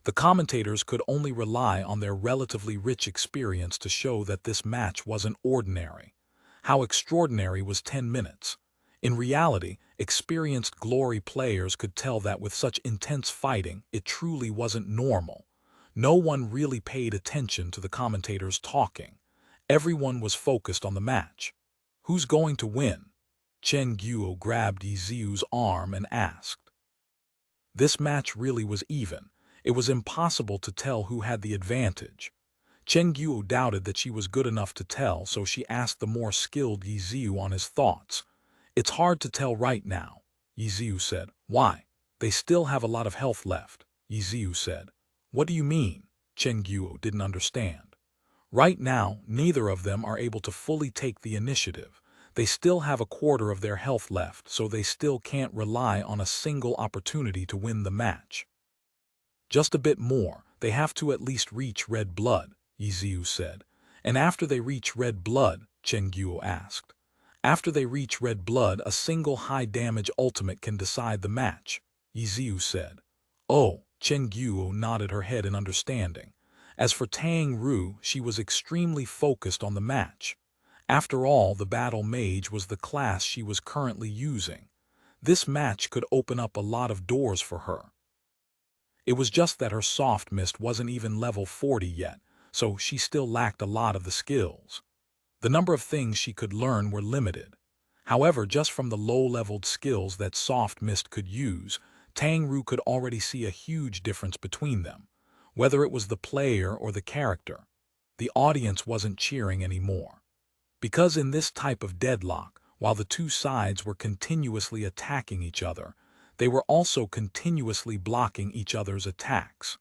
The commentators could only rely on their relatively rich experience to show that this match wasn't ordinary. How extraordinary was 10 minutes? In reality, experienced Glory players could tell that with such intense fighting, it truly wasn't normal. No one really paid attention to the commentators talking. Everyone was focused on the match. Who's going to win? Chen Guo grabbed Ye Xiu's arm and asked. This match really was even. It was impossible to tell who had the advantage. Chen Guo doubted that she was good enough to tell, so she asked the more skilled Ye Xiu on his thoughts. It's hard to tell right now, Ye Xiu said. Why? They still have a lot of health left, Ye Xiu said. What do you mean? Chen Guo didn't understand. Right now, neither of them are able to fully take the initiative. They still have a quarter of their health left, so they still can't rely on a single opportunity to win the match. Just a bit more, they have to at least reach red blood, Ye Xiu said. And after they reach red blood, Chen Guo asked. After they reach red blood, a single high-damage ultimate can decide the match, Ye Xiu said. Oh, Chen Guo nodded her head in understanding. As for Tang Ru, she was extremely focused on the match. After all, the battle mage was the class she was currently using. This match could open up a lot of doors for her. It was just that her soft mist wasn't even level 40 yet, so she still lacked a lot of the skills. The number of things she could learn were limited. However, just from the low-leveled skills that soft mist could use, Tang Ru could already see a huge difference between them. Whether it was the player or the character, the audience wasn't cheering anymore. Because in this type of deadlock, while the two sides were continuously attacking each other, they were also continuously blocking each other's attacks.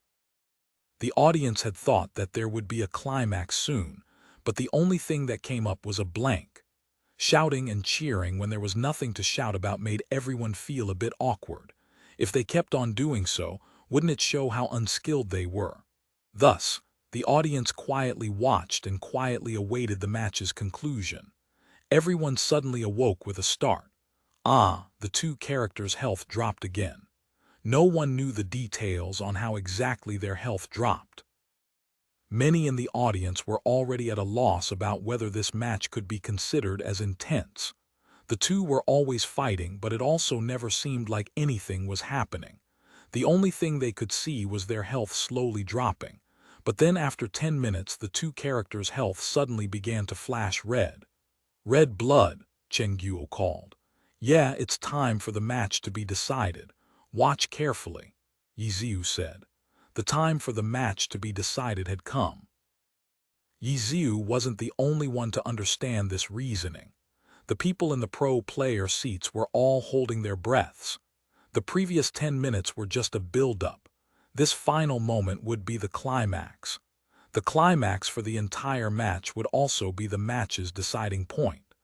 The audience had thought that there would be a climax soon, but the only thing that came up was a blank. Shouting and cheering when there was nothing to shout about made everyone feel a bit awkward. If they kept on doing so, wouldn't it show how unskilled they were? Thus, the audience quietly watched and quietly awaited the match's conclusion. Everyone suddenly awoke with a start. The two characters' health dropped again. No one knew the details on how exactly their health dropped. Many in the audience were already at a loss about whether this match could be considered as intense. The two were always fighting, but it also never seemed like anything was happening. The only thing they could see was their health slowly dropping. But then after 10 minutes, the two characters' health suddenly began to flash red. "Red blood," Chen Guo called. "Yeah, it's time for the match to be decided. Watch carefully," Ye Xiu said. The time for the match to be decided had come. Ye Xiu wasn't the only one to understand this reasoning. The people in the pro-player seats were all holding their breaths. The previous 10 minutes were just a build-up. This final moment would be the climax. The climax for the entire match would also be the match's deciding point.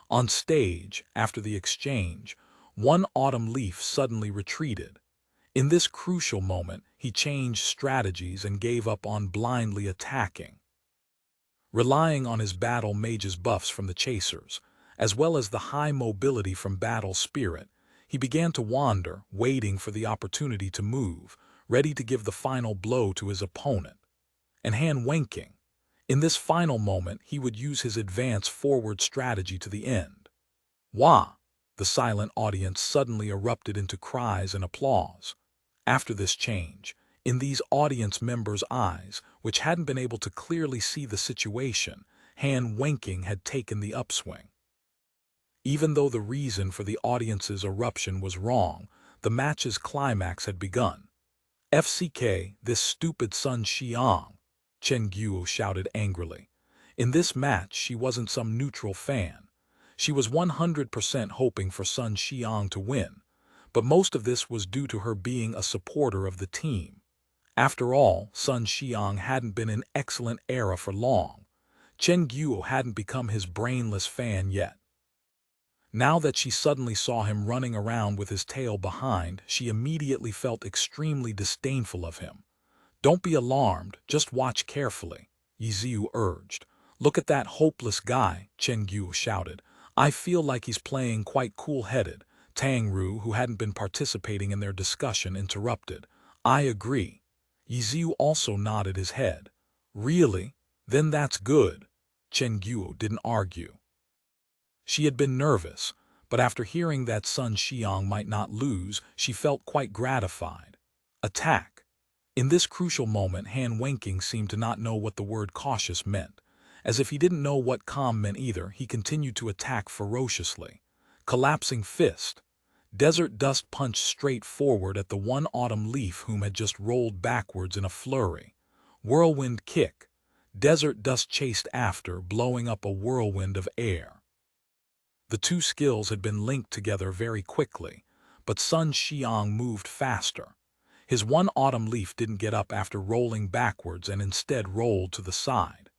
On stage, after the exchange, one autumn leaf suddenly retreated. In this crucial moment, he changed strategies and gave up on blindly attacking. Relying on his battle mage's buffs from the chasers, as well as the high mobility from battle spirit, he began to wander, waiting for the opportunity to move, ready to give the final blow to his opponent. And hand winking. In this final moment, he would use his advance forward strategy to the end. Wah! The silent audience suddenly erupted into cries and applause. After this change, in these audience members' eyes, which hadn't been able to clearly see the situation, hand winking had taken the upswing. Even though the reason for the audience's eruption was wrong, the match's climax had begun. "FCK, this stupid Sun Xiang," Chen Guo shouted angrily. In this match, she wasn't some neutral fan. She was 100% hoping for Sun Xiang to win, but most of this was due to her being a supporter of the team. After all, Sun Xiang hadn't been in excellent era for long. Chen Guo hadn't become his brainless fan yet. Now that she suddenly saw him running around with his tail behind, she immediately felt extremely disdainful of him. "Don't be alarmed, just watch carefully," Ye Xiu urged. "Look at that hopeless guy," Chen Guo shouted. "I feel like he's playing quite cool-headed." Tang Ru, who hadn't been participating in their discussion, interrupted. "I agree." Ye Xiu also nodded his head. "Really? Then that's good." Chen Guo didn't argue. She had been nervous, but after hearing that Sun Xiang might not lose, she felt quite gratified. Attack. In this crucial moment, Han Wenqing seemed to not know what the word cautious meant. As if he didn't know what calm meant either, he continued to attack ferociously. Collapsing fist. Desert Dust punched straight forward at the one autumn leaf whom had just rolled backwards in a flurry. Whirlwind kick. Desert Dust chased after, blowing up a whirlwind of air. The two skills had been linked together very quickly, but Sun Xiang moved faster. His one autumn leaf didn't get up after rolling backwards and instead rolled to the side.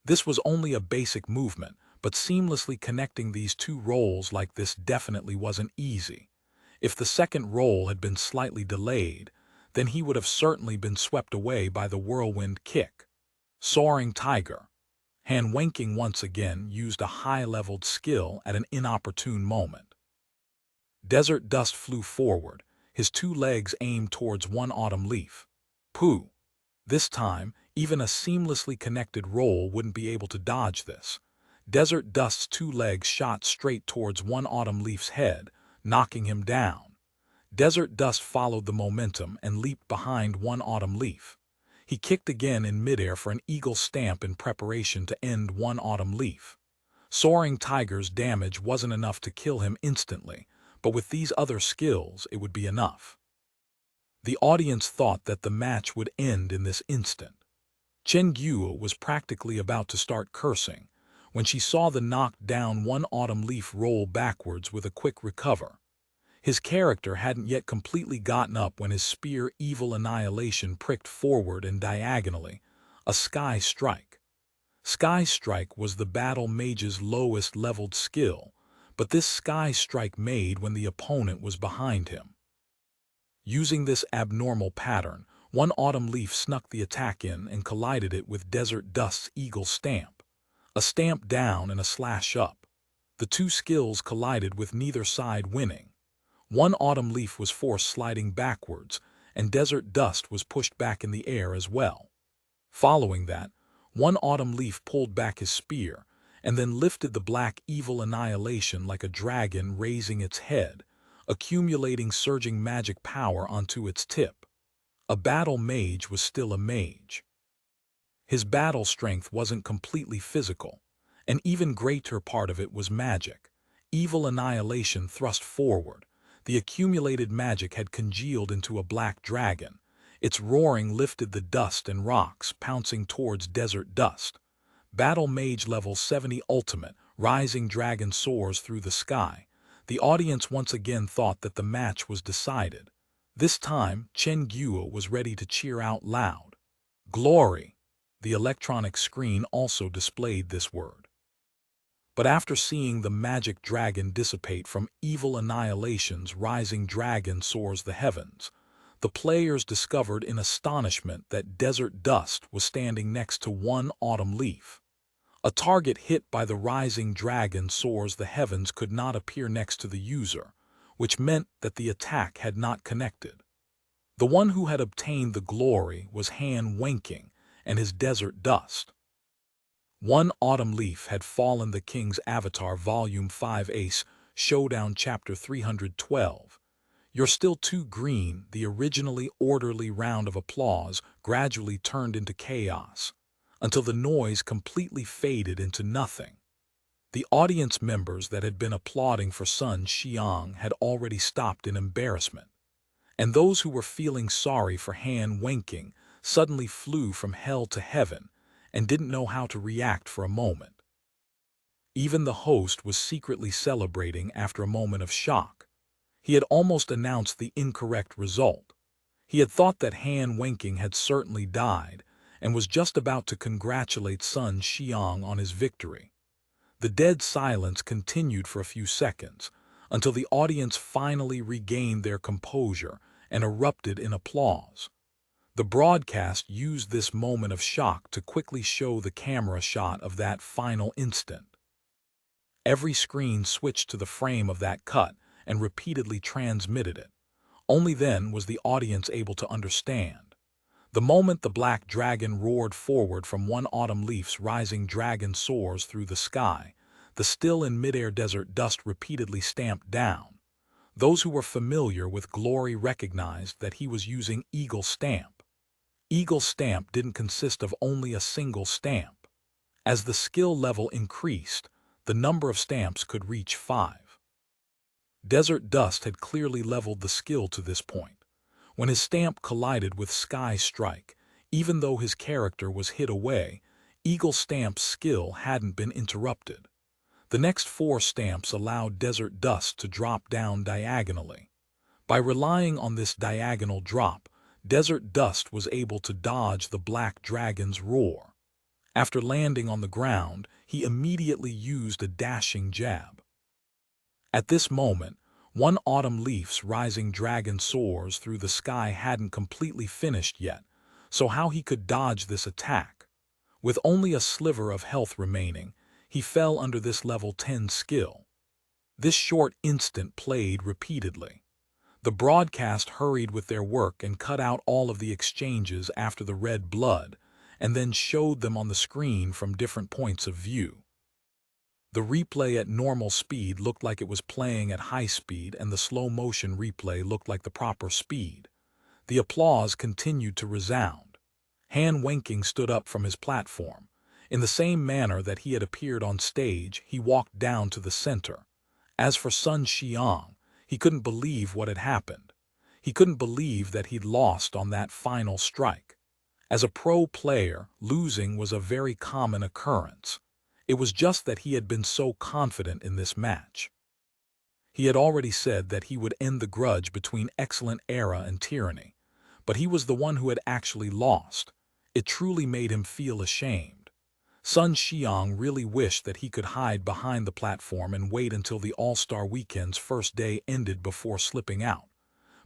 This was only a basic movement, but seamlessly connecting these two rolls like this definitely wasn't easy. If the second roll had been slightly delayed, then he would have certainly been swept away by the whirlwind kick. Soaring Tiger. Han Wenqing once again used a high-leveled skill at an inopportune moment. Desert Dust flew forward, his two legs aimed towards one autumn leaf. Pooh! This time, even a seamlessly connected roll wouldn't be able to dodge this. Desert Dust's two legs shot straight towards one autumn leaf's head, knocking him down. Desert Dust followed the momentum and leaped behind one autumn leaf. He kicked again in midair for an eagle stamp in preparation to end one autumn leaf. Soaring Tiger's damage wasn't enough to kill him instantly, but with these other skills it would be enough. The audience thought that the match would end in this instant. Chen Guo was practically about to start cursing when she saw the knocked down one autumn leaf roll backwards with a quick recover. His character hadn't yet completely gotten up when his spear Evil Annihilation pricked forward and diagonally, a Sky Strike. Sky Strike was the battle mage's lowest leveled skill, but this Sky Strike made when the opponent was behind him. Using this abnormal pattern, one autumn leaf snuck the attack in and collided it with Desert Dust's eagle stamp. A stamp down and a slash up. The two skills collided with neither side winning. One autumn leaf was forced sliding backwards, and desert dust was pushed back in the air as well. Following that, one autumn leaf pulled back his spear, and then lifted the black evil annihilation like a dragon raising its head, accumulating surging magic power onto its tip. A battle mage was still a mage. His battle strength wasn't completely physical. An even greater part of it was magic. Evil annihilation thrust forward. The accumulated magic had congealed into a black dragon. Its roaring lifted the dust and rocks, pouncing towards desert dust. Battle Mage Level 70 Ultimate, Rising Dragon soars through the sky. The audience once again thought that the match was decided. This time, Chen Guo was ready to cheer out loud. Glory! The electronic screen also displayed this word. But after seeing the magic dragon dissipate from evil annihilation's rising dragon soars the heavens, the players discovered in astonishment that desert dust was standing next to one autumn leaf. A target hit by the rising dragon soars the heavens could not appear next to the user, which meant that the attack had not connected. The one who had obtained the glory was Han Wenking and his desert dust. One autumn leaf had fallen. The King's Avatar Volume 5 Ace Showdown Chapter 312. You're still too green. The originally orderly round of applause gradually turned into chaos, until the noise completely faded into nothing. The audience members that had been applauding for Sun Xiang had already stopped in embarrassment, and those who were feeling sorry for Han Wenking suddenly flew from hell to heaven and didn't know how to react for a moment. Even the host was secretly celebrating after a moment of shock. He had almost announced the incorrect result. He had thought that Han Wenking had certainly died and was just about to congratulate Sun Xiang on his victory. The dead silence continued for a few seconds, until the audience finally regained their composure and erupted in applause. The broadcast used this moment of shock to quickly show the camera shot of that final instant. Every screen switched to the frame of that cut and repeatedly transmitted it. Only then was the audience able to understand. The moment the black dragon roared forward from one autumn leaf's rising dragon soars through the sky, the still in midair desert dust repeatedly stamped down. Those who were familiar with Glory recognized that he was using Eagle Stamp. Eagle Stamp didn't consist of only a single stamp. As the skill level increased, the number of stamps could reach 5. Desert Dust had clearly leveled the skill to this point. When his stamp collided with Sky Strike, even though his character was hit away, Eagle Stamp's skill hadn't been interrupted. The next 4 stamps allowed Desert Dust to drop down diagonally. By relying on this diagonal drop, Desert Dust was able to dodge the black dragon's roar. After landing on the ground, he immediately used a dashing jab. At this moment, one autumn leaf's rising dragon soars through the sky hadn't completely finished yet, so how he could dodge this attack? With only a sliver of health remaining, he fell under this level 10 skill. This short instant played repeatedly. The broadcast hurried with their work and cut out all of the exchanges after the red blood, and then showed them on the screen from different points of view. The replay at normal speed looked like it was playing at high speed, and the slow-motion replay looked like the proper speed. The applause continued to resound. Han Wenking stood up from his platform. In the same manner that he had appeared on stage, he walked down to the center. As for Sun Xiang, he couldn't believe what had happened. He couldn't believe that he'd lost on that final strike. As a pro player, losing was a very common occurrence. It was just that he had been so confident in this match. He had already said that he would end the grudge between Excellent Era and Tyranny, but he was the one who had actually lost. It truly made him feel ashamed. Sun Xiang really wished that he could hide behind the platform and wait until the All-Star Weekend's first day ended before slipping out.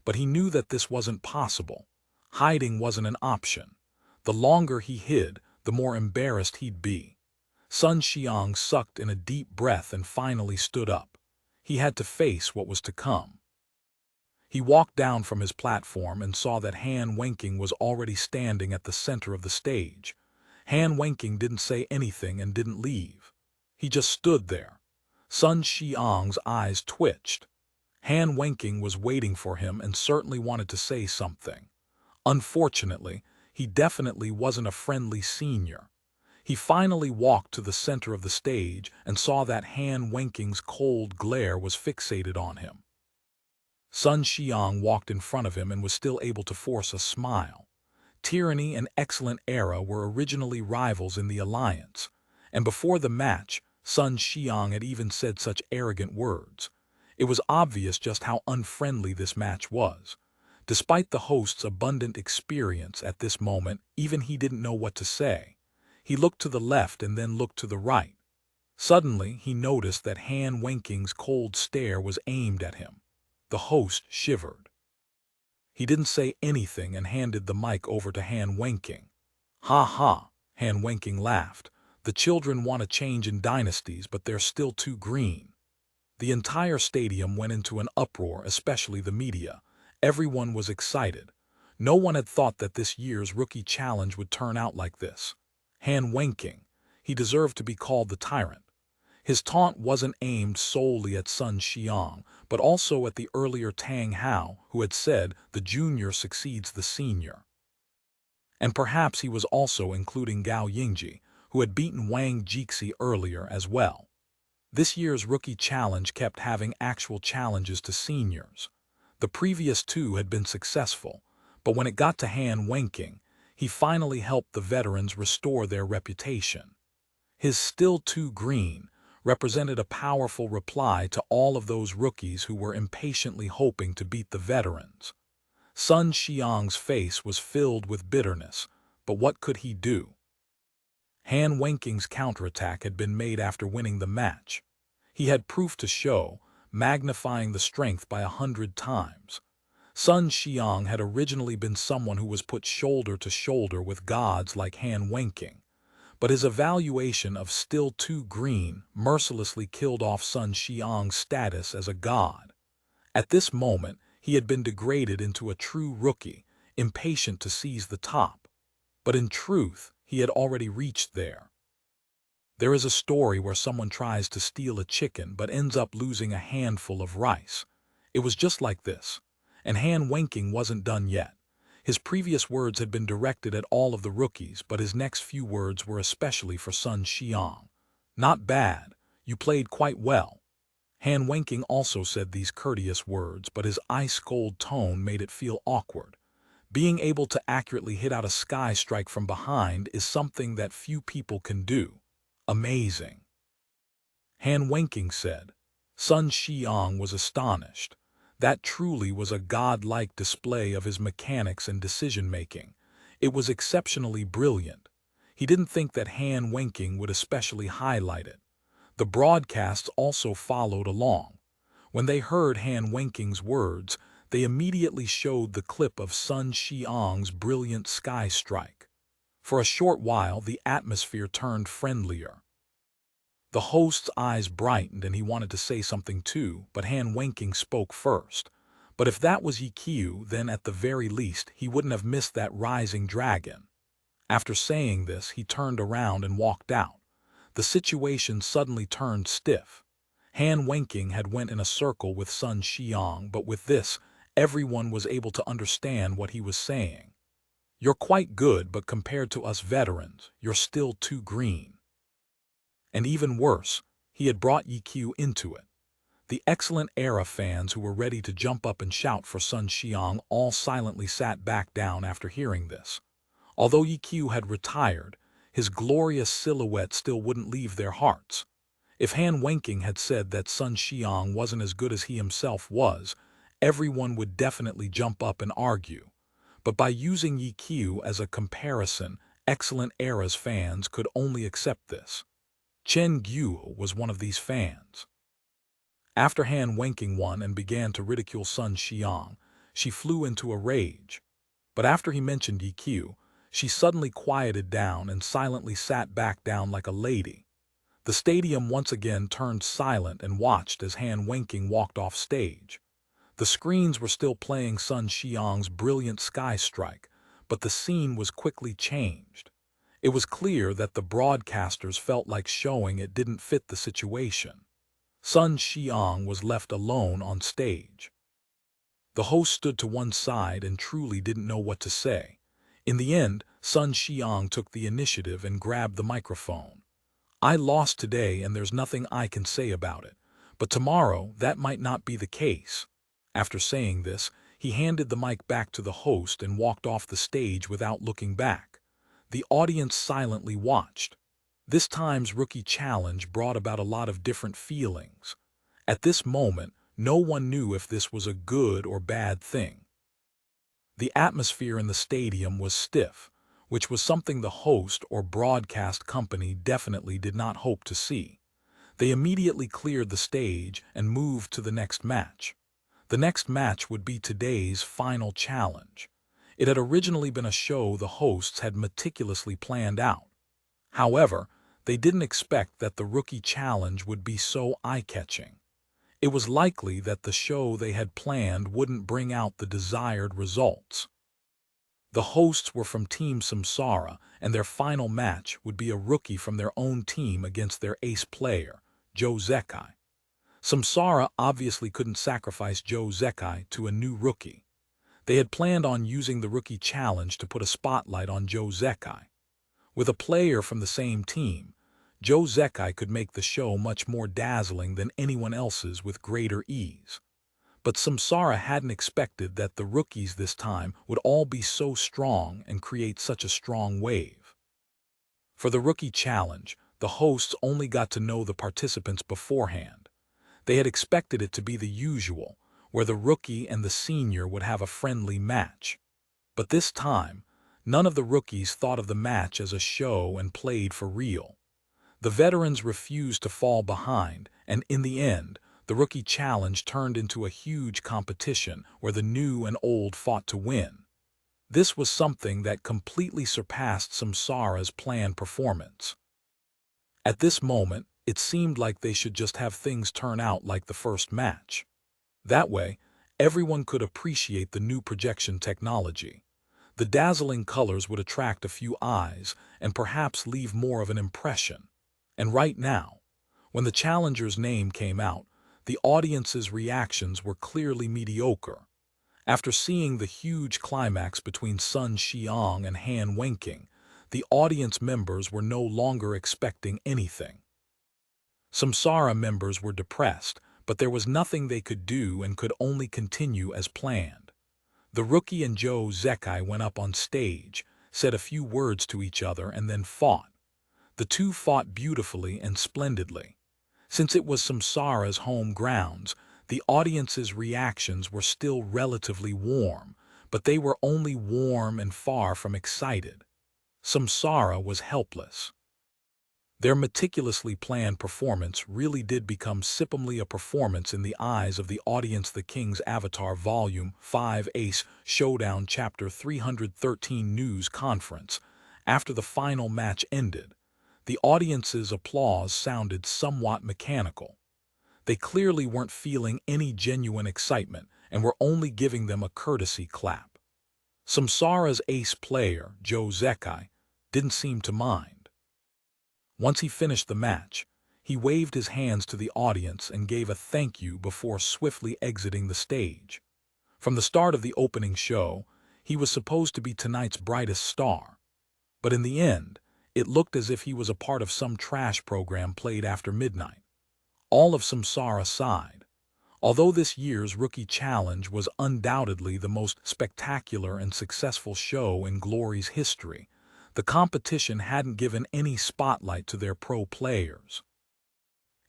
But he knew that this wasn't possible. Hiding wasn't an option. The longer he hid, the more embarrassed he'd be. Sun Xiang sucked in a deep breath and finally stood up. He had to face what was to come. He walked down from his platform and saw that Han Wenqing was already standing at the center of the stage. Han Wenqing didn't say anything and didn't leave. He just stood there. Sun Xiang's eyes twitched. Han Wenqing was waiting for him and certainly wanted to say something. Unfortunately, he definitely wasn't a friendly senior. He finally walked to the center of the stage and saw that Han Wenqing's cold glare was fixated on him. Sun Xiang walked in front of him and was still able to force a smile. Tyranny and Excellent Era were originally rivals in the alliance, and before the match, Sun Xiang had even said such arrogant words. It was obvious just how unfriendly this match was. Despite the host's abundant experience at this moment, even he didn't know what to say. He looked to the left and then looked to the right. Suddenly, he noticed that Han Wenqing's cold stare was aimed at him. The host shivered. He didn't say anything and handed the mic over to Han Wenqing. "Ha ha," Han Wenqing laughed. "The children want a change in dynasties, but they're still too green." The entire stadium went into an uproar, especially the media. Everyone was excited. No one had thought that this year's rookie challenge would turn out like this. Han Wenqing, he deserved to be called the tyrant. His taunt wasn't aimed solely at Sun Xiang, but also at the earlier Tang Hao, who had said the junior succeeds the senior. And perhaps he was also including Gao Yingji, who had beaten Wang Jixi earlier as well. This year's rookie challenge kept having actual challenges to seniors. The previous two had been successful, but when it got to Han Wenqing, he finally helped the veterans restore their reputation. His "still too green" represented a powerful reply to all of those rookies who were impatiently hoping to beat the veterans. Sun Xiang's face was filled with bitterness, but what could he do? Han Wenqing's counterattack had been made after winning the match. He had proof to show, magnifying the strength by 100 times. Sun Xiang had originally been someone who was put shoulder to shoulder with gods like Han Wenqing, but his evaluation of "still too green" mercilessly killed off Sun Xiang's status as a god. At this moment, he had been degraded into a true rookie, impatient to seize the top. But in truth, he had already reached there. There is a story where someone tries to steal a chicken but ends up losing a handful of rice. It was just like this. And Han Wenqing wasn't done yet. His previous words had been directed at all of the rookies, but his next few words were especially for Sun Xiang. "Not bad. You played quite well." Han Wenqing also said these courteous words, but his ice-cold tone made it feel awkward. Being able to accurately hit out a sky strike from behind is something that few people can do. Amazing. Han Wenqing said. Sun Xiang was astonished. That truly was a godlike display of his mechanics and decision-making. It was exceptionally brilliant. He didn't think that Han Wenqing would especially highlight it. The broadcasts also followed along. When they heard Han Wenqing's words, they immediately showed the clip of Sun Xiang's brilliant sky strike. For a short while, the atmosphere turned friendlier. The host's eyes brightened and he wanted to say something too, but Han Wenqing spoke first. But if that was Ye Xiu, then at the very least he wouldn't have missed that rising dragon. After saying this, he turned around and walked out. The situation suddenly turned stiff. Han Wenqing had went in a circle with Sun Xiang, but with this, everyone was able to understand what he was saying. "You're quite good, but compared to us veterans, you're still too green." And even worse, he had brought Ye Xiu into it. The Excellent Era fans who were ready to jump up and shout for Sun Xiang all silently sat back down after hearing this. Although Ye Xiu had retired, his glorious silhouette still wouldn't leave their hearts. If Han Wenqing had said that Sun Xiang wasn't as good as he himself was, everyone would definitely jump up and argue. But by using Ye Xiu as a comparison, Excellent Era's fans could only accept this. Chen Guo was one of these fans. After Han Wenqing won and began to ridicule Sun Xiang, she flew into a rage. But after he mentioned Ye Xiu, she suddenly quieted down and silently sat back down like a lady. The stadium once again turned silent and watched as Han Wenqing walked off stage. The screens were still playing Sun Xiang's brilliant sky strike, but the scene was quickly changed. It was clear that the broadcasters felt like showing it didn't fit the situation. Sun Xiang was left alone on stage. The host stood to one side and truly didn't know what to say. In the end, Sun Xiang took the initiative and grabbed the microphone. "I lost today and there's nothing I can say about it. But tomorrow, that might not be the case." After saying this, he handed the mic back to the host and walked off the stage without looking back. The audience silently watched. This time's rookie challenge brought about a lot of different feelings. At this moment, no one knew if this was a good or bad thing. The atmosphere in the stadium was stiff, which was something the host or broadcast company definitely did not hope to see. They immediately cleared the stage and moved to the next match. The next match would be today's final challenge. It had originally been a show the hosts had meticulously planned out. However, they didn't expect that the rookie challenge would be so eye-catching. It was likely that the show they had planned wouldn't bring out the desired results. The hosts were from Team Samsara, and their final match would be a rookie from their own team against their ace player, Zhou Zekai. Samsara obviously couldn't sacrifice Zhou Zekai to a new rookie. They had planned on using the rookie challenge to put a spotlight on Zhou Zekai. With a player from the same team, Zhou Zekai could make the show much more dazzling than anyone else's with greater ease. But Samsara hadn't expected that the rookies this time would all be so strong and create such a strong wave. For the rookie challenge, the hosts only got to know the participants beforehand. They had expected it to be the usual, where the rookie and the senior would have a friendly match. But this time, none of the rookies thought of the match as a show and played for real. The veterans refused to fall behind, and in the end, the rookie challenge turned into a huge competition where the new and old fought to win. This was something that completely surpassed Samsara's planned performance. At this moment, it seemed like they should just have things turn out like the first match. That way, everyone could appreciate the new projection technology. The dazzling colors would attract a few eyes and perhaps leave more of an impression. And right now, when the challenger's name came out, the audience's reactions were clearly mediocre. After seeing the huge climax between Sun Xiang and Han Wenqing, the audience members were no longer expecting anything. Samsara members were depressed, but there was nothing they could do and could only continue as planned. The rookie and Zhou Zekai went up on stage, said a few words to each other, and then fought. The two fought beautifully and splendidly. Since it was Samsara's home grounds, the audience's reactions were still relatively warm, but they were only warm and far from excited. Samsara was helpless. Their meticulously planned performance really did become simply a performance in the eyes of the audience. The King's Avatar Volume 5 Ace Showdown Chapter 313 News Conference. After the final match ended, the audience's applause sounded somewhat mechanical. They clearly weren't feeling any genuine excitement and were only giving them a courtesy clap. Samsara's ace player, Zhou Zekai, didn't seem to mind. Once he finished the match, he waved his hands to the audience and gave a thank you before swiftly exiting the stage. From the start of the opening show, he was supposed to be tonight's brightest star. But in the end, it looked as if he was a part of some trash program played after midnight. All of Samsara sighed. Although this year's Rookie Challenge was undoubtedly the most spectacular and successful show in Glory's history, the competition hadn't given any spotlight to their pro players.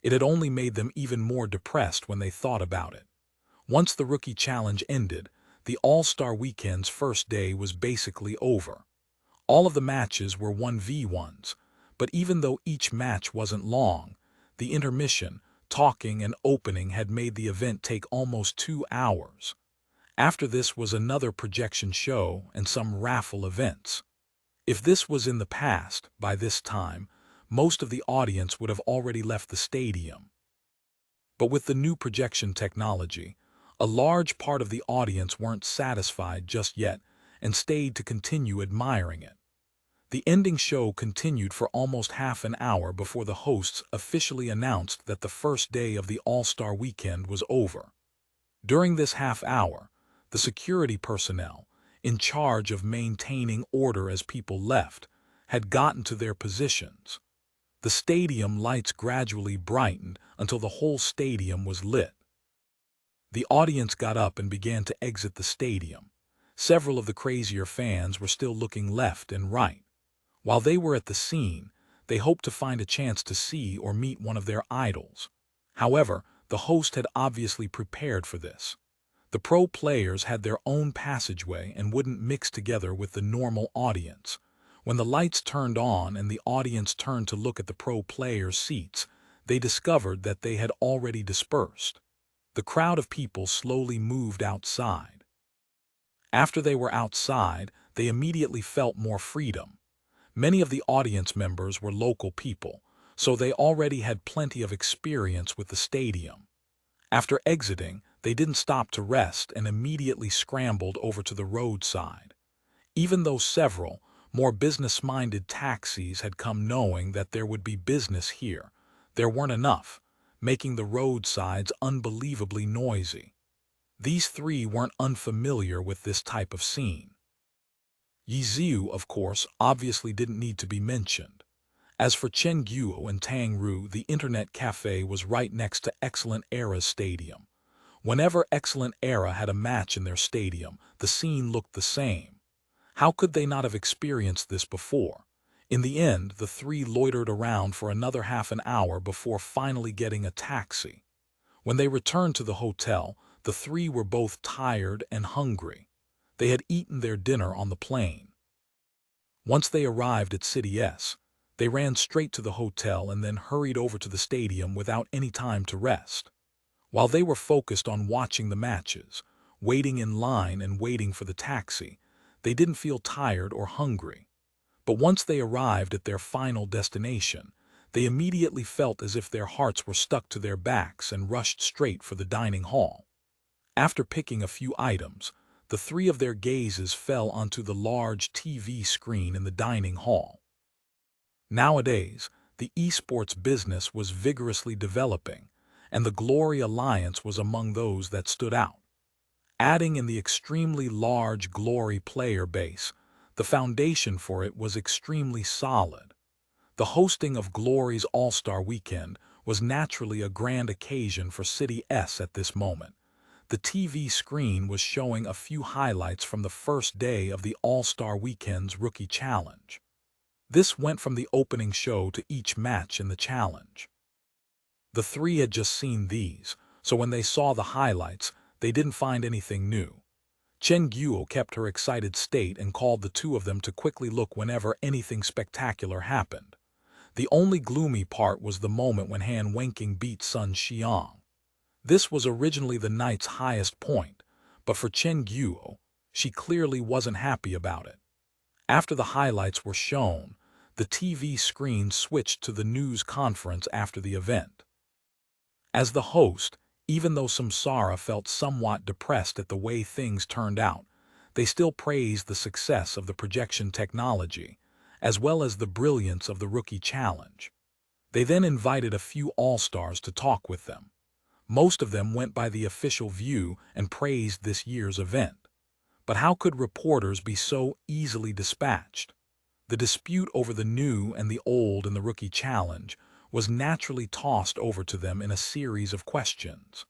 It had only made them even more depressed when they thought about it. Once the Rookie Challenge ended, the All-Star Weekend's first day was basically over. All of the matches were 1v1s, but even though each match wasn't long, the intermission, talking, and opening had made the event take almost 2 hours. After this was another projection show and some raffle events. If this was in the past, by this time, most of the audience would have already left the stadium. But with the new projection technology, a large part of the audience weren't satisfied just yet and stayed to continue admiring it. The ending show continued for almost half an hour before the hosts officially announced that the first day of the All-Star Weekend was over. During this half hour, the security personnel, in charge of maintaining order as people left, had gotten to their positions. The stadium lights gradually brightened until the whole stadium was lit. The audience got up and began to exit the stadium. Several of the crazier fans were still looking left and right. While they were at the scene, they hoped to find a chance to see or meet one of their idols. However, the host had obviously prepared for this. The pro players had their own passageway and wouldn't mix together with the normal audience. When the lights turned on and the audience turned to look at the pro players' seats, they discovered that they had already dispersed. The crowd of people slowly moved outside. After they were outside, they immediately felt more freedom. Many of the audience members were local people, so they already had plenty of experience with the stadium. After exiting, they didn't stop to rest and immediately scrambled over to the roadside. Even though several, more business-minded taxis had come knowing that there would be business here, there weren't enough, making the roadsides unbelievably noisy. These three weren't unfamiliar with this type of scene. Ye Xiu, of course, obviously didn't need to be mentioned. As for Chengguo and Tangru, the internet cafe was right next to Excellent Era's stadium. Whenever Excellent Era had a match in their stadium, the scene looked the same. How could they not have experienced this before? In the end, the three loitered around for another half an hour before finally getting a taxi. When they returned to the hotel, the three were both tired and hungry. They had eaten their dinner on the plane. Once they arrived at City S, they ran straight to the hotel and then hurried over to the stadium without any time to rest. While they were focused on watching the matches, waiting in line and waiting for the taxi, they didn't feel tired or hungry. But once they arrived at their final destination, they immediately felt as if their hearts were stuck to their backs and rushed straight for the dining hall. After picking a few items, the three of their gazes fell onto the large TV screen in the dining hall. Nowadays, the esports business was vigorously developing, and the Glory Alliance was among those that stood out. Adding in the extremely large Glory player base, the foundation for it was extremely solid. The hosting of Glory's All-Star Weekend was naturally a grand occasion for City S at this moment. The TV screen was showing a few highlights from the first day of the All-Star Weekend's Rookie Challenge. This went from the opening show to each match in the challenge. The three had just seen these, so when they saw the highlights, they didn't find anything new. Chengguo kept her excited state and called the two of them to quickly look whenever anything spectacular happened. The only gloomy part was the moment when Han Wenqing beat Sun Xiang. This was originally the night's highest point, but for Chengguo, she clearly wasn't happy about it. After the highlights were shown, the TV screen switched to the news conference after the event. As the host, even though Samsara felt somewhat depressed at the way things turned out, they still praised the success of the projection technology, as well as the brilliance of the Rookie Challenge. They then invited a few All-Stars to talk with them. Most of them went by the official view and praised this year's event. But how could reporters be so easily dispatched? The dispute over the new and the old in the Rookie Challenge was naturally tossed over to them in a series of questions.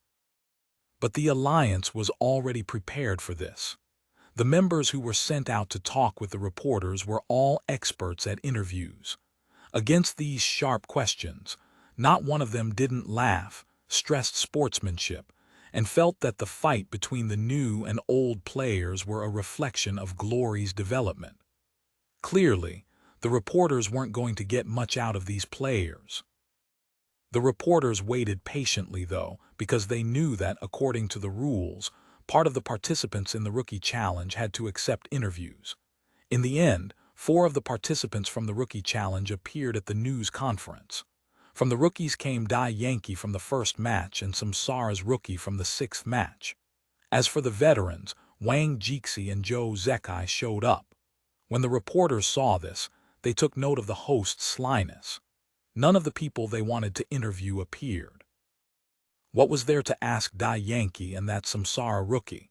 But the Alliance was already prepared for this. The members who were sent out to talk with the reporters were all experts at interviews. Against these sharp questions, not one of them didn't laugh, stressed sportsmanship, and felt that the fight between the new and old players were a reflection of Glory's development. Clearly, the reporters weren't going to get much out of these players. The reporters waited patiently, though, because they knew that, according to the rules, part of the participants in the Rookie Challenge had to accept interviews. In the end, 4 of the participants from the Rookie Challenge appeared at the news conference. From the rookies came Dai Yankee from the first match and Samsara's rookie from the 6th match. As for the veterans, Wang Jixi and Zhou Zekai showed up. When the reporters saw this, they took note of the host's slyness. None of the people they wanted to interview appeared. What was there to ask Dai Yankee and that Samsara rookie?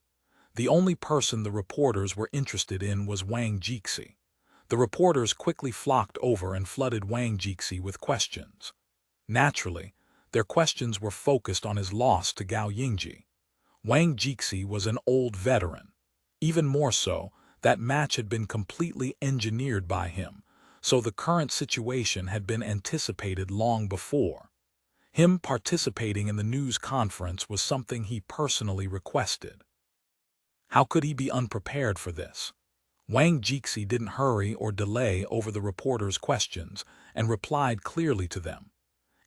The only person the reporters were interested in was Wang Jixi. The reporters quickly flocked over and flooded Wang Jixi with questions. Naturally, their questions were focused on his loss to Gao Yingji. Wang Jixi was an old veteran. Even more so, that match had been completely engineered by him, so the current situation had been anticipated long before. Him participating in the news conference was something he personally requested. How could he be unprepared for this? Wang Jixi didn't hurry or delay over the reporters' questions and replied clearly to them.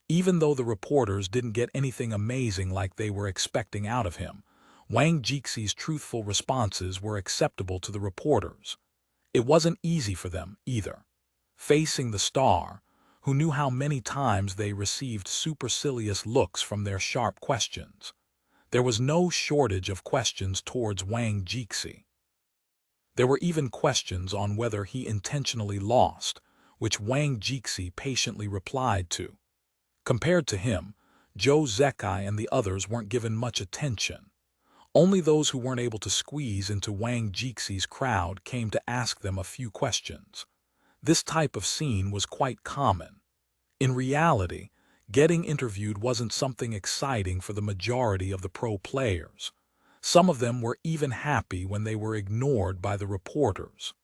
Even though the reporters didn't get anything amazing like they were expecting out of him, Wang Jixi's truthful responses were acceptable to the reporters. It wasn't easy for them, either. Facing the star, who knew how many times they received supercilious looks from their sharp questions. There was no shortage of questions towards Wang Jixi. There were even questions on whether he intentionally lost, which Wang Jixi patiently replied to. Compared to him, Zhou Zekai and the others weren't given much attention. Only those who weren't able to squeeze into Wang Jixi's crowd came to ask them a few questions. This type of scene was quite common. In reality, getting interviewed wasn't something exciting for the majority of the pro players. Some of them were even happy when they were ignored by the reporters.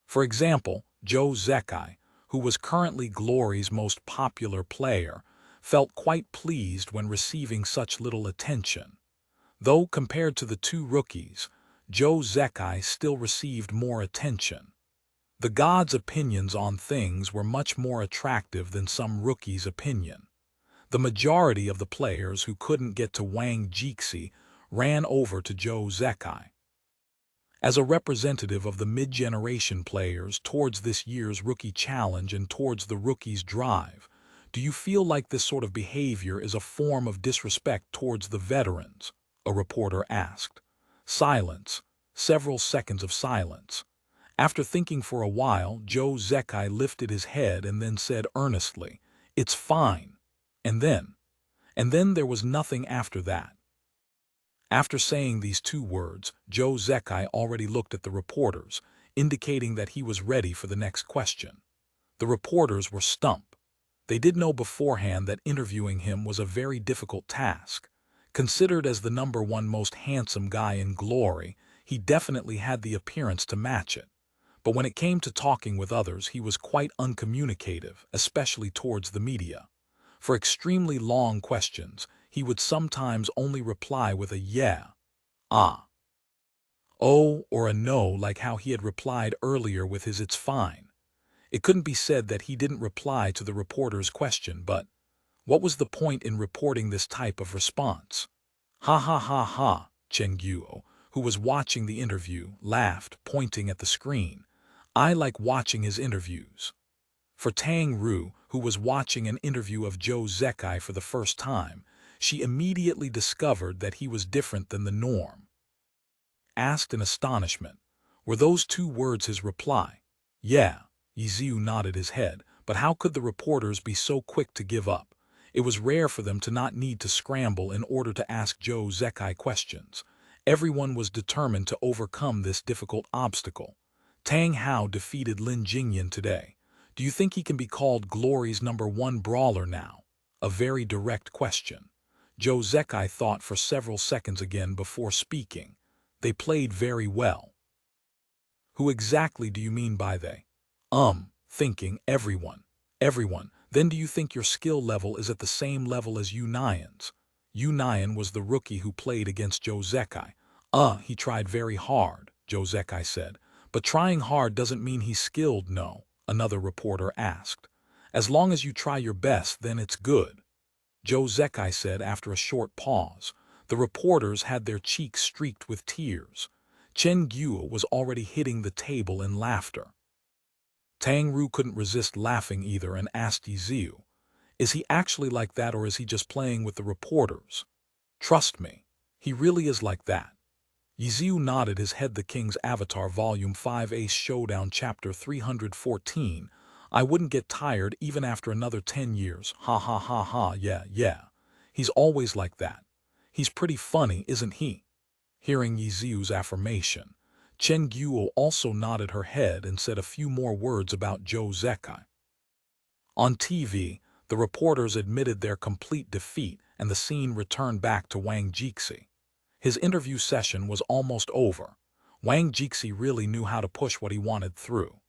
For example, Zhou Zekai, who was currently Glory's most popular player, felt quite pleased when receiving such little attention. Though compared to the 2 rookies, Zhou Zekai still received more attention. The gods' opinions on things were much more attractive than some rookies' opinion. The majority of the players who couldn't get to Wang Jixi ran over to Zhou Zekai. As a representative of the mid-generation players towards this year's Rookie Challenge and towards the rookies' drive, do you feel like this sort of behavior is a form of disrespect towards the veterans? A reporter asked. Silence. Several seconds of silence. After thinking for a while, Zhou Zekai lifted his head and then said earnestly, "It's fine." And then there was nothing after that. After saying these 2 words, Zhou Zekai already looked at the reporters, indicating that he was ready for the next question. The reporters were stumped. They did know beforehand that interviewing him was a very difficult task. Considered as the #1 most handsome guy in Glory, he definitely had the appearance to match it. But when it came to talking with others, he was quite uncommunicative, especially towards the media. For extremely long questions, he would sometimes only reply with a yeah, ah, oh, or a no, like how he had replied earlier with his "it's fine." It couldn't be said that he didn't reply to the reporter's question, but what was the point in reporting this type of response? Ha ha ha ha, Chen Guo, who was watching the interview, laughed, pointing at the screen. I like watching his interviews. For Tang Ru, who was watching an interview of Zhou Zekai for the first time, she immediately discovered that he was different than the norm. Asked in astonishment, were those 2 words his reply? Yeah, Ye Xiu nodded his head, but how could the reporters be so quick to give up? It was rare for them to not need to scramble in order to ask Zhou Zekai questions. Everyone was determined to overcome this difficult obstacle. Tang Hao defeated Lin Jingyan today. Do you think he can be called Glory's #1 brawler now? A very direct question. Zhou Zekai thought for several seconds again before speaking. They played very well. Who exactly do you mean by they? Thinking everyone. Everyone. Then do you think your skill level is at the same level as Yu Nian's? Yu Nian was the rookie who played against Zhou Zekai. He tried very hard, Zhou Zekai said. But trying hard doesn't mean he's skilled, no, another reporter asked. As long as you try your best, then it's good, Zhou Zekai said after a short pause. The reporters had their cheeks streaked with tears. Chen Guo was already hitting the table in laughter. Tang Ru couldn't resist laughing either and asked Ye Xiu, "Is he actually like that or is he just playing with the reporters?" "Trust me, he really is like that." Ye Xiu nodded his head. The King's Avatar Volume 5 Ace Showdown Chapter 314. I wouldn't get tired even after another 10 years. Ha ha ha ha, yeah. He's always like that. He's pretty funny, isn't he? Hearing Ye Xiu's affirmation, Chen Guo also nodded her head and said a few more words about Zhou Zekai. On TV, the reporters admitted their complete defeat and the scene returned back to Wang Jixi. His interview session was almost over. Wang Jixi really knew how to push what he wanted through.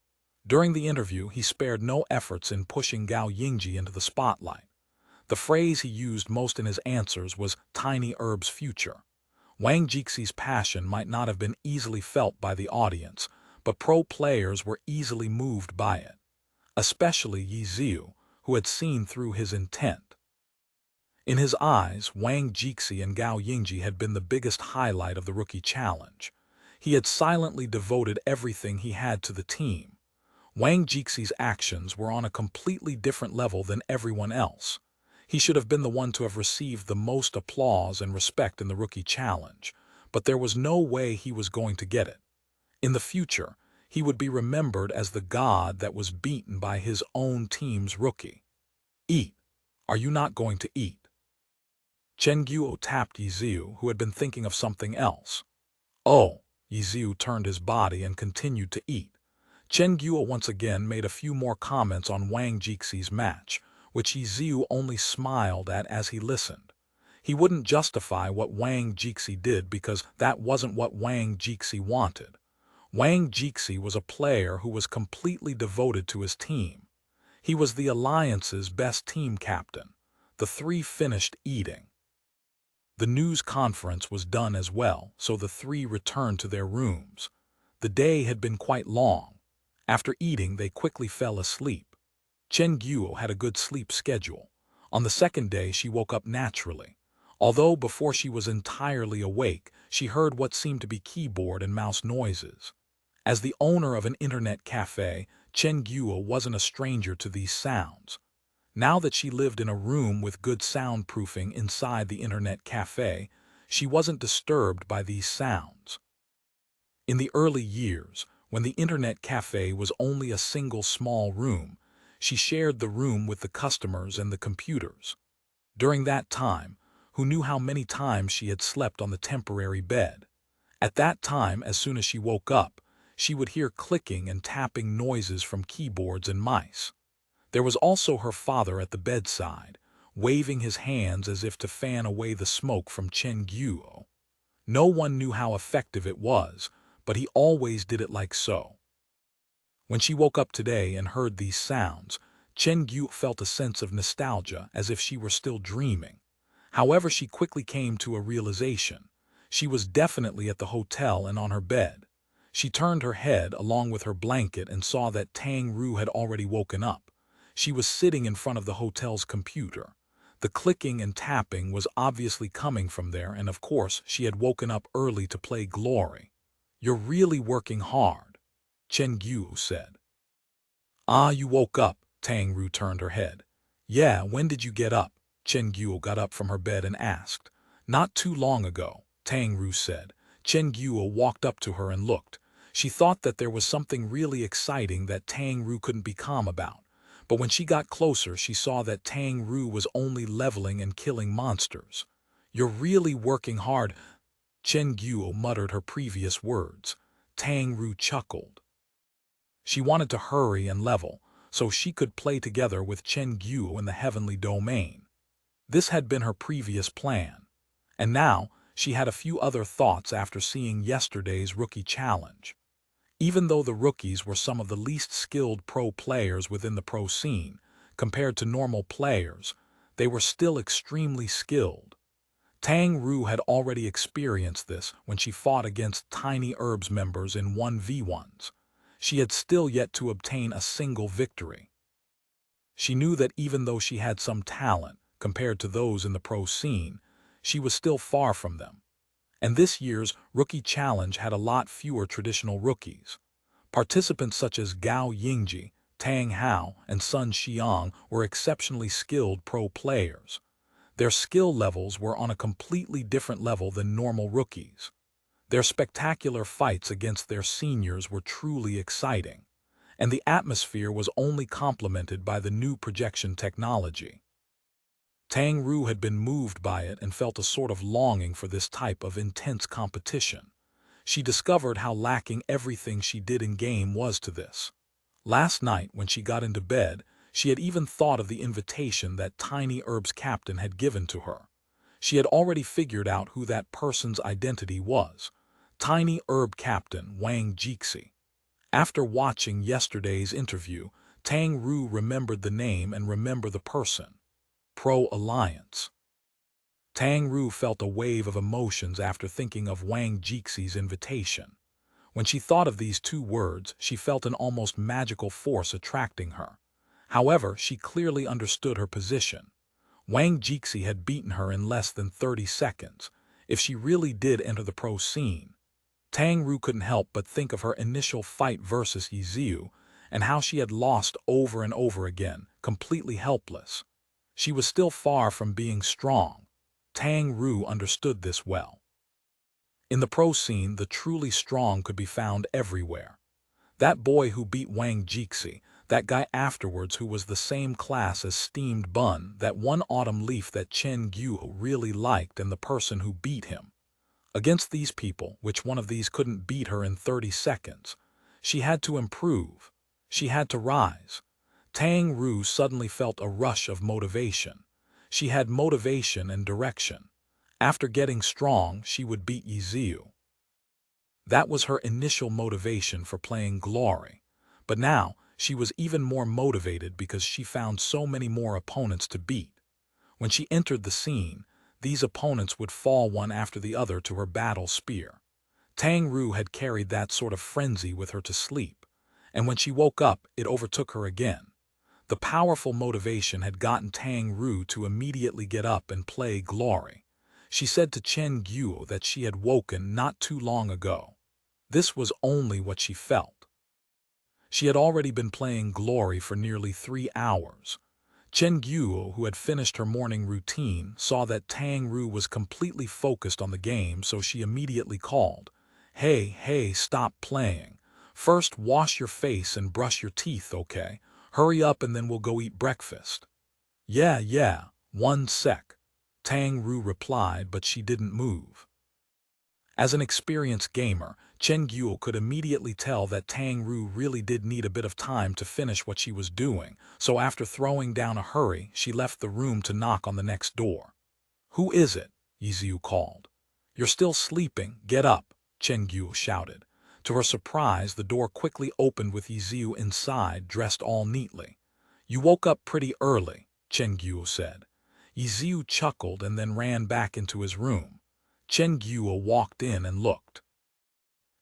During the interview, he spared no efforts in pushing Gao Yingji into the spotlight. The phrase he used most in his answers was "tiny herb's future." Wang Jixi's passion might not have been easily felt by the audience, but pro players were easily moved by it, especially Ye Xiu, who had seen through his intent. In his eyes, Wang Jixi and Gao Yingji had been the biggest highlight of the rookie challenge. He had silently devoted everything he had to the team. Wang Jixi's actions were on a completely different level than everyone else. He should have been the one to have received the most applause and respect in the rookie challenge, but there was no way he was going to get it. In the future, he would be remembered as the god that was beaten by his own team's rookie. "Eat. Are you not going to eat?" Chen Guo tapped Ye Xiu, who had been thinking of something else. "Oh." Ye Xiu turned his body and continued to eat. Chen Guo once again made a few more comments on Wang Jixi's match, which Ye Xiu only smiled at as he listened. He wouldn't justify what Wang Jixi did because that wasn't what Wang Jixi wanted. Wang Jixi was a player who was completely devoted to his team. He was the Alliance's best team captain. The three finished eating. The news conference was done as well, so the three returned to their rooms. The day had been quite long. After eating, they quickly fell asleep. Chen Guo had a good sleep schedule. On the second day, she woke up naturally. Although before she was entirely awake, she heard what seemed to be keyboard and mouse noises. As the owner of an internet cafe, Chen Guo wasn't a stranger to these sounds. Now that she lived in a room with good soundproofing inside the internet cafe, she wasn't disturbed by these sounds. In the early years, when the internet cafe was only a single small room, she shared the room with the customers and the computers. During that time, who knew how many times she had slept on the temporary bed? At that time, as soon as she woke up, she would hear clicking and tapping noises from keyboards and mice. There was also her father at the bedside, waving his hands as if to fan away the smoke from Chen Guo. No one knew how effective it was, but he always did it like so. When she woke up today and heard these sounds, Chen Guo felt a sense of nostalgia as if she were still dreaming. However, she quickly came to a realization. She was definitely at the hotel and on her bed. She turned her head along with her blanket and saw that Tang Ru had already woken up. She was sitting in front of the hotel's computer. The clicking and tapping was obviously coming from there, and of course she had woken up early to play Glory. "You're really working hard," Chen Guo said. "Ah, you woke up," Tang Ru turned her head. "Yeah, when did you get up?" Chen Guo got up from her bed and asked. "Not too long ago," Tang Ru said. Chen Guo walked up to her and looked. She thought that there was something really exciting that Tang Ru couldn't be calm about. But when she got closer, she saw that Tang Ru was only leveling and killing monsters. "You're really working hard," Chen Guo muttered her previous words. Tang Ru chuckled. She wanted to hurry and level, so she could play together with Chen Guo in the heavenly domain. This had been her previous plan. And now, she had a few other thoughts after seeing yesterday's rookie challenge. Even though the rookies were some of the least skilled pro players within the pro scene, compared to normal players, they were still extremely skilled. Tang Ru had already experienced this when she fought against Tiny Herbs members in 1v1s. She had still yet to obtain a single victory. She knew that even though she had some talent, compared to those in the pro scene, she was still far from them. And this year's Rookie Challenge had a lot fewer traditional rookies. Participants such as Gao Yingji, Tang Hao, and Sun Xiang were exceptionally skilled pro players. Their skill levels were on a completely different level than normal rookies. Their spectacular fights against their seniors were truly exciting, and the atmosphere was only complemented by the new projection technology. Tang Ru had been moved by it and felt a sort of longing for this type of intense competition. She discovered how lacking everything she did in game was to this. Last night, when she got into bed, she had even thought of the invitation that Tiny Herb's captain had given to her. She had already figured out who that person's identity was. Tiny Herb Captain Wang Jixi. After watching yesterday's interview, Tang Ru remembered the name and remembered the person. Pro-Alliance. Tang Ru felt a wave of emotions after thinking of Wang Jixi's invitation. When she thought of these two words, she felt an almost magical force attracting her. However, she clearly understood her position. Wang Jixi had beaten her in less than 30 seconds. If she really did enter the pro scene, Tang Ru couldn't help but think of her initial fight versus Ye Xiu and how she had lost over and over again, completely helpless. She was still far from being strong. Tang Ru understood this well. In the pro scene, the truly strong could be found everywhere. That boy who beat Wang Jixi, that guy afterwards who was the same class as Steamed Bun, that one autumn leaf that Chen Guo really liked, and the person who beat him. Against these people, which one of these couldn't beat her in 30 seconds? She had to improve. She had to rise. Tang Ru suddenly felt a rush of motivation. She had motivation and direction. After getting strong, she would beat Ye Xiu. That was her initial motivation for playing Glory. But now, she was even more motivated because she found so many more opponents to beat. When she entered the scene, these opponents would fall one after the other to her battle spear. Tang Ru had carried that sort of frenzy with her to sleep, and when she woke up, it overtook her again. The powerful motivation had gotten Tang Ru to immediately get up and play Glory. She said to Chen Guo that she had woken not too long ago. This was only what she felt. She had already been playing Glory for nearly 3 hours. Chen Guo, who had finished her morning routine, saw that Tang Ru was completely focused on the game, so she immediately called, Hey, stop playing. First wash your face and brush your teeth, okay? Hurry up and then we'll go eat breakfast." Yeah, 1 sec," Tang Ru replied, but she didn't move. As an experienced gamer, Chen Guo could immediately tell that Tang Ru really did need a bit of time to finish what she was doing, so after throwing down a hurry, she left the room to knock on the next door. "Who is it?" Ye Xiu called. "You're still sleeping, get up," Chen Guo shouted. To her surprise, the door quickly opened with Ye Xiu inside, dressed all neatly. "You woke up pretty early," Chen Guo said. Ye Xiu chuckled and then ran back into his room. Chen Guo walked in and looked.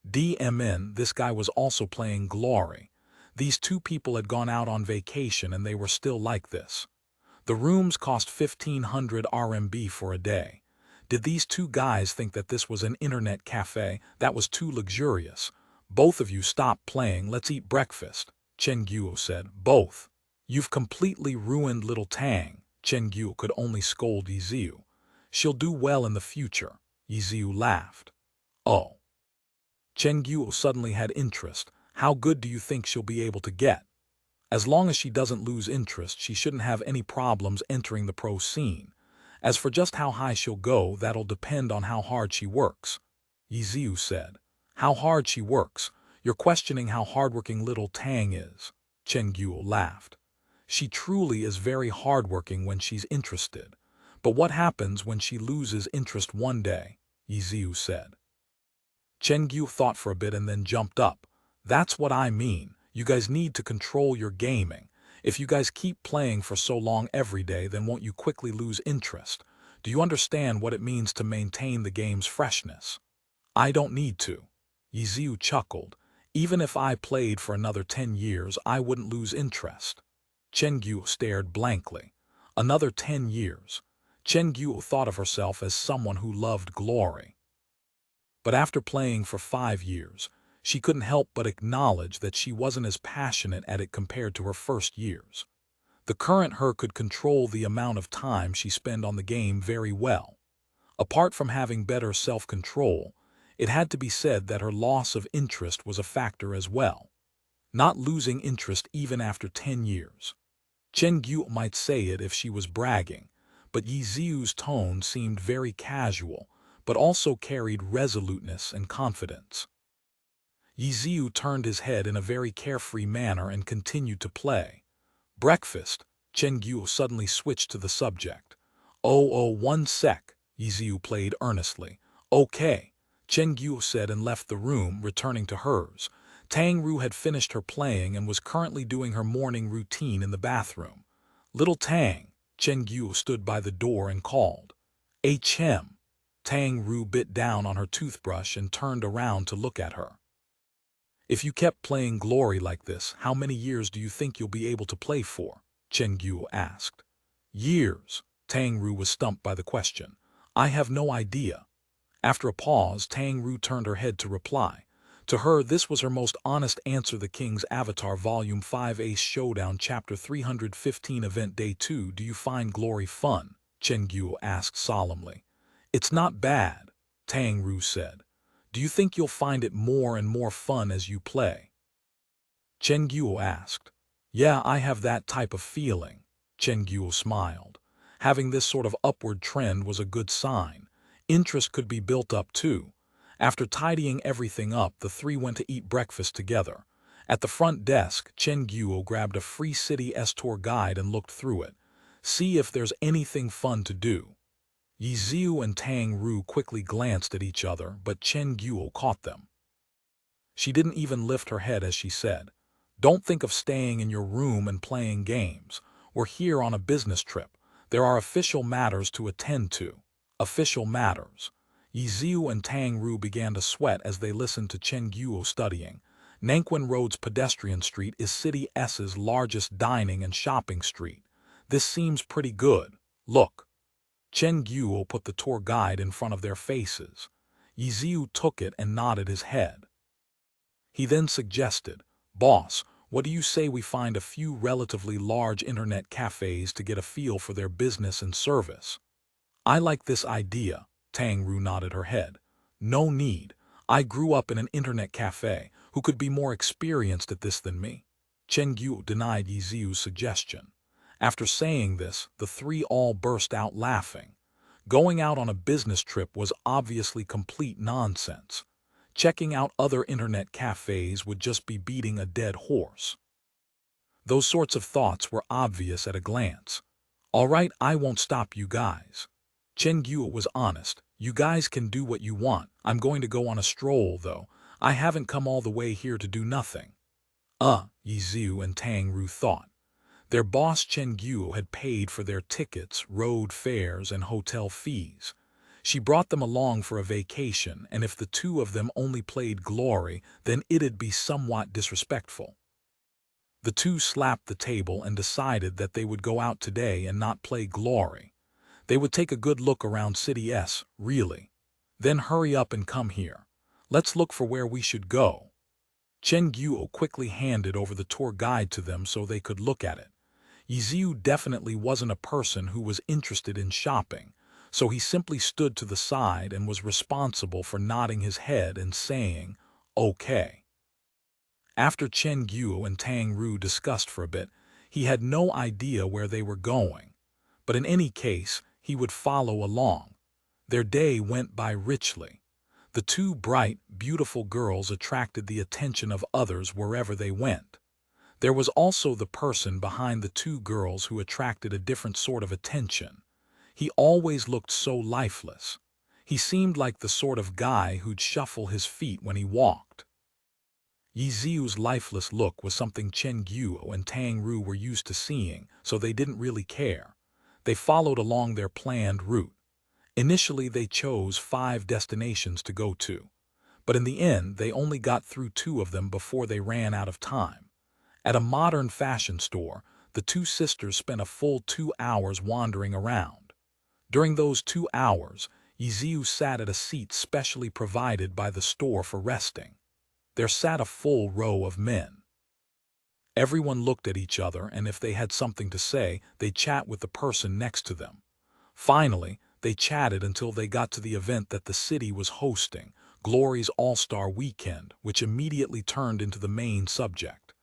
This guy was also playing Glory. These two people had gone out on vacation and they were still like this. The rooms cost 1,500 RMB for a day. Did these two guys think that this was an internet cafe? That was too luxurious. "Both of you stop playing, let's eat breakfast," Chen Guo said. "Both. You've completely ruined little Tang." Chen Guo could only scold Ye Xiu. "She'll do well in the future." Ye Xiu laughed. "Oh." Chen Guo suddenly had interest. "How good do you think she'll be able to get?" "As long as she doesn't lose interest, she shouldn't have any problems entering the pro scene. As for just how high she'll go, that'll depend on how hard she works," Ye Xiu said. "How hard she works? You're questioning how hardworking little Tang is." Chen Guo laughed. "She truly is very hardworking when she's interested. But what happens when she loses interest one day?" Ye Xiu said. Chen Guo thought for a bit and then jumped up. "That's what I mean. You guys need to control your gaming. If you guys keep playing for so long every day, then won't you quickly lose interest? Do you understand what it means to maintain the game's freshness?" "I don't need to." Ye Xiu chuckled. "Even if I played for another 10 years, I wouldn't lose interest." Chen Guo stared blankly. Another 10 years. Chen Guo thought of herself as someone who loved glory. But after playing for 5 years, She couldn't help but acknowledge that she wasn't as passionate at it compared to her first years. The current her could control the amount of time she spent on the game very well. Apart from having better self-control, it had to be said that her loss of interest was a factor as well. Not losing interest even after 10 years. Chen Guo might say it if she was bragging, but Ye Xiu's tone seemed very casual, but also carried resoluteness and confidence. Ye Xiu turned his head in a very carefree manner and continued to play. Breakfast, Chen Guo suddenly switched to the subject. Oh, 1 sec, Ye Xiu played earnestly. Okay, Chen Guo said and left the room, returning to hers. Tang Ru had finished her playing and was currently doing her morning routine in the bathroom. Little Tang, Chen Guo stood by the door and called. Hm. Tang Ru bit down on her toothbrush and turned around to look at her. If you kept playing Glory like this, how many years do you think you'll be able to play for? Chen Guo asked. Years. Tang Ru was stumped by the question. I have no idea. After a pause, Tang Ru turned her head to reply. To her, this was her most honest answer. The King's Avatar Volume 5 Ace Showdown Chapter 315 Event Day 2. Do you find Glory fun? Chen Guo asked solemnly. It's not bad, Tang Ru said. Do you think you'll find it more and more fun as you play? Chen Guo asked. Yeah, I have that type of feeling. Chen Guo smiled. Having this sort of upward trend was a good sign. Interest could be built up too. After tidying everything up, the three went to eat breakfast together. At the front desk, Chen Guo grabbed a free City S tour guide and looked through it. See if there's anything fun to do. Ye Xiu and Tang Ru quickly glanced at each other, but Chen Guo caught them. She didn't even lift her head as she said, Don't think of staying in your room and playing games. We're here on a business trip. There are official matters to attend to. Official matters. Ye Xiu and Tang Ru began to sweat as they listened to Chen Guo studying. Nanquan Road's pedestrian street is City S's largest dining and shopping street. This seems pretty good. Look. Chen Guo put the tour guide in front of their faces. Ye Xiu took it and nodded his head. He then suggested, Boss, what do you say we find a few relatively large internet cafes to get a feel for their business and service? I like this idea, Tang Ru nodded her head. No need. I grew up in an internet cafe. Who could be more experienced at this than me? Chen Guo denied Ye Xiu's suggestion. After saying this, the three all burst out laughing. Going out on a business trip was obviously complete nonsense. Checking out other internet cafes would just be beating a dead horse. Those sorts of thoughts were obvious at a glance. All right, I won't stop you guys. Chen Guo was honest. You guys can do what you want. I'm going to go on a stroll, though. I haven't come all the way here to do nothing. Ye Xiu and Tang Ru thought. Their boss Chen Guo had paid for their tickets, road fares, and hotel fees. She brought them along for a vacation, and if the two of them only played Glory, then it'd be somewhat disrespectful. The two slapped the table and decided that they would go out today and not play Glory. They would take a good look around City S, really. Then hurry up and come here. Let's look for where we should go. Chen Guo quickly handed over the tour guide to them so they could look at it. Ye Xiu definitely wasn't a person who was interested in shopping, so he simply stood to the side and was responsible for nodding his head and saying, okay. After Chen Guo and Tang Ru discussed for a bit, he had no idea where they were going. But in any case, he would follow along. Their day went by richly. The two bright, beautiful girls attracted the attention of others wherever they went. There was also the person behind the two girls who attracted a different sort of attention. He always looked so lifeless. He seemed like the sort of guy who'd shuffle his feet when he walked. Ye Xiu's lifeless look was something Chen Guo and Tang Ru were used to seeing, so they didn't really care. They followed along their planned route. Initially, they chose 5 destinations to go to, but in the end, they only got through 2 of them before they ran out of time. At a modern fashion store, the two sisters spent a full 2 hours wandering around. During those 2 hours, Ye Xiu sat at a seat specially provided by the store for resting. there sat a full row of men. Everyone looked at each other, and if they had something to say, they'd chat with the person next to them. Finally, they chatted until they got to the event that the city was hosting, Glory's All-Star Weekend, which immediately turned into the main subject.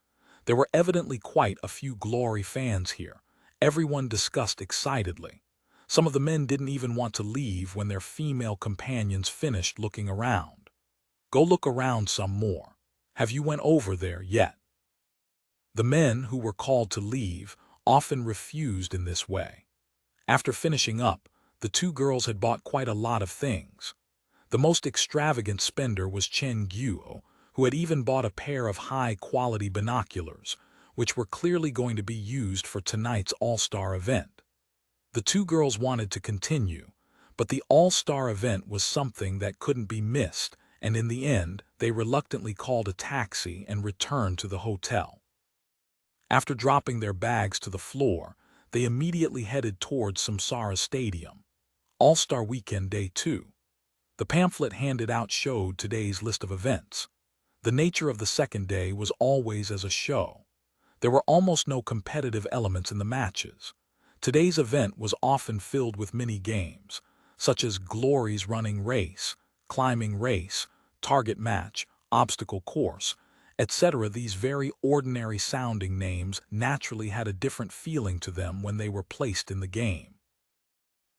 There were evidently quite a few Glory fans here. Everyone discussed excitedly. Some of the men didn't even want to leave when their female companions finished looking around. Go look around some more. Have you went over there yet? The men who were called to leave often refused in this way. After finishing up, the two girls had bought quite a lot of things. The most extravagant spender was Chen Guo, who had even bought a pair of high-quality binoculars, which were clearly going to be used for tonight's all-star event. The two girls wanted to continue, but the all-star event was something that couldn't be missed, and in the end, they reluctantly called a taxi and returned to the hotel. After dropping their bags to the floor, they immediately headed towards Samsara Stadium. All-Star Weekend Day 2. The pamphlet handed out showed today's list of events. The nature of the second day was always as a show. There were almost no competitive elements in the matches. Today's event was often filled with mini-games, such as Glory's running race, climbing race, target match, obstacle course, etc. These very ordinary-sounding names naturally had a different feeling to them when they were placed in the game.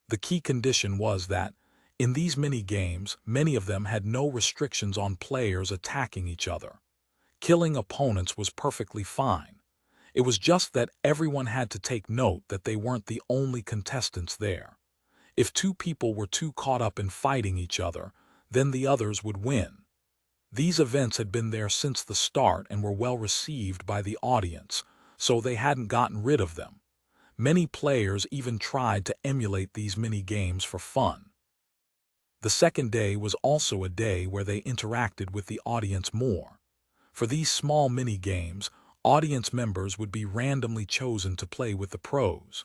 The key condition was that, in these mini-games, many of them had no restrictions on players attacking each other. Killing opponents was perfectly fine. It was just that everyone had to take note that they weren't the only contestants there. If two people were too caught up in fighting each other, then the others would win. These events had been there since the start and were well received by the audience, so they hadn't gotten rid of them. Many players even tried to emulate these mini-games for fun. The second day was also a day where they interacted with the audience more. For these small mini-games, audience members would be randomly chosen to play with the pros.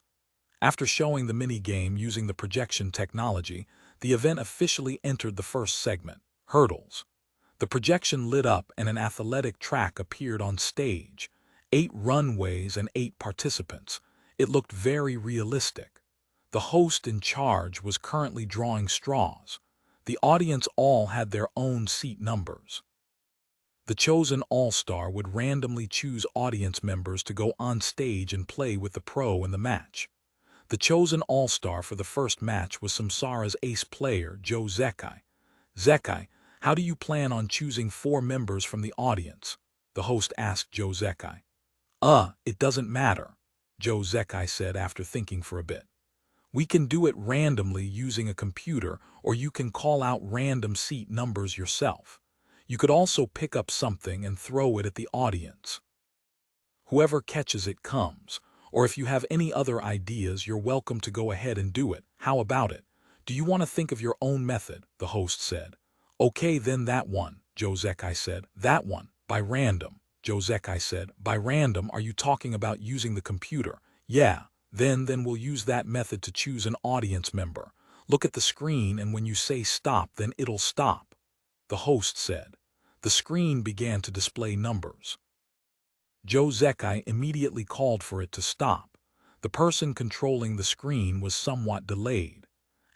After showing the mini-game using the projection technology, the event officially entered the first segment, hurdles. The projection lit up and an athletic track appeared on stage. 8 runways and 8 participants. It looked very realistic. The host in charge was currently drawing straws. The audience all had their own seat numbers. The chosen all-star would randomly choose audience members to go on stage and play with the pro in the match. The chosen all-star for the first match was Samsara's ace player, Joe Zekai. Zekai, how do you plan on choosing 4 members from the audience? The host asked Joe Zekai. It doesn't matter, Joe Zekai said after thinking for a bit. We can do it randomly using a computer, or you can call out random seat numbers yourself. You could also pick up something and throw it at the audience. Whoever catches it comes, or if you have any other ideas, you're welcome to go ahead and do it. How about it? Do you want to think of your own method? The host said. Okay, then that one, Joe Zekai said. That one, by random, Joe Zekai said. By random, are you talking about using the computer? Yeah, then we'll use that method to choose an audience member. Look at the screen, and when you say stop, then it'll stop, the host said. The screen began to display numbers. Joe Zekai immediately called for it to stop. The person controlling the screen was somewhat delayed.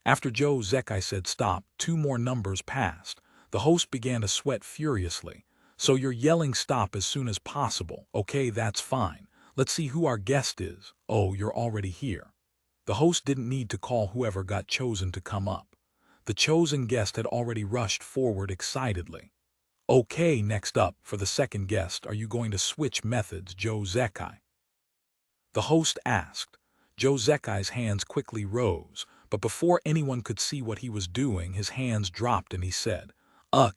After Joe Zekai said stop, 2 more numbers passed. The host began to sweat furiously. So you're yelling stop as soon as possible. Okay, that's fine. Let's see who our guest is. Oh, you're already here. The host didn't need to call whoever got chosen to come up. The chosen guest had already rushed forward excitedly. Okay, next up, for the second guest, are you going to switch methods, Joe Zekai? The host asked. Joe Zekai's hands quickly rose, but before anyone could see what he was doing, his hands dropped and he said,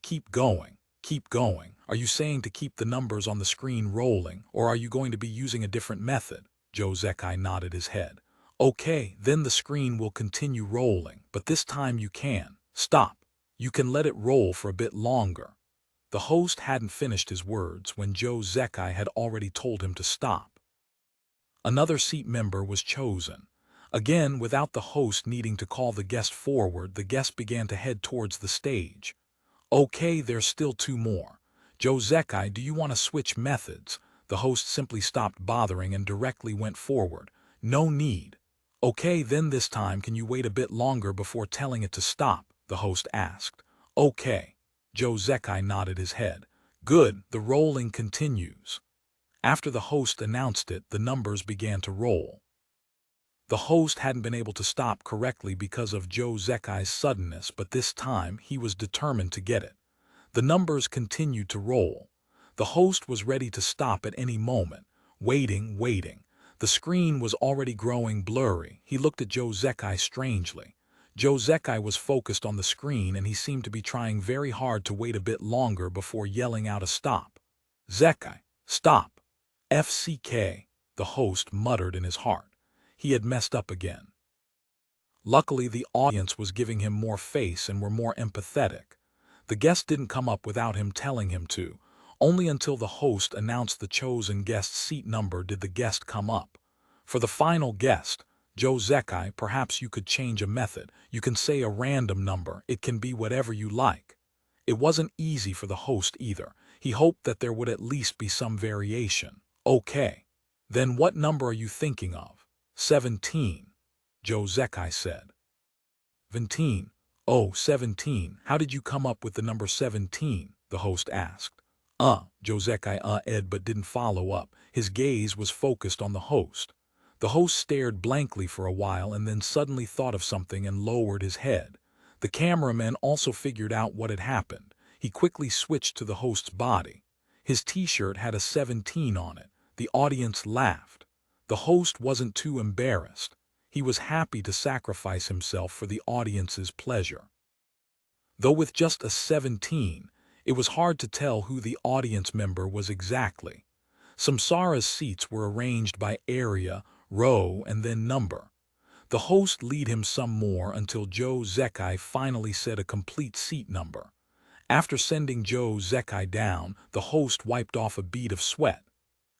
keep going, keep going. Are you saying to keep the numbers on the screen rolling, or are you going to be using a different method? Joe Zekai nodded his head. Okay, then the screen will continue rolling, but this time you can stop. You can let it roll for a bit longer. The host hadn't finished his words when Joe Zekai had already told him to stop. Another seat member was chosen. Again, without the host needing to call the guest forward, the guest began to head towards the stage. Okay, there's still 2 more. Joe Zekai, do you want to switch methods? The host simply stopped bothering and directly went forward. No need. Okay, then this time can you wait a bit longer before telling it to stop? The host asked. Okay. Joe Zekai nodded his head. Good, the rolling continues. After the host announced it, the numbers began to roll. The host hadn't been able to stop correctly because of Joe Zekai's suddenness, but this time he was determined to get it. The numbers continued to roll. The host was ready to stop at any moment, waiting. The screen was already growing blurry. He looked at Joe Zekai strangely. Joe Zekai was focused on the screen and he seemed to be trying very hard to wait a bit longer before yelling out a stop. Zekai, stop. FCK, the host muttered in his heart. He had messed up again. Luckily, the audience was giving him more face and were more empathetic. The guest didn't come up without him telling him to. Only until the host announced the chosen guest's seat number did the guest come up. For the final guest, Joe Zekai, perhaps you could change a method. You can say a random number. It can be whatever you like. It wasn't easy for the host either. He hoped that there would at least be some variation. Okay. Then what number are you thinking of? 17. Joe Zekai said. 17. Oh, 17. How did you come up with the number 17? The host asked. Joe Zekai Ed but didn't follow up. His gaze was focused on the host. The host stared blankly for a while and then suddenly thought of something and lowered his head. The cameraman also figured out what had happened. He quickly switched to the host's body. His t-shirt had a 17 on it. The audience laughed. The host wasn't too embarrassed. He was happy to sacrifice himself for the audience's pleasure. Though with just a 17, it was hard to tell who the audience member was exactly. Samsara's seats were arranged by area, row, and then number. The host lead him some more until Joe Zekai finally said a complete seat number. After sending Joe Zekai down, the host wiped off a bead of sweat.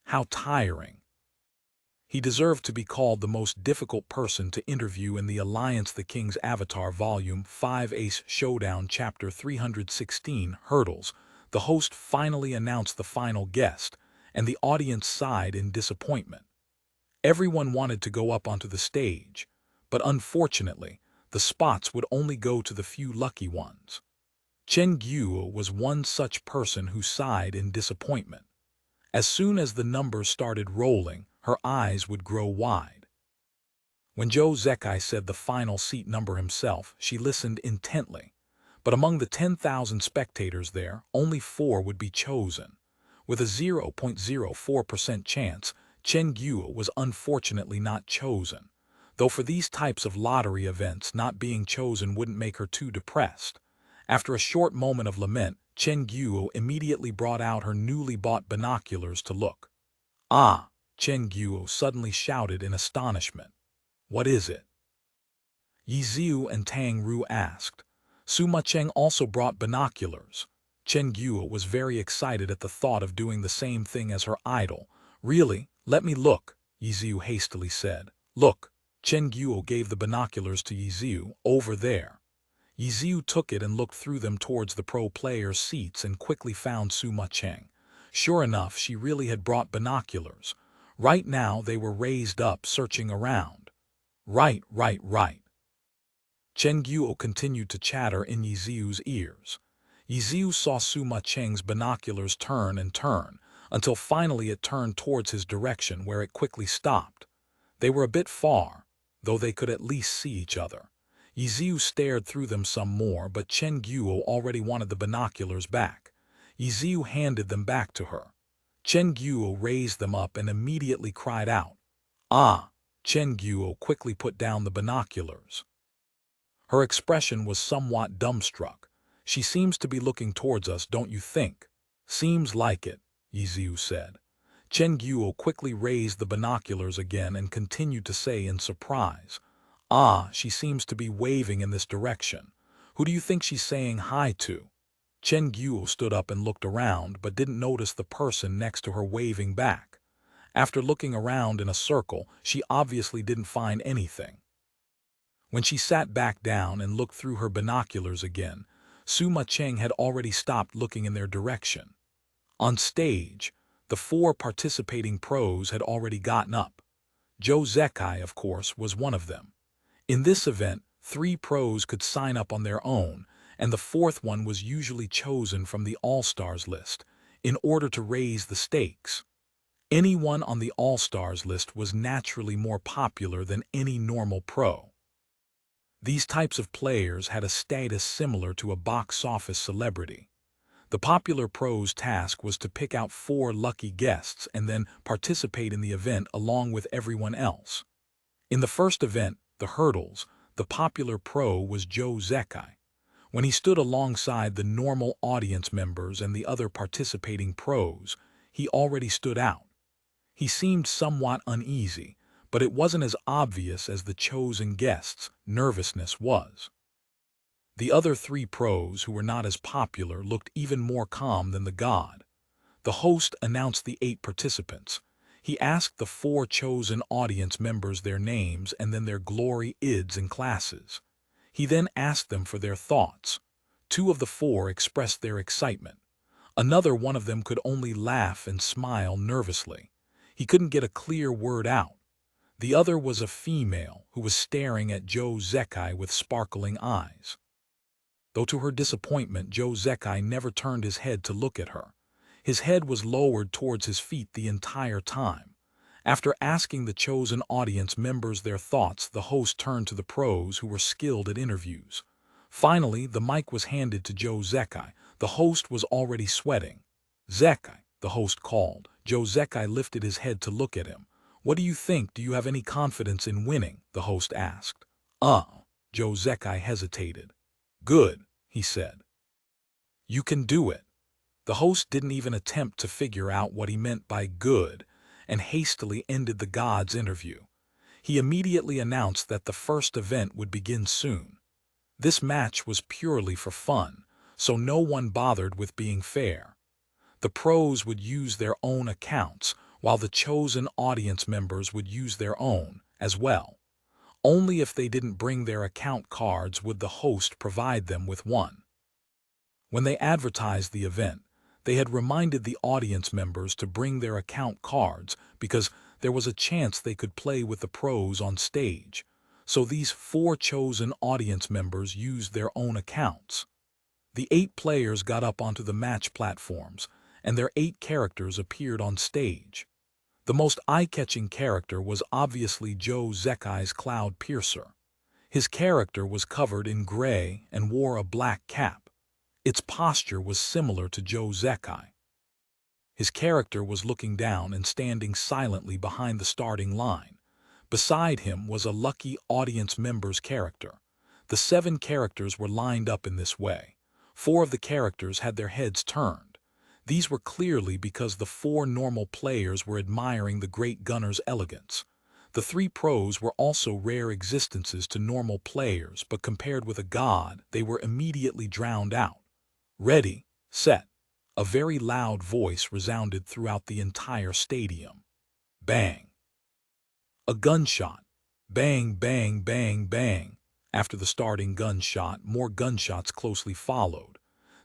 How tiring. He deserved to be called the most difficult person to interview in the Alliance the King's Avatar Volume 5 Ace Showdown Chapter 316 Hurdles. The host finally announced the final guest, and the audience sighed in disappointment. Everyone wanted to go up onto the stage, but unfortunately, the spots would only go to the few lucky ones. Chen Guo was one such person who sighed in disappointment. As soon as the numbers started rolling, her eyes would grow wide. When Joe Zekai said the final seat number himself, she listened intently. But among the 10,000 spectators there, only 4 would be chosen. With a 0.04% chance, Chen Guo was unfortunately not chosen. Though for these types of lottery events, not being chosen wouldn't make her too depressed. After a short moment of lament, Chen Guo immediately brought out her newly bought binoculars to look. Ah! Chen Guo suddenly shouted in astonishment. What is it? Ye Xiu and Tang Ru asked. Sima Cheng also brought binoculars. Chen Guo was very excited at the thought of doing the same thing as her idol. Really? Let me look, Ye Xiu hastily said. Look. Chen Guo gave the binoculars to Ye Xiu. Over there. Ye Xiu took it and looked through them towards the pro players' seats and quickly found Sima Cheng. Sure enough, she really had brought binoculars. Right now they were raised up, searching around. Right. Chen Guo continued to chatter in Ye Xiu's ears. Ye Xiu saw Sima Cheng's binoculars turn and turn, until finally it turned towards his direction, where it quickly stopped. They were a bit far, though they could at least see each other. Ye Xiu stared through them some more, but Chen Guo already wanted the binoculars back. Ye Xiu handed them back to her. Chen Guo raised them up and immediately cried out. Ah! Chen Guo quickly put down the binoculars. Her expression was somewhat dumbstruck. She seems to be looking towards us, don't you think? Seems like it, Ye Xiu said. Chen Guo quickly raised the binoculars again and continued to say in surprise. Ah, she seems to be waving in this direction. Who do you think she's saying hi to? Chen Guo stood up and looked around, but didn't notice the person next to her waving back. After looking around in a circle, she obviously didn't find anything. When she sat back down and looked through her binoculars again, Sima Cheng had already stopped looking in their direction. On stage, the 4 participating pros had already gotten up. Joe Zekai, of course, was one of them. In this event, 3 pros could sign up on their own, and the 4th one was usually chosen from the All-Stars list, in order to raise the stakes. Anyone on the All-Stars list was naturally more popular than any normal pro. These types of players had a status similar to a box office celebrity. The popular pro's task was to pick out 4 lucky guests and then participate in the event along with everyone else. In the first event, the hurdles, the popular pro was Joe Zekai. When he stood alongside the normal audience members and the other participating pros, he already stood out. He seemed somewhat uneasy, but it wasn't as obvious as the chosen guests' nervousness was. The other 3 pros who were not as popular looked even more calm than the god. The host announced the 8 participants. He asked the 4 chosen audience members their names and then their glory ids and classes. He then asked them for their thoughts. 2 of the 4 expressed their excitement. Another one of them could only laugh and smile nervously. He couldn't get a clear word out. The other was a female who was staring at Joe Zekai with sparkling eyes. Though to her disappointment, Joe Zekai never turned his head to look at her. His head was lowered towards his feet the entire time. After asking the chosen audience members their thoughts, the host turned to the pros who were skilled at interviews. Finally, the mic was handed to Joe Zekai. The host was already sweating. "Zekai," the host called. Joe Zekai lifted his head to look at him. "What do you think? Do you have any confidence in winning?" the host asked. Joe Zekai hesitated. "Good," he said. "You can do it." The host didn't even attempt to figure out what he meant by good, and hastily ended the god's interview. He immediately announced that the first event would begin soon. This match was purely for fun, so no one bothered with being fair. The pros would use their own accounts, while the chosen audience members would use their own as well. Only if they didn't bring their account cards would the host provide them with one. When they advertised the event, they had reminded the audience members to bring their account cards because there was a chance they could play with the pros on stage. So these 4 chosen audience members used their own accounts. The 8 players got up onto the match platforms, and their 8 characters appeared on stage. The most eye-catching character was obviously Joe Zekai's Cloud Piercer. His character was covered in gray and wore a black cap. Its posture was similar to Joe Zekai. His character was looking down and standing silently behind the starting line. Beside him was a lucky audience member's character. The 7 characters were lined up in this way. 4 of the characters had their heads turned. These were clearly because the 4 normal players were admiring the great gunner's elegance. The 3 pros were also rare existences to normal players, but compared with a god, they were immediately drowned out. "Ready, set." A very loud voice resounded throughout the entire stadium. Bang! A gunshot. Bang, bang, bang, bang. After the starting gunshot, more gunshots closely followed.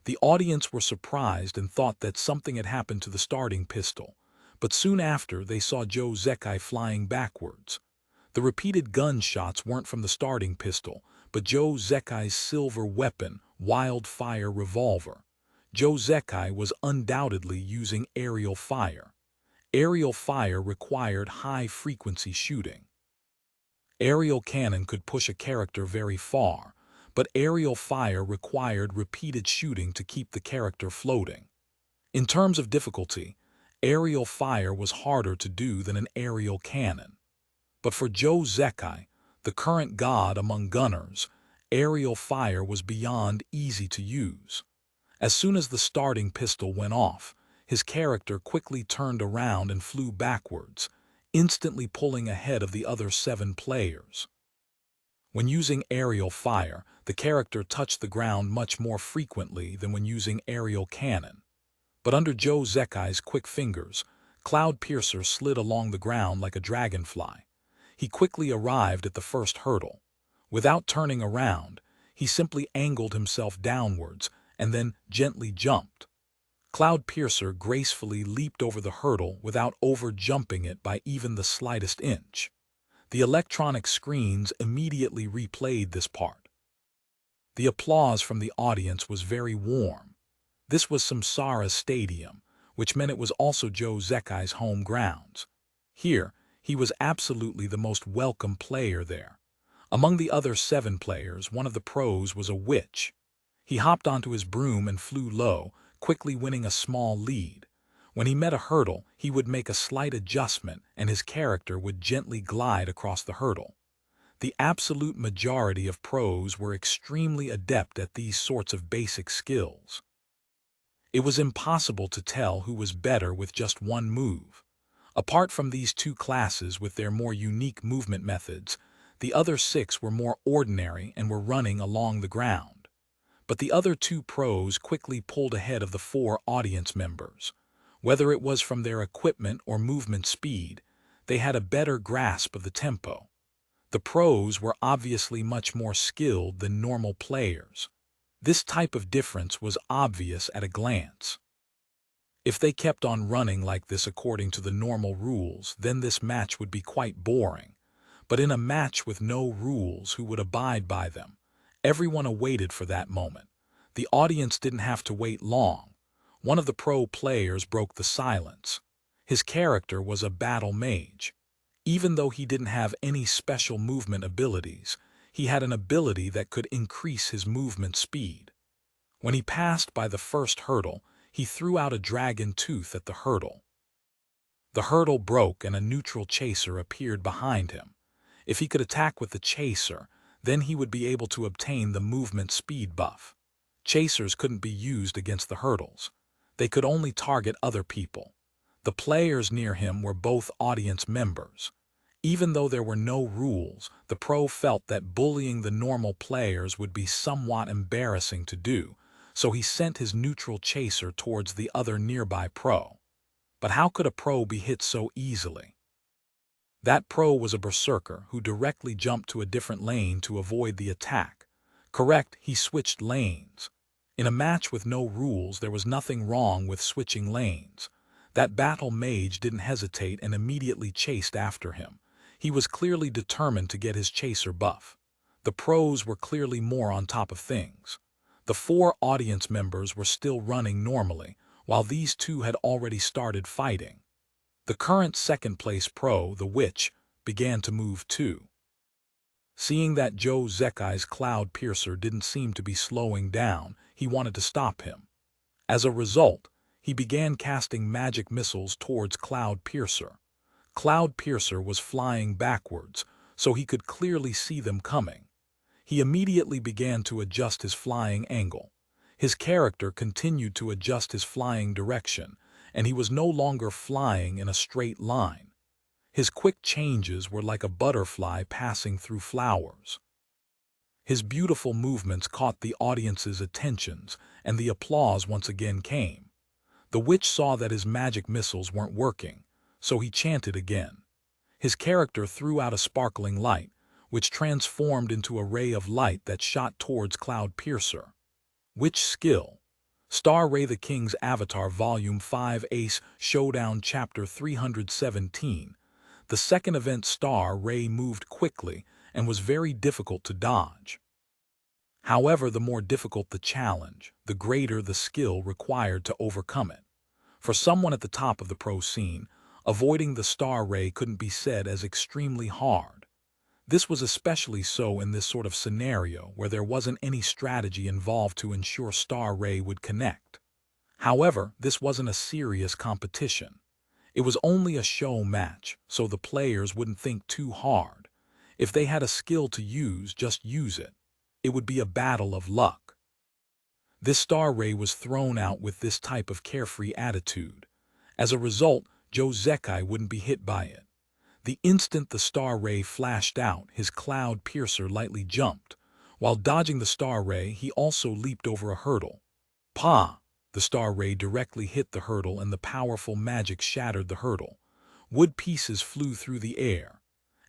The audience were surprised and thought that something had happened to the starting pistol, but soon after they saw Joe Zekai flying backwards. The repeated gunshots weren't from the starting pistol, but Joe Zekai's silver weapon, Wildfire Revolver. Joe Zekai was undoubtedly using aerial fire. Aerial fire required high-frequency shooting. Aerial cannon could push a character very far, but aerial fire required repeated shooting to keep the character floating. In terms of difficulty, aerial fire was harder to do than an aerial cannon. But for Joe Zekai, the current god among gunners, aerial fire was beyond easy to use. As soon as the starting pistol went off, his character quickly turned around and flew backwards, instantly pulling ahead of the other 7 players. When using aerial fire, the character touched the ground much more frequently than when using aerial cannon. But under Joe Zekai's quick fingers, Cloud Piercer slid along the ground like a dragonfly. He quickly arrived at the first hurdle. Without turning around, he simply angled himself downwards and then gently jumped. Cloud Piercer gracefully leaped over the hurdle without over-jumping it by even the slightest inch. The electronic screens immediately replayed this part. The applause from the audience was very warm. This was Samsara's stadium, which meant it was also Zhou Zekai's home grounds. Here, he was absolutely the most welcome player there. Among the other 7 players, one of the pros was a witch. He hopped onto his broom and flew low, quickly winning a small lead. When he met a hurdle, he would make a slight adjustment and his character would gently glide across the hurdle. The absolute majority of pros were extremely adept at these sorts of basic skills. It was impossible to tell who was better with just one move. Apart from these 2 classes with their more unique movement methods, the other 6 were more ordinary and were running along the ground. But the other 2 pros quickly pulled ahead of the 4 audience members. Whether it was from their equipment or movement speed, they had a better grasp of the tempo. The pros were obviously much more skilled than normal players. This type of difference was obvious at a glance. If they kept on running like this according to the normal rules, then this match would be quite boring. But in a match with no rules, who would abide by them? Everyone awaited for that moment. The audience didn't have to wait long. One of the pro players broke the silence. His character was a battle mage. Even though he didn't have any special movement abilities, he had an ability that could increase his movement speed. When he passed by the first hurdle, he threw out a dragon tooth at the hurdle. The hurdle broke and a neutral chaser appeared behind him. If he could attack with the chaser, then he would be able to obtain the movement speed buff. Chasers couldn't be used against the hurdles. They could only target other people. The players near him were both audience members. Even though there were no rules, the pro felt that bullying the normal players would be somewhat embarrassing to do, so he sent his neutral chaser towards the other nearby pro. But how could a pro be hit so easily? That pro was a berserker who directly jumped to a different lane to avoid the attack. Correct, he switched lanes. In a match with no rules, there was nothing wrong with switching lanes. That battle mage didn't hesitate and immediately chased after him. He was clearly determined to get his chaser buff. The pros were clearly more on top of things. The 4 audience members were still running normally, while these 2 had already started fighting. The current second-place pro, the witch, began to move too. Seeing that Zhou Zekai's Cloud Piercer didn't seem to be slowing down, he wanted to stop him. As a result, he began casting magic missiles towards Cloud Piercer. Cloud Piercer was flying backwards, so he could clearly see them coming. He immediately began to adjust his flying angle. His character continued to adjust his flying direction, and he was no longer flying in a straight line. His quick changes were like a butterfly passing through flowers. His beautiful movements caught the audience's attentions, and the applause once again came. The witch saw that his magic missiles weren't working, so he chanted again. His character threw out a sparkling light, which transformed into a ray of light that shot towards Cloud Piercer. Witch skill. Star Ray the King's Avatar Volume 5 Ace Showdown Chapter 317. The second event Star Ray moved quickly and was very difficult to dodge. However, the more difficult the challenge, the greater the skill required to overcome it. For someone at the top of the pro scene, avoiding the Star Ray couldn't be said as extremely hard. This was especially so in this sort of scenario where there wasn't any strategy involved to ensure Star Ray would connect. However, this wasn't a serious competition. It was only a show match, so the players wouldn't think too hard. If they had a skill to use, just use it. It would be a battle of luck. This Star Ray was thrown out with this type of carefree attitude. As a result, Zhou Zekai wouldn't be hit by it. The instant the Star Ray flashed out, his Cloud Piercer lightly jumped. While dodging the Star Ray, he also leaped over a hurdle. Pa! The Star Ray directly hit the hurdle and the powerful magic shattered the hurdle. Wood pieces flew through the air.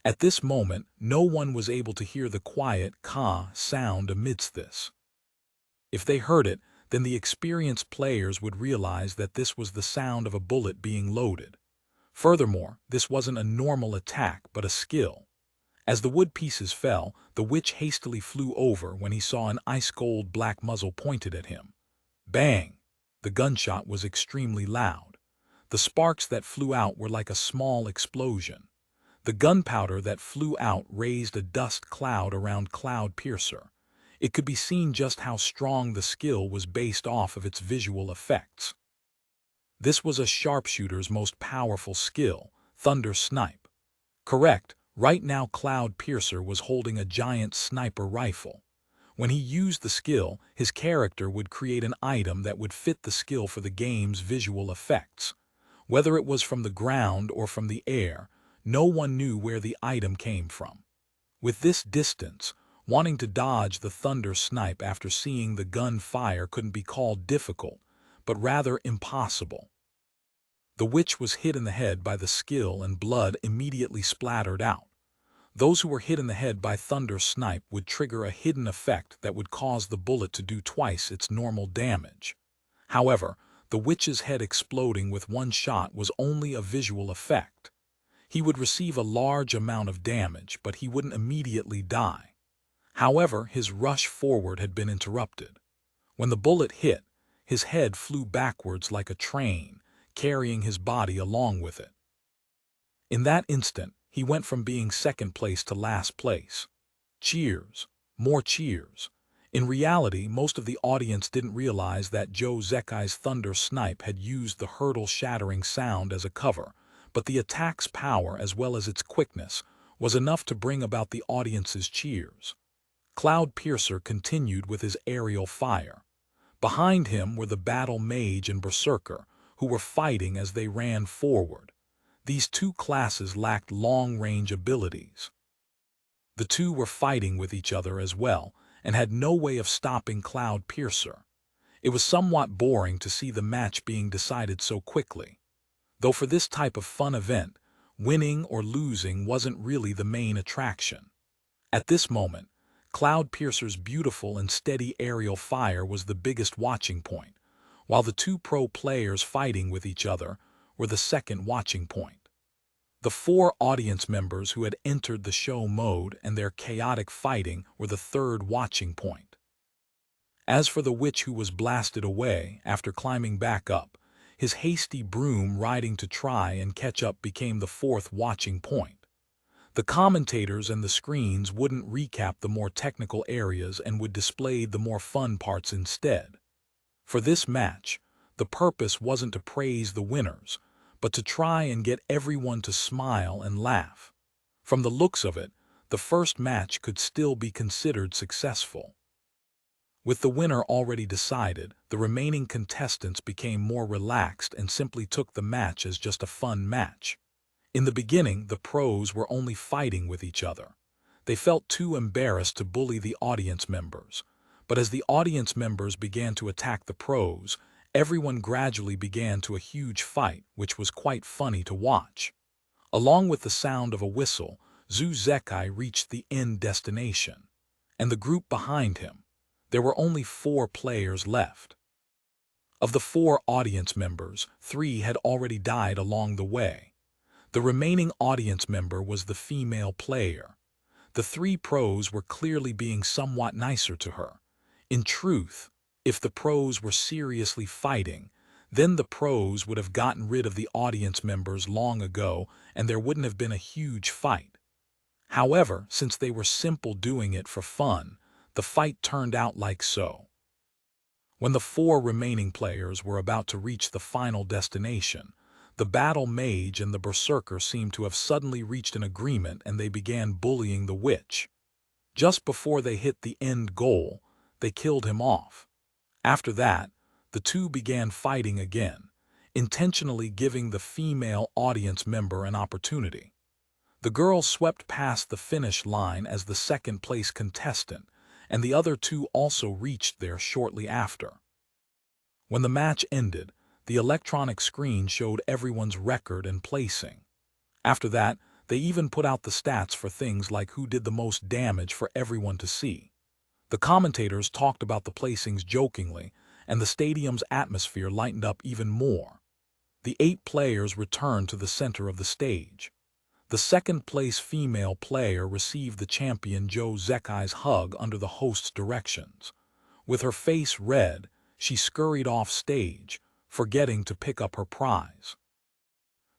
At this moment, no one was able to hear the quiet "ka" sound amidst this. If they heard it, then the experienced players would realize that this was the sound of a bullet being loaded. Furthermore, this wasn't a normal attack but a skill. As the wood pieces fell, the witch hastily flew over when he saw an ice-cold black muzzle pointed at him. Bang! The gunshot was extremely loud. The sparks that flew out were like a small explosion. The gunpowder that flew out raised a dust cloud around Cloud Piercer. It could be seen just how strong the skill was based off of its visual effects. This was a sharpshooter's most powerful skill, Thunder Snipe. Correct, right now Cloud Piercer was holding a giant sniper rifle. When he used the skill, his character would create an item that would fit the skill for the game's visual effects. Whether it was from the ground or from the air, no one knew where the item came from. With this distance, wanting to dodge the Thunder Snipe after seeing the gun fire couldn't be called difficult, but rather impossible. The witch was hit in the head by the skill and blood immediately splattered out. Those who were hit in the head by Thunder Snipe would trigger a hidden effect that would cause the bullet to do twice its normal damage. However, the witch's head exploding with one shot was only a visual effect. He would receive a large amount of damage, but he wouldn't immediately die. However, his rush forward had been interrupted. When the bullet hit, his head flew backwards like a train, carrying his body along with it. In that instant, he went from being second place to last place. Cheers. More cheers. In reality, most of the audience didn't realize that Joe Zekai's Thunder Snipe had used the hurdle-shattering sound as a cover, but the attack's power as well as its quickness was enough to bring about the audience's cheers. Cloud Piercer continued with his aerial fire. Behind him were the Battle Mage and Berserker, who were fighting as they ran forward. These two classes lacked long-range abilities. The two were fighting with each other as well, and had no way of stopping Cloud Piercer. It was somewhat boring to see the match being decided so quickly. Though for this type of fun event, winning or losing wasn't really the main attraction. At this moment, Cloud Piercer's beautiful and steady aerial fire was the biggest watching point, while the two pro players fighting with each other were the second watching point. The 4 audience members who had entered the show mode and their chaotic fighting were the third watching point. As for the witch who was blasted away after climbing back up, his hasty broom riding to try and catch up became the 4th watching point. The commentators and the screens wouldn't recap the more technical areas and would display the more fun parts instead. For this match, the purpose wasn't to praise the winners, but to try and get everyone to smile and laugh. From the looks of it, the first match could still be considered successful. With the winner already decided, the remaining contestants became more relaxed and simply took the match as just a fun match. In the beginning, the pros were only fighting with each other. They felt too embarrassed to bully the audience members. But as the audience members began to attack the pros, everyone gradually began to a huge fight, which was quite funny to watch. Along with the sound of a whistle, Zhu Zekai reached the end destination. And the group behind him. There were only 4 players left. Of the 4 audience members, 3 had already died along the way. The remaining audience member was the female player. The 3 pros were clearly being somewhat nicer to her. In truth, if the pros were seriously fighting, then the pros would have gotten rid of the audience members long ago and there wouldn't have been a huge fight. However, since they were simply doing it for fun, the fight turned out like so. When the 4 remaining players were about to reach the final destination, the Battle Mage and the Berserker seemed to have suddenly reached an agreement and they began bullying the witch. Just before they hit the end goal, they killed him off. After that, the two began fighting again, intentionally giving the female audience member an opportunity. The girl swept past the finish line as the second-place contestant, and the other 2 also reached there shortly after. When the match ended, the electronic screen showed everyone's record and placing. After that, they even put out the stats for things like who did the most damage for everyone to see. The commentators talked about the placings jokingly, and the stadium's atmosphere lightened up even more. The 8 players returned to the center of the stage. The second-place female player received the champion Zhou Zekai's hug under the host's directions. With her face red, she scurried off stage, forgetting to pick up her prize.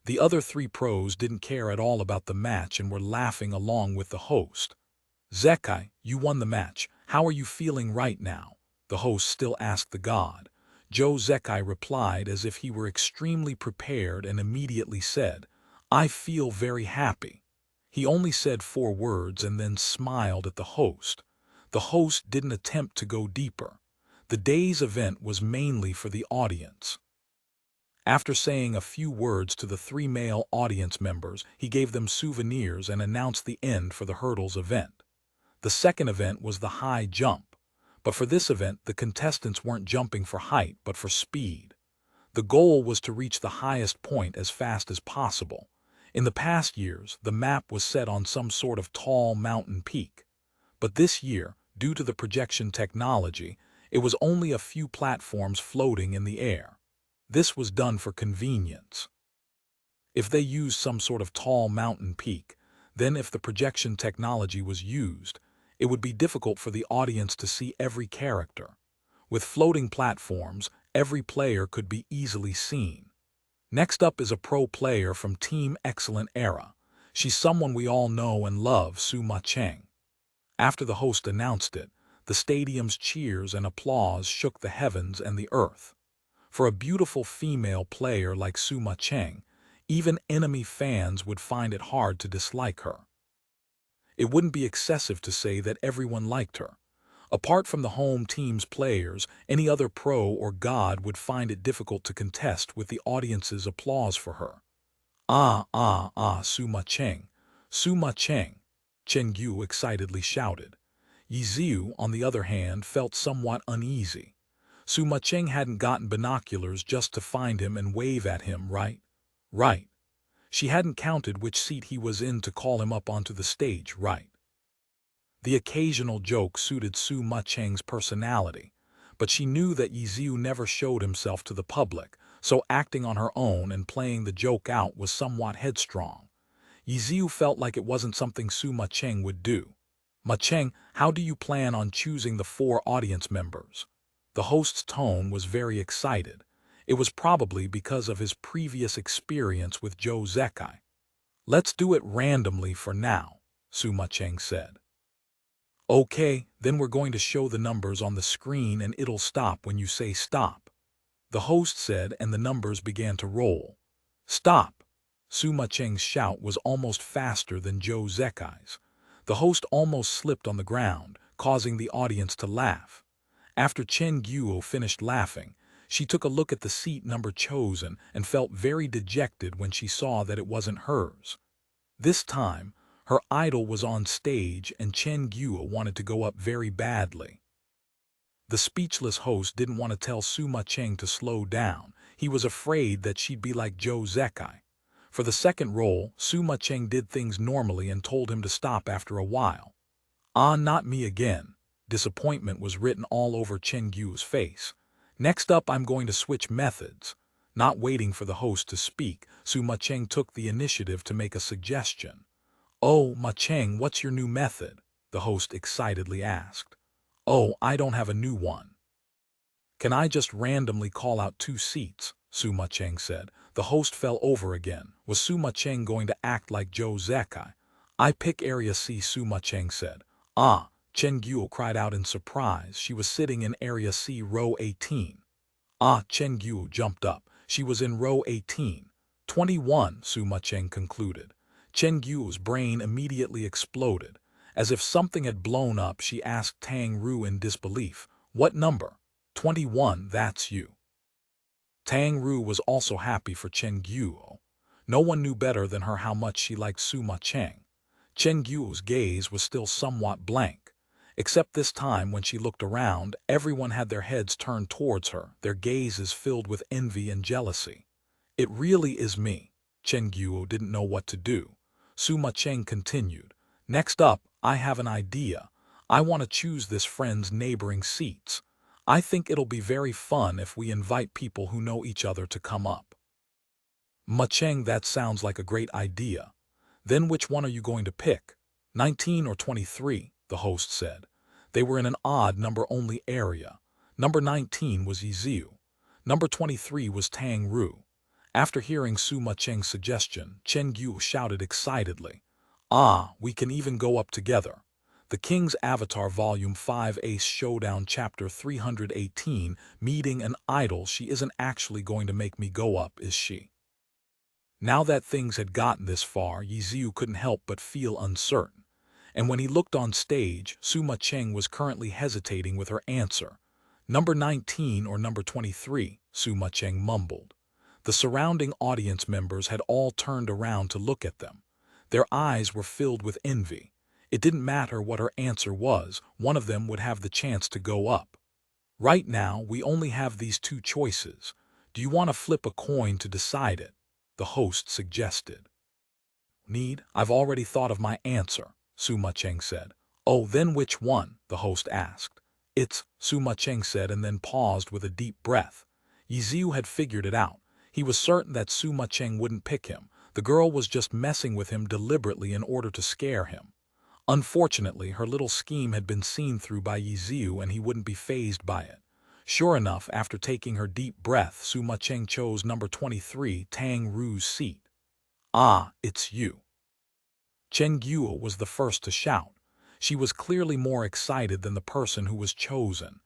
The other 3 pros didn't care at all about the match and were laughing along with the host. "Zekai, you won the match. How are you feeling right now?" the host still asked the god. Zhou Zekai replied as if he were extremely prepared and immediately said, "I feel very happy." He only said 4 words and then smiled at the host. The host didn't attempt to go deeper. The day's event was mainly for the audience. After saying a few words to the 3 male audience members, he gave them souvenirs and announced the end for the hurdles event. The second event was the high jump, but for this event the contestants weren't jumping for height but for speed. The goal was to reach the highest point as fast as possible. In the past years, the map was set on some sort of tall mountain peak, but this year, due to the projection technology, it was only a few platforms floating in the air. This was done for convenience. If they used some sort of tall mountain peak, then if the projection technology was used, it would be difficult for the audience to see every character. With floating platforms, every player could be easily seen. Next up is a pro player from Team Excellent Era. She's someone we all know and love, Su Ma Cheng. After the host announced it, the stadium's cheers and applause shook the heavens and the earth. For a beautiful female player like Su Ma Cheng, even enemy fans would find it hard to dislike her. It wouldn't be excessive to say that everyone liked her. Apart from the home team's players, any other pro or god would find it difficult to contest with the audience's applause for her. Su Ma Cheng! Su Ma Cheng! Chen Yu excitedly shouted. Ye Xiu, on the other hand, felt somewhat uneasy. Su Ma Cheng hadn't gotten binoculars just to find him and wave at him, right? Right. She hadn't counted which seat he was in to call him up onto the stage, right? The occasional joke suited Su Ma Cheng's personality, but she knew that Ye Xiu never showed himself to the public, so acting on her own and playing the joke out was somewhat headstrong. Ye Xiu felt like it wasn't something Su Ma Cheng would do. "Ma Cheng, how do you plan on choosing the 4 audience members?" The host's tone was very excited. It was probably because of his previous experience with Zhou Zekai. "Let's do it randomly for now," Su Ma Cheng said. "Okay, then we're going to show the numbers on the screen and it'll stop when you say stop," the host said, and the numbers began to roll. "Stop!" Su Ma Cheng's shout was almost faster than Zhou Zekai's. The host almost slipped on the ground, causing the audience to laugh. After Chen Guo finished laughing, she took a look at the seat number chosen and felt very dejected when she saw that it wasn't hers. This time, her idol was on stage and Chen Guo wanted to go up very badly. The speechless host didn't want to tell Su Ma Cheng to slow down. He was afraid that she'd be like Zhou Zekai. For the second roll, Su Ma Cheng did things normally and told him to stop after a while. Not me again." Disappointment was written all over Chen Guo's face. "Next up, I'm going to switch methods." Not waiting for the host to speak, Su Ma Cheng took the initiative to make a suggestion. "Oh, Ma Cheng, what's your new method?" the host excitedly asked. "Oh, I don't have a new one. Can I just randomly call out 2 seats?" Su Ma Cheng said. The host fell over again. Was Su Ma Cheng going to act like Zhou Zekai? "I pick Area C," Su Ma Cheng said. Chen Guo cried out in surprise. She was sitting in Area C, row 18. Chen Guo jumped up. She was in row 18. 21, Su Ma Cheng concluded. Chen Guo's brain immediately exploded. As if something had blown up, she asked Tang Ru in disbelief. "What number?" 21, that's you." Tang Ru was also happy for Chen Guo. No one knew better than her how much she liked Su Ma Cheng. Chen Guo's gaze was still somewhat blank. Except this time when she looked around, everyone had their heads turned towards her, their gazes filled with envy and jealousy. "It really is me." Chen Guo didn't know what to do. Su Ma Cheng continued. "Next up, I have an idea. I want to choose this friend's neighboring seats. I think it'll be very fun if we invite people who know each other to come up. Ma Cheng, that sounds like a great idea. Then which one are you going to pick? 19 or 23, the host said. They were in an odd number-only area. Number 19 was Ye Xiu. Number 23 was Tang Ru. After hearing Su Ma Cheng's suggestion, Chen Yu shouted excitedly, "Ah, we can even go up together." The King's Avatar Volume 5 Ace Showdown Chapter 318, Meeting an Idol. She isn't actually going to make me go up, is she? Now that things had gotten this far, Ye Xiu couldn't help but feel uncertain. And when he looked on stage, Su Ma Cheng was currently hesitating with her answer. Number 19 or number 23, Su Ma Cheng mumbled. The surrounding audience members had all turned around to look at them. Their eyes were filled with envy. It didn't matter what her answer was, one of them would have the chance to go up. Right now, we only have these two choices. Do you want to flip a coin to decide it? The host suggested. I've already thought of my answer, Su Ma Cheng said. Oh, then which one? The host asked. It's, Su Ma Cheng said, and then paused with a deep breath. Ye Xiu had figured it out. He was certain that Su Ma Cheng wouldn't pick him. The girl was just messing with him deliberately in order to scare him. Unfortunately, her little scheme had been seen through by Ye Xiu, and he wouldn't be fazed by it. Sure enough, after taking her deep breath, Su Ma Cheng chose number 23, Tang Ru's seat. Ah, it's you. Chen Guo was the first to shout. She was clearly more excited than the person who was chosen.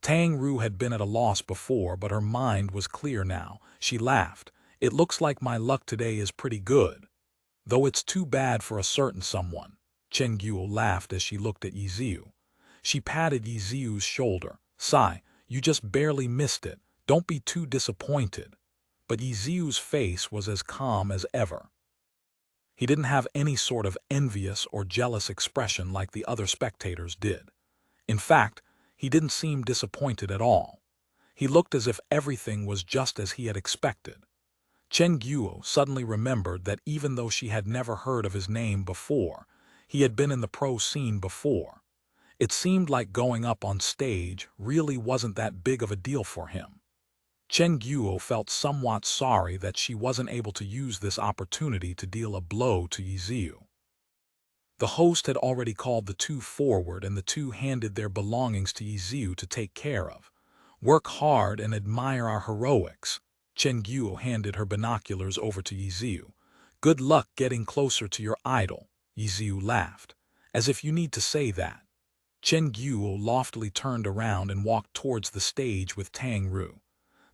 Tang Ru had been at a loss before, but her mind was clear now. She laughed. It looks like my luck today is pretty good. Though it's too bad for a certain someone. Chen Guo laughed as she looked at Ye Xiu. She patted Ye Xiu's shoulder. Sigh, you just barely missed it. Don't be too disappointed. But Ye Xiu's face was as calm as ever. He didn't have any sort of envious or jealous expression like the other spectators did. In fact, he didn't seem disappointed at all. He looked as if everything was just as he had expected. Chen Guo suddenly remembered that even though she had never heard of his name before, he had been in the pro scene before. It seemed like going up on stage really wasn't that big of a deal for him. Chen Guo felt somewhat sorry that she wasn't able to use this opportunity to deal a blow to Ye Xiu. The host had already called the two forward, and the two handed their belongings to Ye Xiu to take care of. Work hard and admire our heroics. Chen Guo handed her binoculars over to Ye Xiu. Good luck getting closer to your idol. Ye Xiu laughed. As if you need to say that. Chen Guo loftily turned around and walked towards the stage with Tang Ru.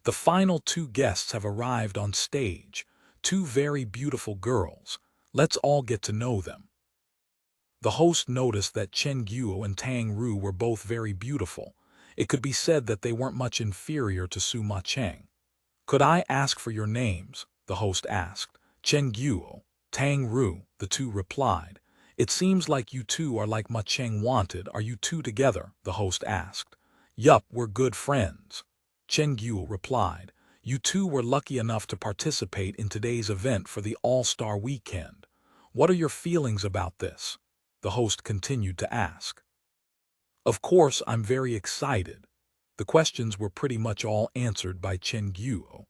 The final two guests have arrived on stage, two very beautiful girls. Let's all get to know them. The host noticed that Chen Guo and Tang Ru were both very beautiful. It could be said that they weren't much inferior to Su Ma Cheng. Could I ask for your names? The host asked. Chen Guo, Tang Ru, the two replied. It seems like you two are like Ma Cheng wanted. Are you two together? The host asked. Yup, we're good friends. Chen Guo replied. You two were lucky enough to participate in today's event for the All-Star Weekend. What are your feelings about this? The host continued to ask. Of course, I'm very excited. The questions were pretty much all answered by Chen Guo.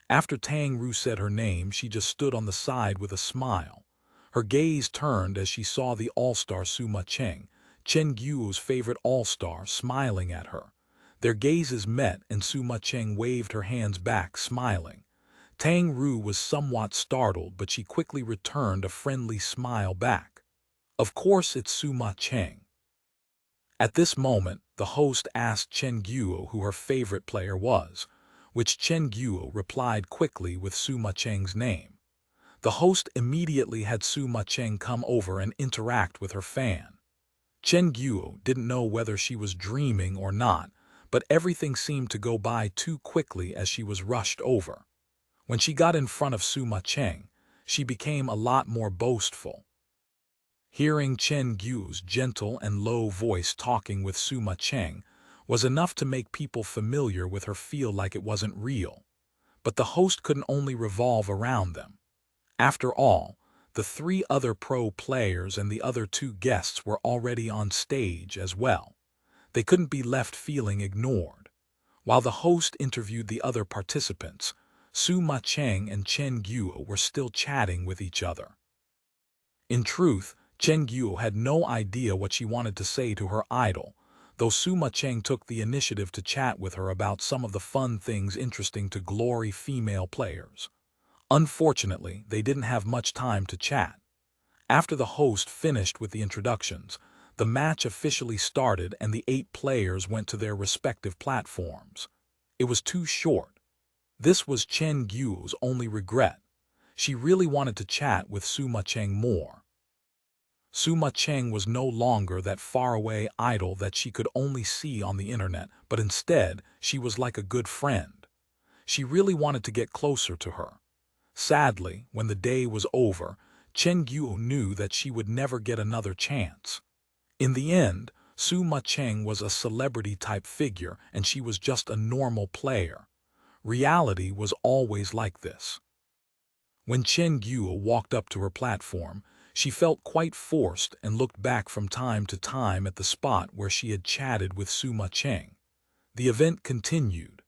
After Tang Ru said her name, she just stood on the side with a smile. Her gaze turned as she saw the All-Star Su Ma Cheng, Chen Guo's favorite All-Star, smiling at her. Their gazes met, and Su Ma Cheng waved her hands back, smiling. Tang Ru was somewhat startled, but she quickly returned a friendly smile back. Of course, it's Su Ma Cheng. At this moment, the host asked Chen Guo who her favorite player was, which Chen Guo replied quickly with Su Ma Cheng's name. The host immediately had Su Ma Cheng come over and interact with her fan. Chen Guo didn't know whether she was dreaming or not, but everything seemed to go by too quickly as she was rushed over. When she got in front of Su Ma Cheng, she became a lot more boastful. Hearing Chen Guo's gentle and low voice talking with Su Ma Cheng was enough to make people familiar with her feel like it wasn't real. But the host couldn't only revolve around them. After all, the three other pro players and the other two guests were already on stage as well. They couldn't be left feeling ignored. While the host interviewed the other participants, Su Cheng and Chen Guo were still chatting with each other. In truth, Chen Guo had no idea what she wanted to say to her idol, though Su Cheng took the initiative to chat with her about some of the fun things interesting to glory female players. Unfortunately, they didn't have much time to chat. After the host finished with the introductions, the match officially started and the 8 players went to their respective platforms. It was too short. This was Chen Guo's only regret. She really wanted to chat with Su Cheng more. Su Cheng was no longer that faraway idol that she could only see on the internet, but instead, she was like a good friend. She really wanted to get closer to her. Sadly, when the day was over, Chen Guo knew that she would never get another chance. In the end, Su Cheng was a celebrity-type figure and she was just a normal player. Reality was always like this. When Chen Guo walked up to her platform, she felt quite forced and looked back from time to time at the spot where she had chatted with Su Cheng. The event continued.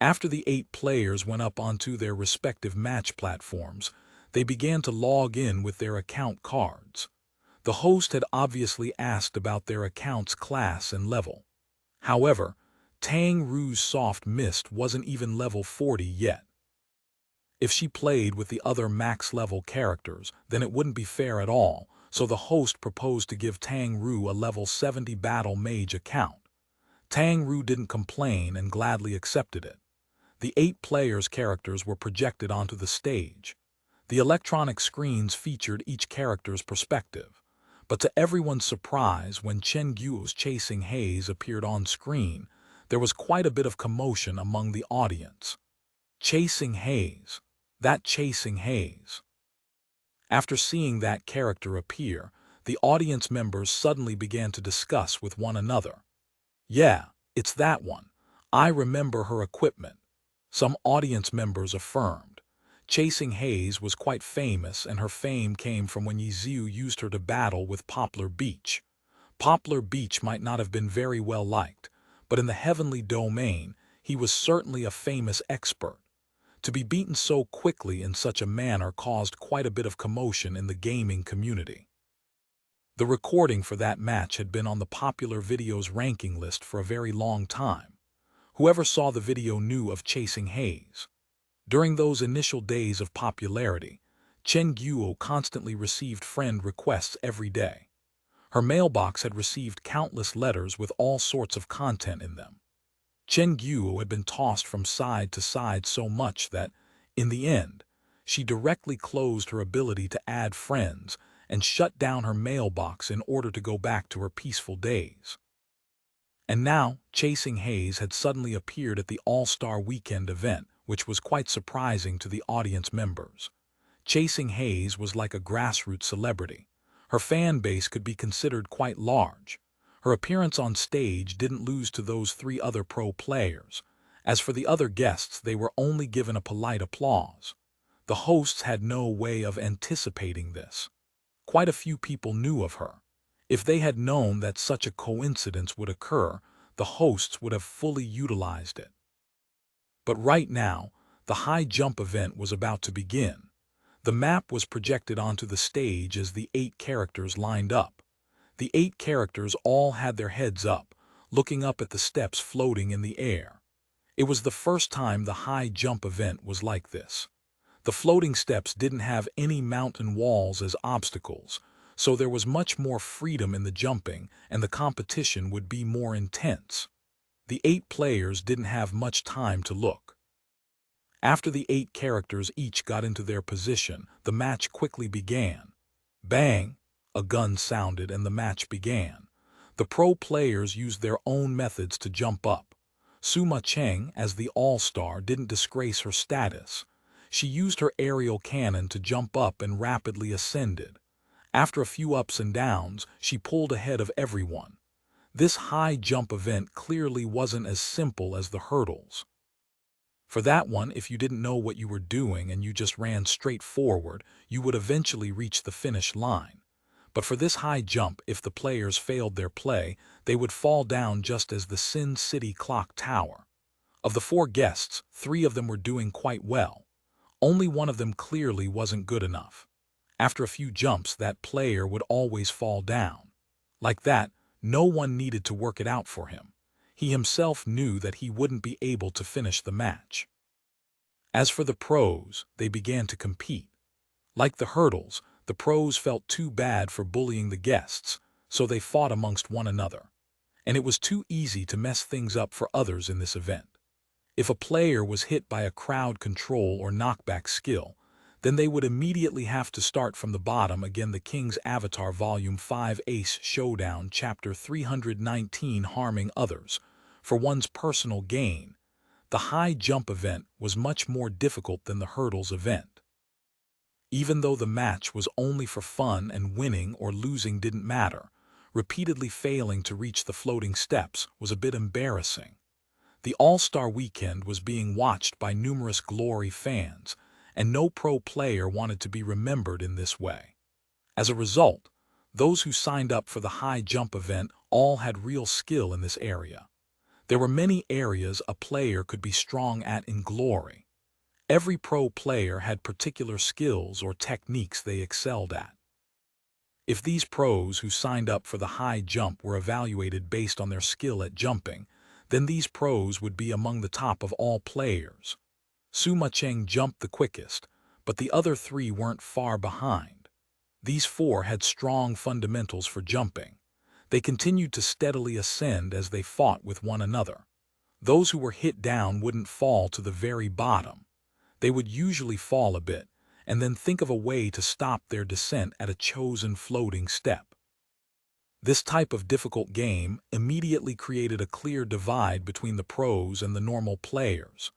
After the 8 players went up onto their respective match platforms, they began to log in with their account cards. The host had obviously asked about their account's class and level. However, Tang Ru's soft mist wasn't even level 40 yet. If she played with the other max-level characters, then it wouldn't be fair at all, so the host proposed to give Tang Ru a level 70 battle mage account. Tang Ru didn't complain and gladly accepted it. The 8 players' characters were projected onto the stage. The electronic screens featured each character's perspective. But to everyone's surprise, when Chen Guo's Chasing Haze appeared on screen, there was quite a bit of commotion among the audience. Chasing Haze. That Chasing Haze. After seeing that character appear, the audience members suddenly began to discuss with one another. Yeah, it's that one. I remember her equipment. Some audience members affirmed. Chasing Haze was quite famous and her fame came from when Ye Xiu used her to battle with Poplar Beach. Poplar Beach might not have been very well liked, but in the heavenly domain, he was certainly a famous expert. To be beaten so quickly in such a manner caused quite a bit of commotion in the gaming community. The recording for that match had been on the popular videos ranking list for a very long time. Whoever saw the video knew of Chasing Haze. During those initial days of popularity, Chen Guo constantly received friend requests every day. Her mailbox had received countless letters with all sorts of content in them. Chen Guo had been tossed from side to side so much that, in the end, she directly closed her ability to add friends and shut down her mailbox in order to go back to her peaceful days. And now, Chasing Haze had suddenly appeared at the All-Star Weekend event, which was quite surprising to the audience members. Chasing Haze was like a grassroots celebrity. Her fan base could be considered quite large. Her appearance on stage didn't lose to those 3 other pro players. As for the other guests, they were only given a polite applause. The hosts had no way of anticipating this. Quite a few people knew of her. If they had known that such a coincidence would occur, the hosts would have fully utilized it. But right now, the high jump event was about to begin. The map was projected onto the stage as the 8 characters lined up. The 8 characters all had their heads up, looking up at the steps floating in the air. It was the first time the high jump event was like this. The floating steps didn't have any mountain walls as obstacles, so there was much more freedom in the jumping and the competition would be more intense. The 8 players didn't have much time to look. After the 8 characters each got into their position, the match quickly began. Bang! A gun sounded and the match began. The pro players used their own methods to jump up. Su Cheng, as the all-star, didn't disgrace her status. She used her aerial cannon to jump up and rapidly ascended. After a few ups and downs, she pulled ahead of everyone. This high jump event clearly wasn't as simple as the hurdles. For that one, if you didn't know what you were doing and you just ran straight forward, you would eventually reach the finish line. But for this high jump, if the players failed their play, they would fall down just as the Sin City clock tower. Of the 4 guests, 3 of them were doing quite well. Only one of them clearly wasn't good enough. After a few jumps, that player would always fall down. Like that, no one needed to work it out for him. He himself knew that he wouldn't be able to finish the match. As for the pros, they began to compete. Like the hurdles, the pros felt too bad for bullying the guests, so they fought amongst one another. And it was too easy to mess things up for others in this event. If a player was hit by a crowd control or knockback skill, then they would immediately have to start from the bottom again. The King's Avatar Volume 5 Ace Showdown Chapter 319 Harming Others. For one's personal gain, the high jump event was much more difficult than the hurdles event. Even though the match was only for fun and winning or losing didn't matter, repeatedly failing to reach the floating steps was a bit embarrassing. The All-Star Weekend was being watched by numerous Glory fans, and no pro player wanted to be remembered in this way. As a result, those who signed up for the high jump event all had real skill in this area. There were many areas a player could be strong at in Glory. Every pro player had particular skills or techniques they excelled at. If these pros who signed up for the high jump were evaluated based on their skill at jumping, then these pros would be among the top of all players. Suma Cheng jumped the quickest, but the other 3 weren't far behind. These 4 had strong fundamentals for jumping. They continued to steadily ascend as they fought with one another. Those who were hit down wouldn't fall to the very bottom. They would usually fall a bit, and then think of a way to stop their descent at a chosen floating step. This type of difficult game immediately created a clear divide between the pros and the normal players.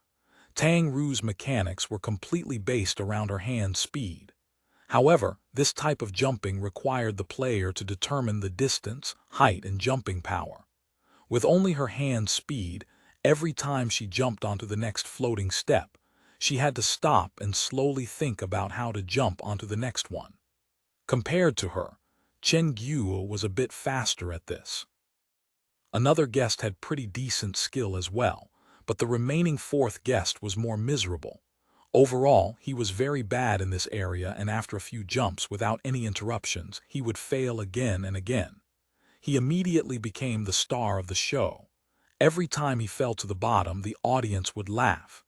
Tang Ru's mechanics were completely based around her hand speed. However, this type of jumping required the player to determine the distance, height, and jumping power. With only her hand speed, every time she jumped onto the next floating step, she had to stop and slowly think about how to jump onto the next one. Compared to her, Chen Guo was a bit faster at this. Another guest had pretty decent skill as well, but the remaining 4th guest was more miserable. Overall, he was very bad in this area, and after a few jumps without any interruptions, he would fail again and again. He immediately became the star of the show. Every time he fell to the bottom, the audience would laugh.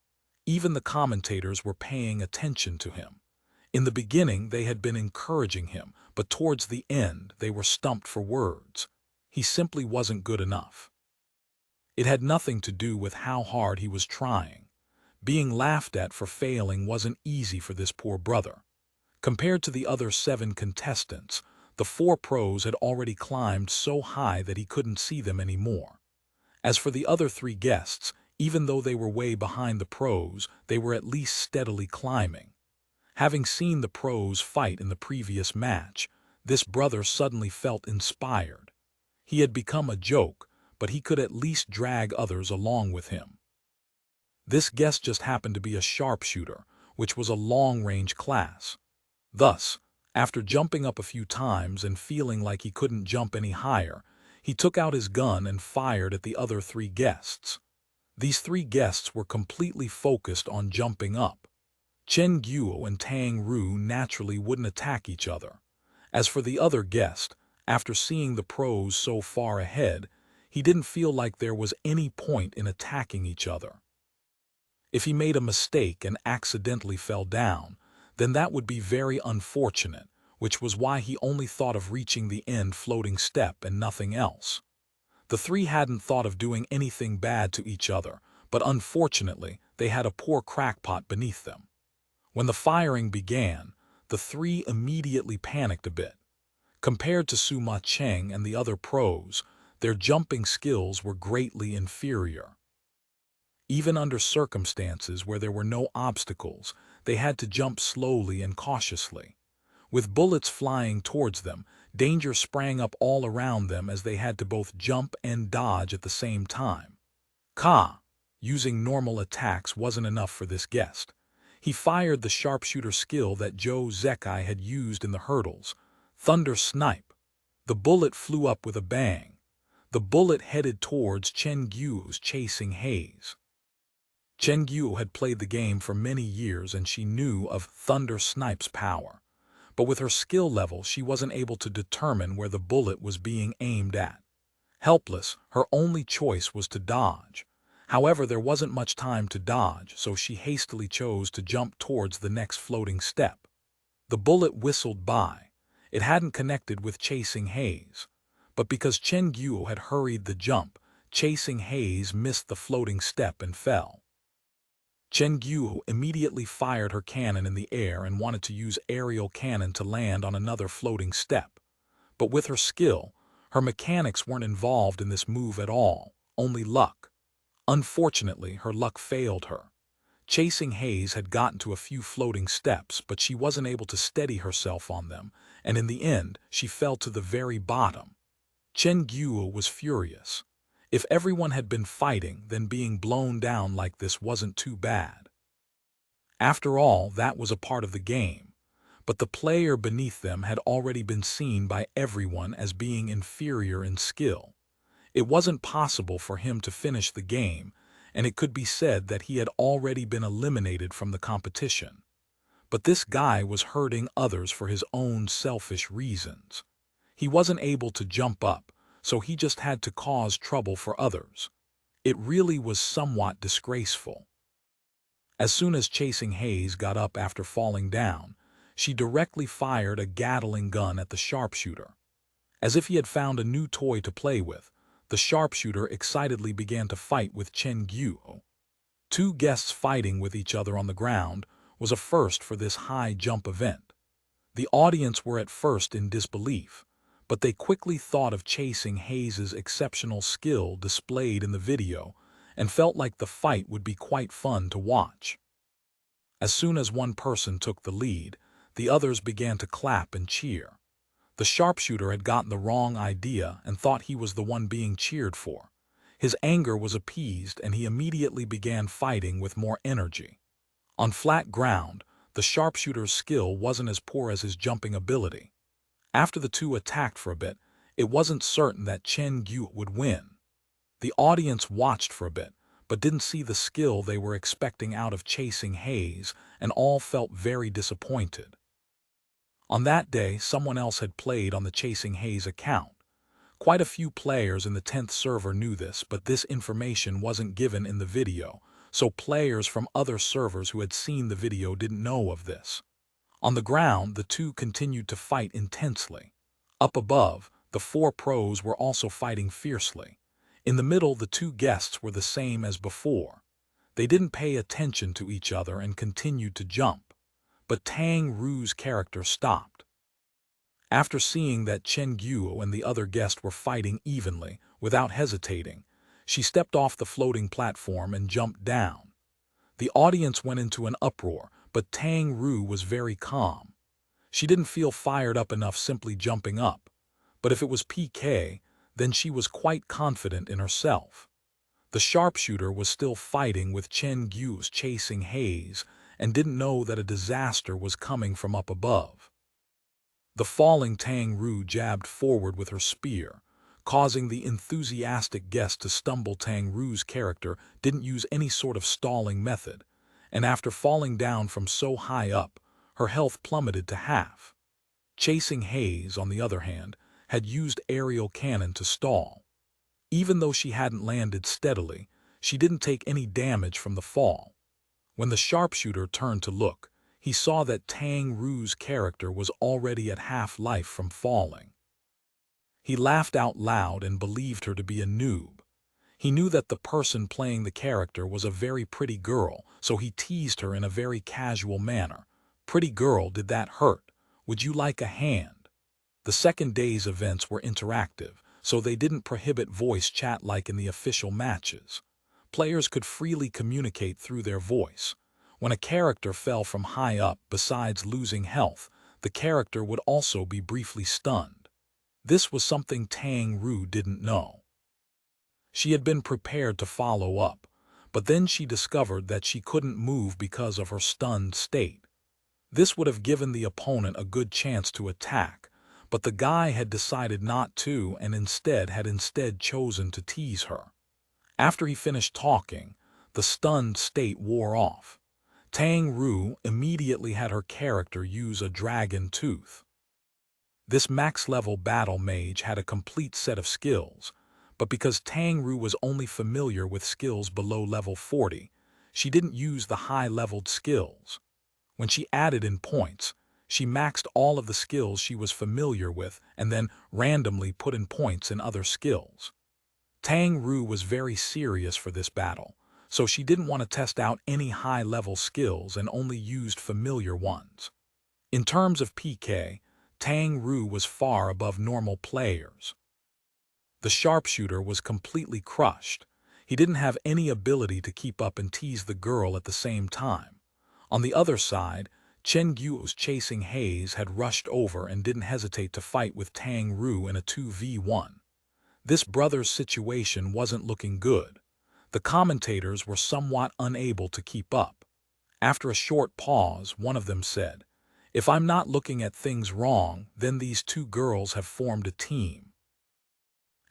Even the commentators were paying attention to him. In the beginning, they had been encouraging him, but towards the end, they were stumped for words. He simply wasn't good enough. It had nothing to do with how hard he was trying. Being laughed at for failing wasn't easy for this poor brother. Compared to the other 7 contestants, the 4 pros had already climbed so high that he couldn't see them anymore. As for the other 3 guests, even though they were way behind the pros, they were at least steadily climbing. Having seen the pros fight in the previous match, this brother suddenly felt inspired. He had become a joke, but he could at least drag others along with him. This guest just happened to be a sharpshooter, which was a long-range class. Thus, after jumping up a few times and feeling like he couldn't jump any higher, he took out his gun and fired at the other 3 guests. These 3 guests were completely focused on jumping up. Chen Guo and Tang Ru naturally wouldn't attack each other. As for the other guest, after seeing the pros so far ahead, he didn't feel like there was any point in attacking each other. If he made a mistake and accidentally fell down, then that would be very unfortunate, which was why he only thought of reaching the end floating step and nothing else. The 3 hadn't thought of doing anything bad to each other, but unfortunately, they had a poor crackpot beneath them. When the firing began, the 3 immediately panicked a bit. Compared to Suma Cheng and the other pros, their jumping skills were greatly inferior. Even under circumstances where there were no obstacles, they had to jump slowly and cautiously. With bullets flying towards them, danger sprang up all around them as they had to both jump and dodge at the same time. Using normal attacks wasn't enough for this guest. He fired the sharpshooter skill that Zhou Zekai had used in the hurdles, Thunder Snipe. The bullet flew up with a bang. The bullet headed towards Chen Guo's chasing haze. Chen Yu had played the game for many years and she knew of Thunder Snipe's power. But with her skill level, she wasn't able to determine where the bullet was being aimed at. Helpless, her only choice was to dodge. However, there wasn't much time to dodge, so she hastily chose to jump towards the next floating step. The bullet whistled by. It hadn't connected with Chasing Haze. But because Chen Yu had hurried the jump, Chasing Haze missed the floating step and fell. Chen Yu immediately fired her cannon in the air and wanted to use aerial cannon to land on another floating step. But with her skill, her mechanics weren't involved in this move at all, only luck. Unfortunately, her luck failed her. Chasing Haze had gotten to a few floating steps, but she wasn't able to steady herself on them, and in the end, she fell to the very bottom. Chen Yu was furious. If everyone had been fighting, then being blown down like this wasn't too bad. After all, that was a part of the game. But the player beneath them had already been seen by everyone as being inferior in skill. It wasn't possible for him to finish the game, and it could be said that he had already been eliminated from the competition. But this guy was hurting others for his own selfish reasons. He wasn't able to jump up, so he just had to cause trouble for others. It really was somewhat disgraceful. As soon as Chasing Haze got up after falling down, she directly fired a Gatling gun at the sharpshooter. As if he had found a new toy to play with, the sharpshooter excitedly began to fight with Chen Yu. Two guests fighting with each other on the ground was a first for this high jump event. The audience were at first in disbelief, but they quickly thought of Chasing Haze's exceptional skill displayed in the video and felt like the fight would be quite fun to watch. As soon as one person took the lead, the others began to clap and cheer. The sharpshooter had gotten the wrong idea and thought he was the one being cheered for. His anger was appeased and he immediately began fighting with more energy. On flat ground, the sharpshooter's skill wasn't as poor as his jumping ability. After the two attacked for a bit, it wasn't certain that Chen Yu would win. The audience watched for a bit, but didn't see the skill they were expecting out of Chasing Haze, and all felt very disappointed. On that day, someone else had played on the Chasing Haze account. Quite a few players in the 10th server knew this, but this information wasn't given in the video, so players from other servers who had seen the video didn't know of this. On the ground, the two continued to fight intensely. Up above, the four pros were also fighting fiercely. In the middle, the two guests were the same as before. They didn't pay attention to each other and continued to jump. But Tang Ru's character stopped. After seeing that Chen Yu and the other guest were fighting evenly, without hesitating, she stepped off the floating platform and jumped down. The audience went into an uproar, but Tang Ru was very calm. She didn't feel fired up enough simply jumping up. But if it was PK, then she was quite confident in herself. The sharpshooter was still fighting with Chen Yu's Chasing Haze and didn't know that a disaster was coming from up above. The falling Tang Ru jabbed forward with her spear, causing the enthusiastic guest to stumble. Tang Ru's character didn't use any sort of stalling method, and after falling down from so high up, her health plummeted to half. Chasing Haze, on the other hand, had used aerial cannon to stall. Even though she hadn't landed steadily, she didn't take any damage from the fall. When the sharpshooter turned to look, he saw that Tang Ru's character was already at half-life from falling. He laughed out loud and believed her to be a noob. He knew that the person playing the character was a very pretty girl, so he teased her in a very casual manner. "Pretty girl, did that hurt? Would you like a hand?" The second day's events were interactive, so they didn't prohibit voice chat like in the official matches. Players could freely communicate through their voice. When a character fell from high up, besides losing health, the character would also be briefly stunned. This was something Tang Ru didn't know. She had been prepared to follow up, but then she discovered that she couldn't move because of her stunned state. This would have given the opponent a good chance to attack, but the guy had decided not to and instead chosen to tease her. After he finished talking, the stunned state wore off. Tang Ru immediately had her character use a dragon tooth. This max-level battle mage had a complete set of skills, but because Tang Ru was only familiar with skills below level 40, she didn't use the high-leveled skills. When she added in points, she maxed all of the skills she was familiar with and then randomly put in points in other skills. Tang Ru was very serious for this battle, so she didn't want to test out any high-level skills and only used familiar ones. In terms of PK, Tang Ru was far above normal players. The sharpshooter was completely crushed. He didn't have any ability to keep up and tease the girl at the same time. On the other side, Chen Guo's chasing Haze had rushed over and didn't hesitate to fight with Tang Ru in a 2v1. This brother's situation wasn't looking good. The commentators were somewhat unable to keep up. After a short pause, one of them said, "If I'm not looking at things wrong, then these two girls have formed a team."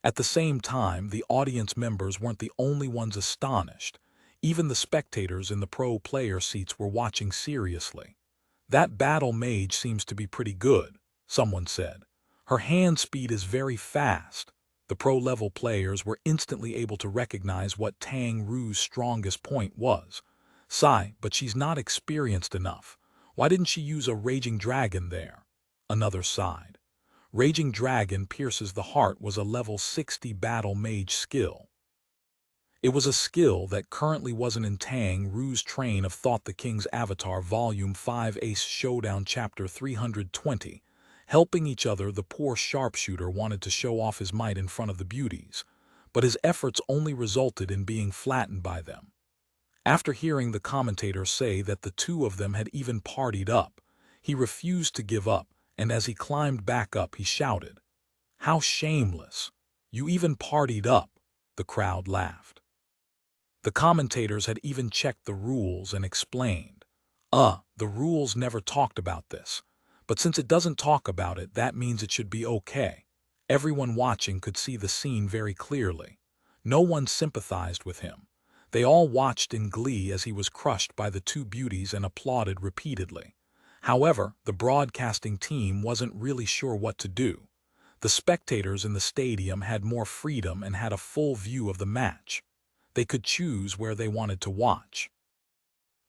At the same time, the audience members weren't the only ones astonished. Even the spectators in the pro player seats were watching seriously. "That battle mage seems to be pretty good," someone said. "Her hand speed is very fast." The pro-level players were instantly able to recognize what Tang Ru's strongest point was. "Sigh, but she's not experienced enough. Why didn't she use a Raging Dragon there?" Another sighed. Raging Dragon Pierces the Heart was a level 60 battle mage skill. It was a skill that currently wasn't in Tang Ru's train of thought. The King's Avatar Volume 5 Ace Showdown Chapter 320. Helping each other, the poor sharpshooter wanted to show off his might in front of the beauties, but his efforts only resulted in being flattened by them. After hearing the commentator say that the two of them had even partied up, he refused to give up, and as he climbed back up he shouted, "How shameless! You even partied up!" The crowd laughed. The commentators had even checked the rules and explained, the rules never talked about this, but since it doesn't talk about it, that means it should be okay." Everyone watching could see the scene very clearly. No one sympathized with him. They all watched in glee as he was crushed by the two beauties and applauded repeatedly. However, the broadcasting team wasn't really sure what to do. The spectators in the stadium had more freedom and had a full view of the match. They could choose where they wanted to watch.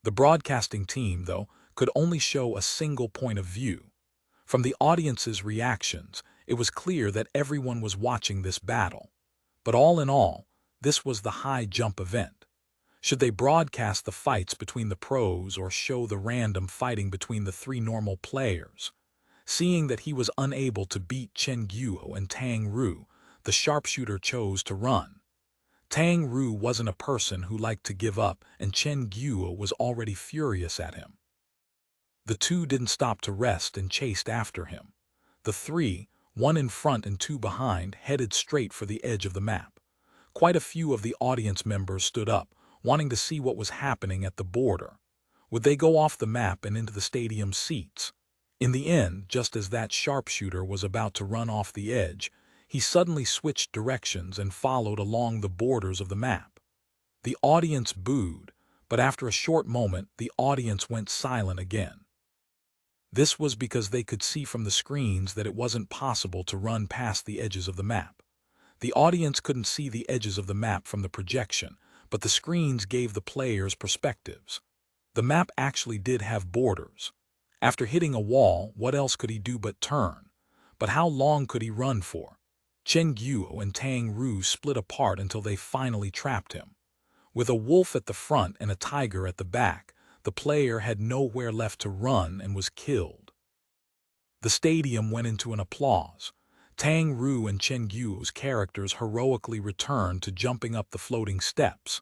The broadcasting team, though, could only show a single point of view. From the audience's reactions, it was clear that everyone was watching this battle. But all in all, this was the high jump event. Should they broadcast the fights between the pros or show the random fighting between the three normal players? Seeing that he was unable to beat Chen Guo and Tang Ru, the sharpshooter chose to run. Tang Ru wasn't a person who liked to give up, and Chen Guo was already furious at him. The two didn't stop to rest and chased after him. The three, one in front and two behind, headed straight for the edge of the map. Quite a few of the audience members stood up, wanting to see what was happening at the border. Would they go off the map and into the stadium seats? In the end, just as that sharpshooter was about to run off the edge, he suddenly switched directions and followed along the borders of the map. The audience booed, but after a short moment, the audience went silent again. This was because they could see from the screens that it wasn't possible to run past the edges of the map. The audience couldn't see the edges of the map from the projection, but the screens gave the players perspectives. The map actually did have borders. After hitting a wall, what else could he do but turn? But how long could he run for? Chen Guo and Tang Ru split apart until they finally trapped him. With a wolf at the front and a tiger at the back, the player had nowhere left to run and was killed. The stadium went into an applause. Tang Ru and Chen Guo's characters heroically returned to jumping up the floating steps.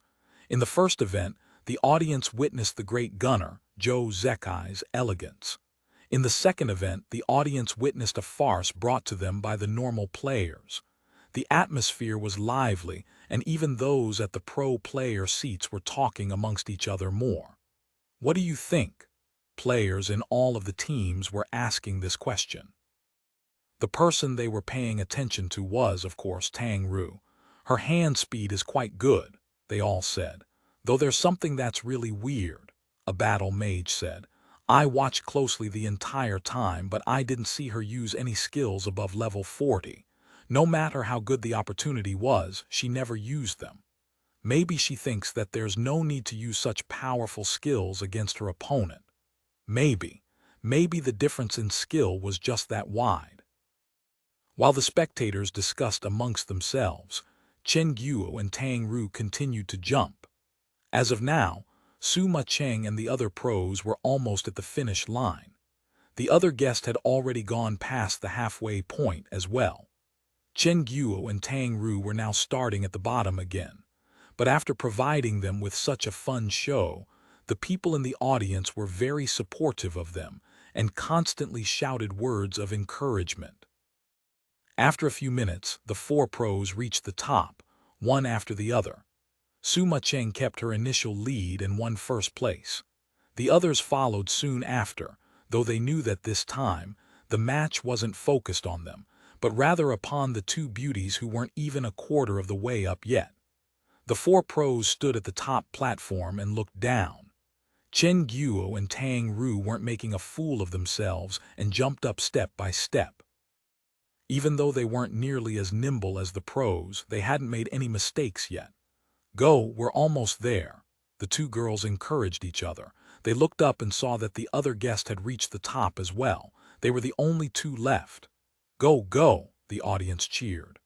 In the first event, the audience witnessed the great gunner, Zhou Zekai's elegance. In the second event, the audience witnessed a farce brought to them by the normal players. The atmosphere was lively, and even those at the pro player seats were talking amongst each other more. "What do you think?" Players in all of the teams were asking this question. The person they were paying attention to was, of course, Tang Ru. "Her hand speed is quite good," they all said. Though there's something that's really weird, a battle mage said. I watched closely the entire time, but I didn't see her use any skills above level 40. No matter how good the opportunity was, she never used them. Maybe she thinks that there's no need to use such powerful skills against her opponent. Maybe. Maybe the difference in skill was just that wide. While the spectators discussed amongst themselves, Chen Guo and Tang Ru continued to jump. As of now, Suma Cheng and the other pros were almost at the finish line. The other guest had already gone past the halfway point as well. Chen Guo and Tang Ru were now starting at the bottom again. But after providing them with such a fun show, the people in the audience were very supportive of them and constantly shouted words of encouragement. After a few minutes, the four pros reached the top, one after the other. Suma Cheng kept her initial lead and won first place. The others followed soon after, though they knew that this time, the match wasn't focused on them, but rather upon the two beauties who weren't even a quarter of the way up yet. The four pros stood at the top platform and looked down. Chen Guo and Tang Ru weren't making a fool of themselves and jumped up step by step. Even though they weren't nearly as nimble as the pros, they hadn't made any mistakes yet. Go, we're almost there. The two girls encouraged each other. They looked up and saw that the other guest had reached the top as well. They were the only two left. Go, go, the audience cheered.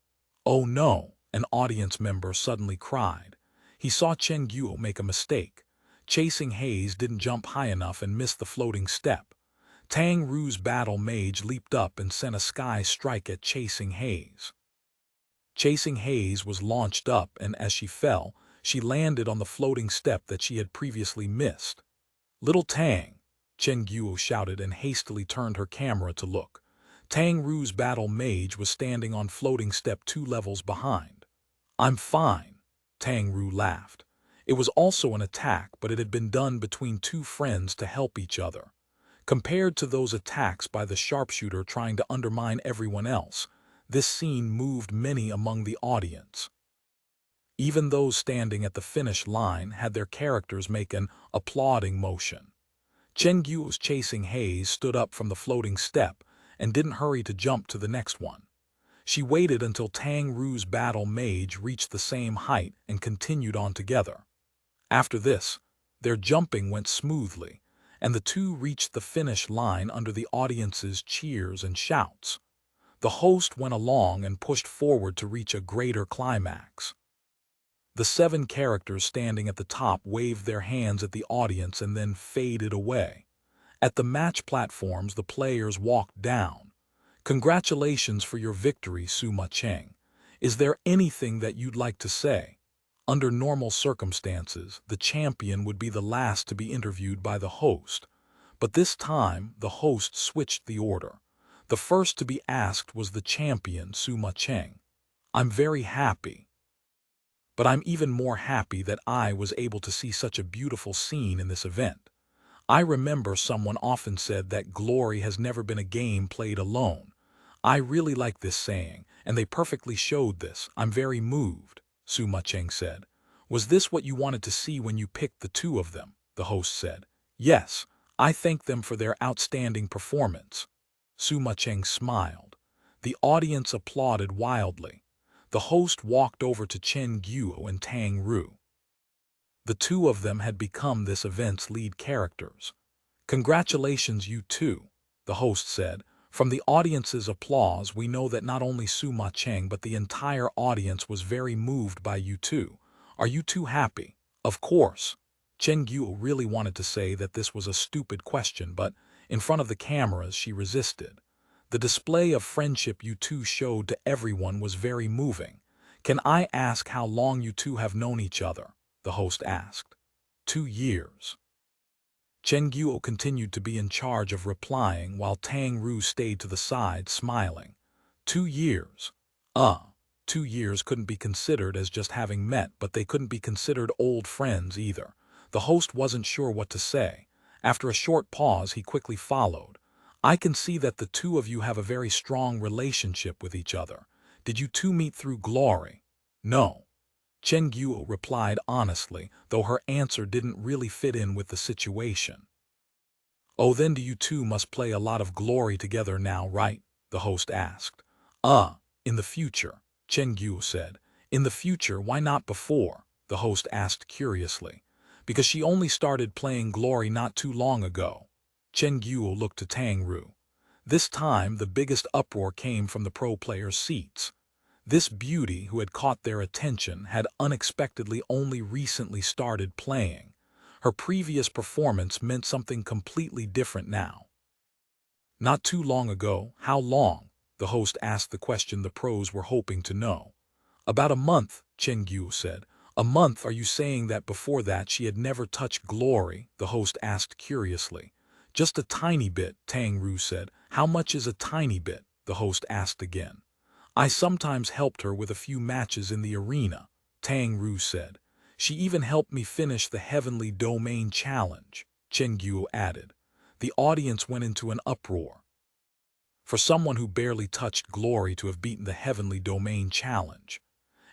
Oh no, an audience member suddenly cried. He saw Chen Guo make a mistake. Chasing Haze didn't jump high enough and missed the floating step. Tang Ru's battle mage leaped up and sent a sky strike at Chasing Haze. Chasing Haze was launched up, and as she fell, she landed on the floating step that she had previously missed. Little Tang, Chen Guo shouted and hastily turned her camera to look. Tang Ru's battle mage was standing on floating step 2 levels behind. I'm fine, Tang Ru laughed. It was also an attack, but it had been done between two friends to help each other. Compared to those attacks by the sharpshooter trying to undermine everyone else, this scene moved many among the audience. Even those standing at the finish line had their characters make an applauding motion. Chen Guo's Chasing Haze stood up from the floating step and didn't hurry to jump to the next one. She waited until Tang Ru's battle mage reached the same height and continued on together. After this, their jumping went smoothly, and the two reached the finish line under the audience's cheers and shouts. The host went along and pushed forward to reach a greater climax. The 7 characters standing at the top waved their hands at the audience and then faded away. At the match platforms, the players walked down. Congratulations for your victory, Suma Cheng. Is there anything that you'd like to say? Under normal circumstances, the champion would be the last to be interviewed by the host. But this time, the host switched the order. The first to be asked was the champion, Suma Cheng. I'm very happy. But I'm even more happy that I was able to see such a beautiful scene in this event. I remember someone often said that glory has never been a game played alone. I really like this saying, and they perfectly showed this. I'm very moved, Suma Cheng said. Was this what you wanted to see when you picked the two of them? The host said. Yes, I thank them for their outstanding performance. Suma Cheng smiled. The audience applauded wildly. The host walked over to Chen Guo and Tang Ru. The two of them had become this event's lead characters. Congratulations, you two, the host said. From the audience's applause, we know that not only Suma Cheng but the entire audience was very moved by you two. Are you two happy? Of course. Chen Guo really wanted to say that this was a stupid question, but in front of the cameras she resisted. The display of friendship you two showed to everyone was very moving. Can I ask how long you two have known each other? The host asked. 2 years. Chen Guo continued to be in charge of replying while Tang Ru stayed to the side smiling. 2 years. 2 years couldn't be considered as just having met, but they couldn't be considered old friends either. The host wasn't sure what to say. After a short pause, he quickly followed. I can see that the two of you have a very strong relationship with each other. Did you two meet through glory? No. Chen Guo replied honestly, though her answer didn't really fit in with the situation. "Oh, then you two must play a lot of glory together now, right?" the host asked. In the future," Chen Guo said. "In the future, why not before?" the host asked curiously. "Because she only started playing glory not too long ago." Chen Guo looked to Tang Ru. This time, the biggest uproar came from the pro players' seats. This beauty, who had caught their attention, had unexpectedly only recently started playing. Her previous performance meant something completely different now. "Not too long ago, how long?" the host asked the question the pros were hoping to know. "About a month," Chen Guo said. "A month? Are you saying that before that she had never touched glory?" the host asked curiously. "Just a tiny bit," Tang Ru said. "How much is a tiny bit?" the host asked again. "I sometimes helped her with a few matches in the arena," Tang Ru said. "She even helped me finish the Heavenly Domain Challenge," Chen Guo added. The audience went into an uproar. For someone who barely touched glory to have beaten the Heavenly Domain Challenge.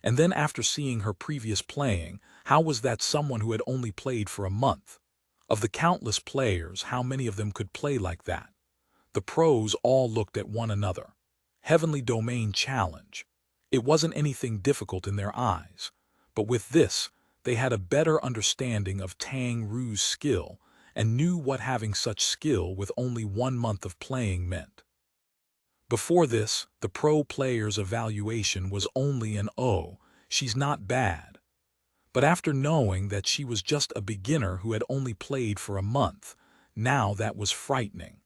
And then after seeing her previous playing, how was that someone who had only played for a month? Of the countless players, how many of them could play like that? The pros all looked at one another. Heavenly Domain Challenge. It wasn't anything difficult in their eyes. But with this, they had a better understanding of Tang Ru's skill and knew what having such skill with only 1 month of playing meant. Before this, the pro player's evaluation was only an "oh, she's not bad." But after knowing that she was just a beginner who had only played for a month, now that was frightening.